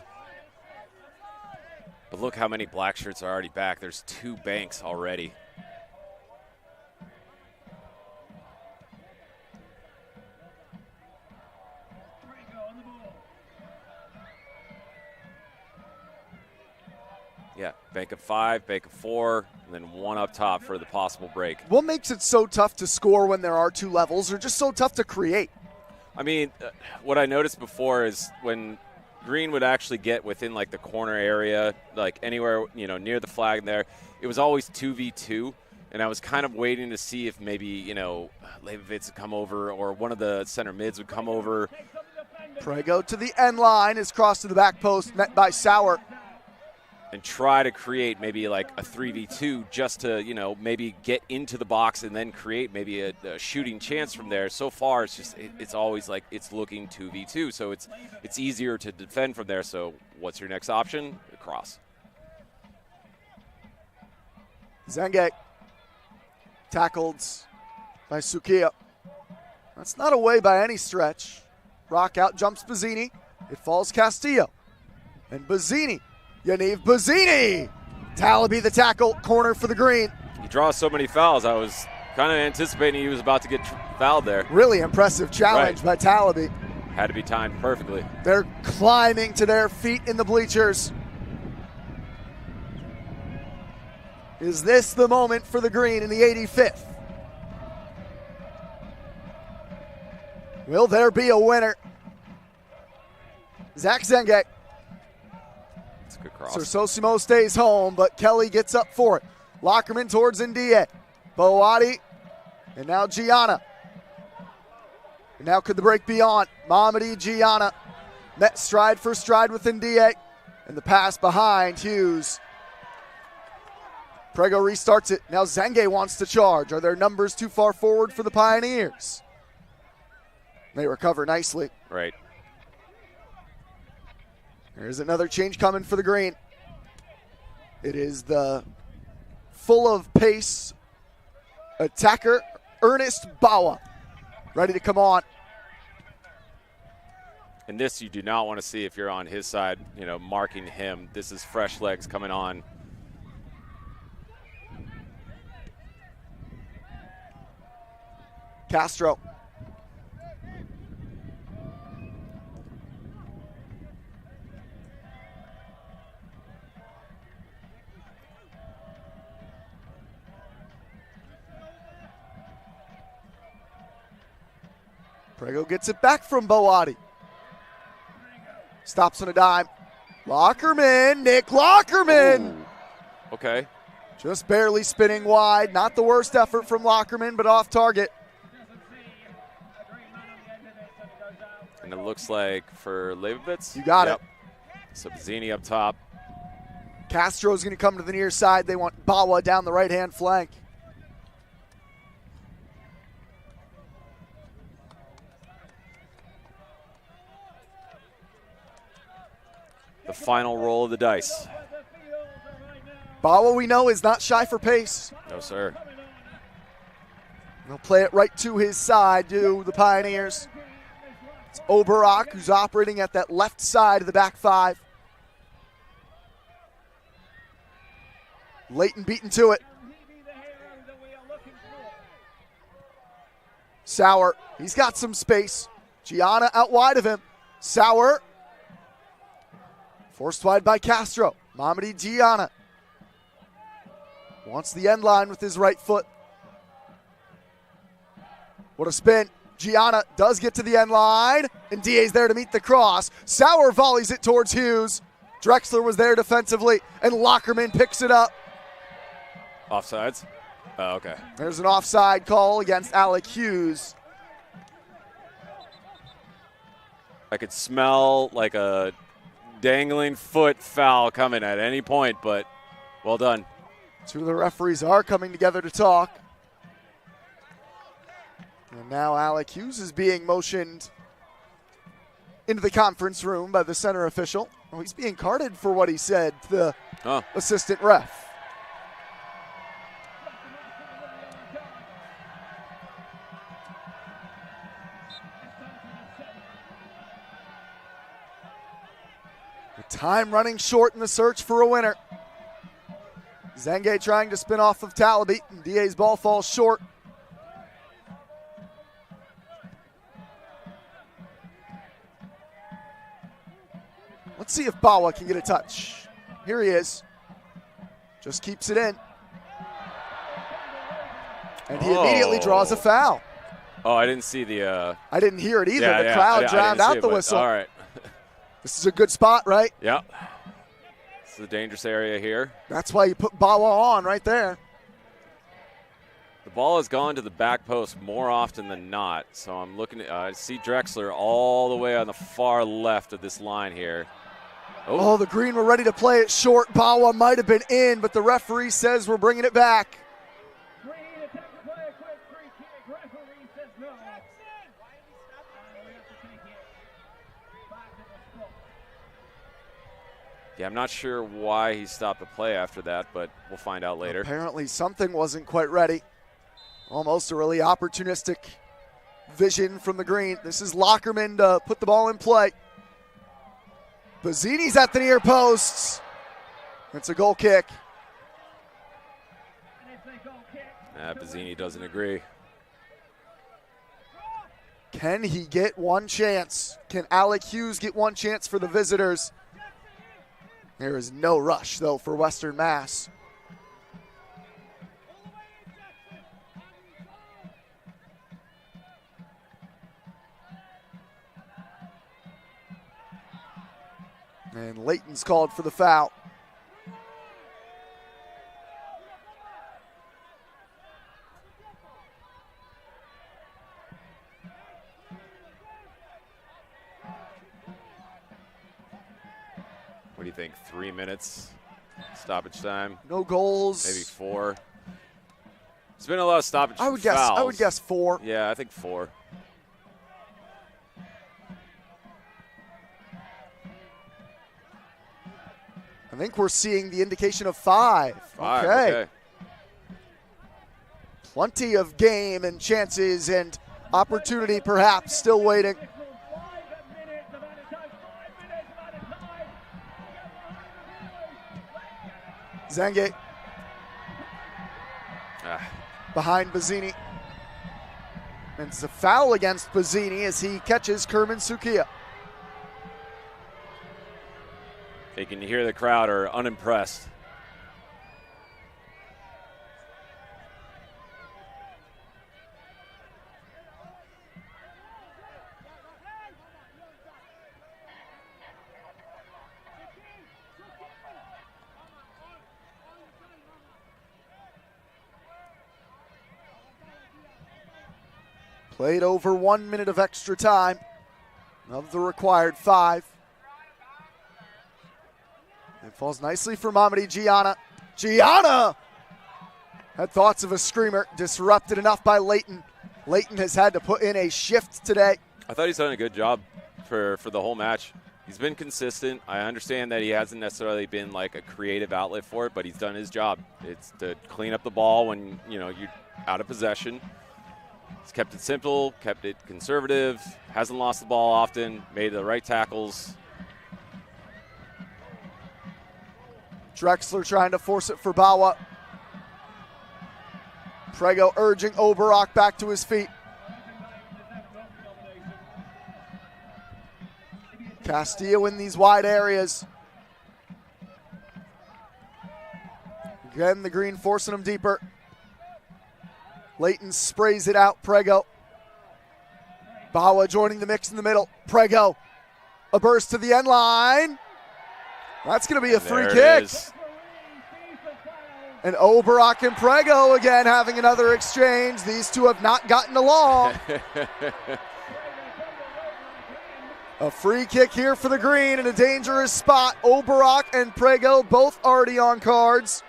But look how many black shirts are already back. There's 2 banks already. Yeah, bank of 5, bank of 4, and then 1 up top for the possible break. What makes it so tough to score when there are 2 levels, or just so tough to create? I mean, what I noticed before is when Green would actually get within like the corner area, like anywhere, near the flag there, it was always 2v2. And I was kind of waiting to see if maybe, Leibovitz would come over or one of the center mids would come over. Prego to the end line is crossed to the back post, met by Sauer. And try to create maybe like a 3v2 just to, maybe get into the box and then create maybe a shooting chance from there. So far, it's always like it's looking 2v2, so it's easier to defend from there. So what's your next option? Cross. Zengek tackled by Sukiya. That's not away by any stretch. Rock out, jumps Bazzini. It falls Castillo. And Bazzini. Yaniv Bazzini. Talaby the tackle, corner for the Green. He draws so many fouls. I was kind of anticipating he was about to get fouled there. Really impressive challenge by Talaby. Had to be timed perfectly. They're climbing to their feet in the bleachers. Is this the moment for the Green in the 85th? Will there be a winner? Zach Zengek. Good cross. Sosimo stays home, but Kelly gets up for it. Lockerman towards Ndiaye. Boati, and now Gianna. And now could the break be on? Mamadi Gianna met stride for stride with Ndiaye. And the pass behind Hughes. Prego restarts it. Now Zenge wants to charge. Are their numbers too far forward for the Pioneers? They recover nicely. Right. There's another change coming for the Green. It is the full of pace attacker, Ernest Bawa, ready to come on. And this you do not want to see if you're on his side, marking him. This is fresh legs coming on. Castro. Prego gets it back from Boati. Stops on a dime. Lockerman, Nick Lockerman. Ooh. Okay. Just barely spinning wide. Not the worst effort from Lockerman, but off target. And it looks like for Leibovitz. You got it. So Bazzini up top. Castro's going to come to the near side. They want Bawa down the right-hand flank. The final roll of the dice. Bawa, we know, is not shy for pace. No, sir. They'll play it right to his side, do the Pioneers. It's Oberak who's operating at that left side of the back 5. Leighton beaten to it. Sauer, he's got some space. Gianna out wide of him. Sauer. Forced wide by Castro. Mamadi Gianna. Wants the end line with his right foot. What a spin. Gianna does get to the end line. And Ndiaye's there to meet the cross. Sauer volleys it towards Hughes. Drexler was there defensively. And Lockerman picks it up. Offsides? Oh, okay. There's an offside call against Alec Hughes. I could smell like a dangling foot foul coming at any point, but well done. 2 of the referees are coming together to talk. And And now Alec Hughes is being motioned into the conference room by the center official. Oh, he's being carded for what he said to the assistant ref. Time running short in the search for a winner. Zenge trying to spin off of Talaby, and DA's ball falls short. Let's see if Bawa can get a touch. Here he is. Just keeps it in. And he immediately draws a foul. Oh, I didn't see the... I didn't hear it either. The crowd drowned out the whistle. All right. This is a good spot, right? Yeah. This is a dangerous area here. That's why you put Bawa on right there. The ball has gone to the back post more often than not. So I'm looking at, I see Drexler all the way on the far left of this line here. Oh, the Green were ready to play it short. Bawa might have been in, but the referee says we're bringing it back. Yeah, I'm not sure why he stopped the play after that, but we'll find out later. Apparently something wasn't quite ready. Almost a really opportunistic vision from the Green. This is Lockerman to put the ball in play. Bazzini's at the near posts. It's a goal kick. Bazzini doesn't agree. Can he get one chance? Can Alec Hughes get one chance for the visitors? There is no rush, though, for Western Mass. And Layton's called for the foul. What do you think, 3 minutes stoppage time? No goals. Maybe 4. There's been a lot of stoppage I would fouls. guess 4. Yeah, I think 4. I think we're seeing the indication of 5. 5, okay. Plenty of game and chances and opportunity perhaps still waiting. Zenge behind Bazzini. And it's a foul against Bazzini as he catches Kerman Sukiya. You can hear the crowd are unimpressed. Played over 1 minute of extra time of the required 5. It falls nicely for Mamadi Gianna. Gianna had thoughts of a screamer, disrupted enough by Layton. Layton has had to put in a shift today. I thought he's done a good job for the whole match. He's been consistent. I understand that he hasn't necessarily been like a creative outlet for it, but he's done his job. It's to clean up the ball when you're out of possession. He's kept it simple, kept it conservative, hasn't lost the ball often, made the right tackles. Drexler trying to force it for Bawa. Prego urging Oberock back to his feet. Castillo in these wide areas. Again, the Green forcing him deeper. Layton sprays it out. Prego. Bawa joining the mix in the middle. Prego. A burst to the end line. That's going to be a free kick. And Oberock and Prego again having another exchange. These two have not gotten along. A free kick here for the Green in a dangerous spot. Oberock and Prego both already on cards.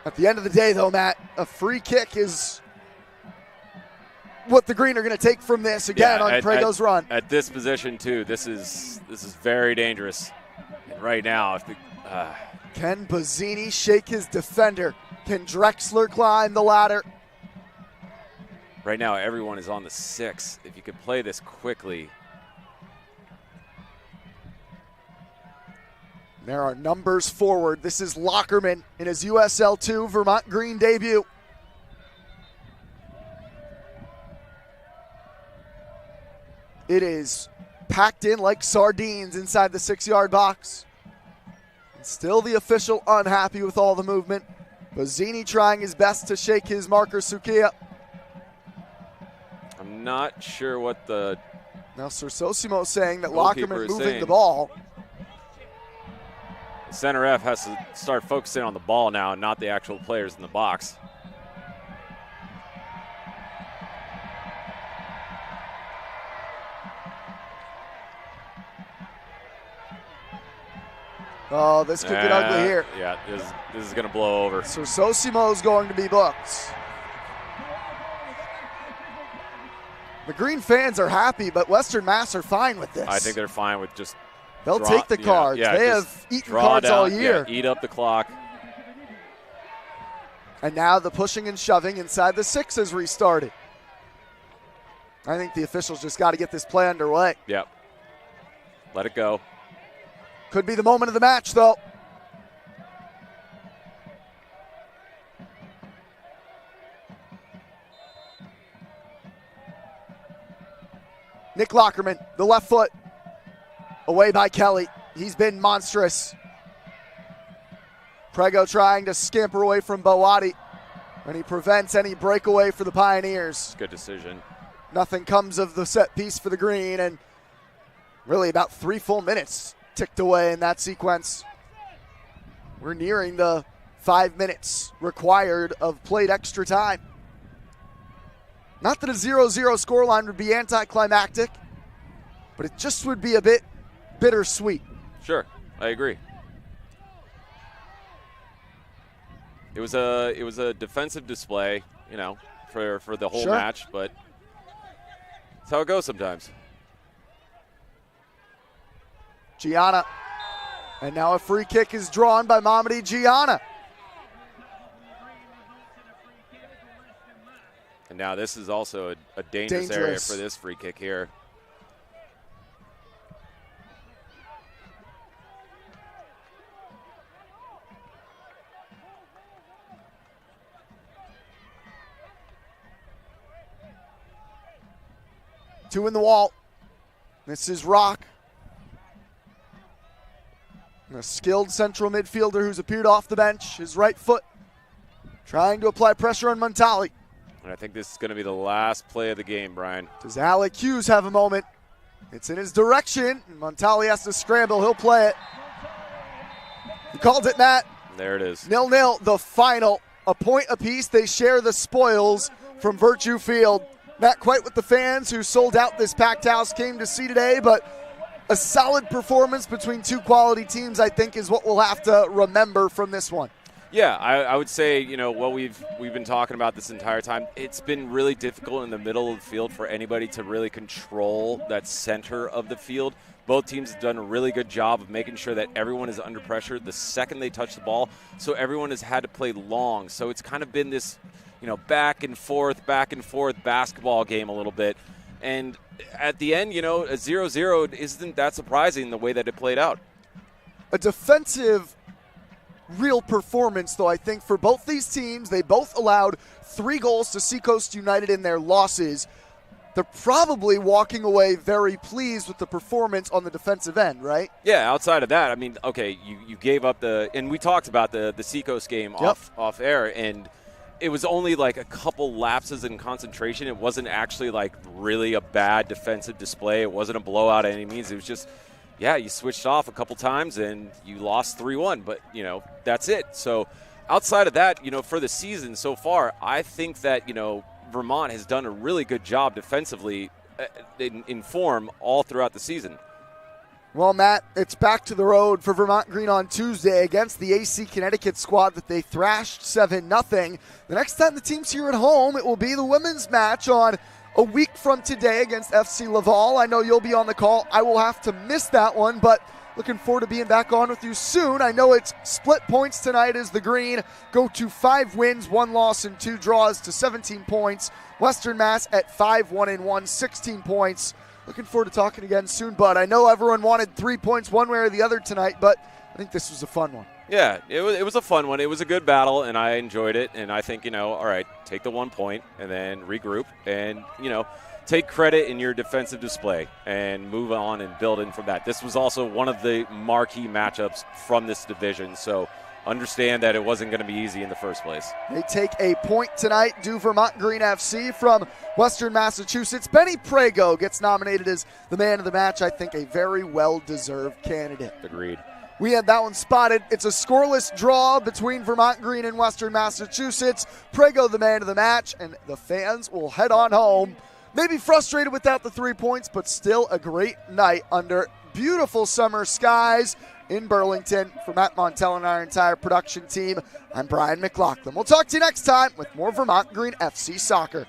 At the end of the day, though, Matt, a free kick is what the Green are going to take from this again on Prego's run. At this position, too, this is very dangerous. And right now, can Bazzini shake his defender? Can Drexler climb the ladder? Right now, everyone is on the 6. If you could play this quickly. There are numbers forward. This is Lockerman in his USL2 Vermont Green debut. It is packed in like sardines inside the 6-yard box. And still the official unhappy with all the movement. Bazzini trying his best to shake his marker, Sukiya. I'm not sure what the... Now Sersosimo saying that goalkeeper Lockerman moving saying. the ball. The center ref has to start focusing on the ball now and not the actual players in the box. Oh, this could get ugly here. Yeah, this is going to blow over. Sersosimo's going to be booked. The Green fans are happy, but Western Mass are fine with this. I think they're fine with just... They'll take the cards. They have eaten cards all year. Yeah, eat up the clock. And now the pushing and shoving inside the 6 has restarted. I think the officials just got to get this play underway. Yep. Let it go. Could be the moment of the match, though. Nick Lockerman, the left foot. Away by Kelly. He's been monstrous. Prego trying to scamper away from Boati, and he prevents any breakaway for the Pioneers. Good decision. Nothing comes of the set piece for the Green, and really about 3 full minutes ticked away in that sequence. We're nearing the 5 minutes required of played extra time. Not that a 0-0 scoreline would be anticlimactic, but it just would be a bit bittersweet. Sure, I agree. It was a defensive display, you know, for the whole match, but that's how it goes sometimes. Gianna. And now a free kick is drawn by Mamadi Gianna. And now this is also a dangerous area for this free kick here. Two in the wall. This is Rock. A skilled central midfielder who's appeared off the bench. His right foot trying to apply pressure on Montali. And I think this is going to be the last play of the game, Brian. Does Alec Hughes have a moment? It's in his direction. Montali has to scramble. He'll play it. He called it, Matt. There it is. 0-0, the final. A point apiece. They share the spoils from Virtue Field. Not quite what the fans who sold out this packed house came to see today, but a solid performance between two quality teams, I think, is what we'll have to remember from this one. Yeah, I would say, you know, what we've been talking about this entire time, it's been really difficult in the middle of the field for anybody to really control that center of the field. Both teams have done a really good job of making sure that everyone is under pressure the second they touch the ball, so everyone has had to play long. So it's kind of been this, you know, back and forth basketball game a little bit. And at the end, you know, a 0-0 isn't that surprising the way that it played out. A defensive real performance, though, I think, for both these teams. They both allowed 3 goals to Seacoast United in their losses. They're probably walking away very pleased with the performance on the defensive end, right? Yeah, outside of that, I mean, okay, you gave up and we talked about the Seacoast game off air, and it was only like a couple lapses in concentration. It wasn't actually like really a bad defensive display. It wasn't a blowout at any means. It was just, yeah, you switched off a couple times and you lost 3-1, but, you know, that's it. So outside of that, you know, for the season so far, I think that, you know, Vermont has done a really good job defensively in form all throughout the season. Well, Matt, it's back to the road for Vermont Green on Tuesday against the AC Connecticut squad that they thrashed 7-0. The next time the team's here at home, it will be the women's match on a week from today against FC Laval. I know you'll be on the call. I will have to miss that one, but looking forward to being back on with you soon. I know it's split points tonight as the Green go to 5 wins, 1 loss, and 2 draws to 17 points. Western Mass at 5-1-1, 16 points. Looking forward to talking again soon, bud. I know everyone wanted 3 points one way or the other tonight, but I think this was a fun one. Yeah, it was a fun one. It was a good battle, and I enjoyed it. And I think, all right, take the 1 point and then regroup and, take credit in your defensive display and move on and build in from that. This was also one of the marquee matchups from this division, so understand that it wasn't going to be easy in the first place. They take a point tonight, do Vermont Green FC from Western Massachusetts. Benny Prego gets nominated as the man of the match. I think a very well-deserved candidate. Agreed. We had that one spotted. It's a scoreless draw between Vermont Green and Western Massachusetts. Prego the man of the match, and the fans will head on home. Maybe frustrated without the 3 points, but still a great night under beautiful summer skies in Burlington. For Matt Montel and our entire production team, I'm Brian McLaughlin. We'll talk to you next time with more Vermont Green FC soccer.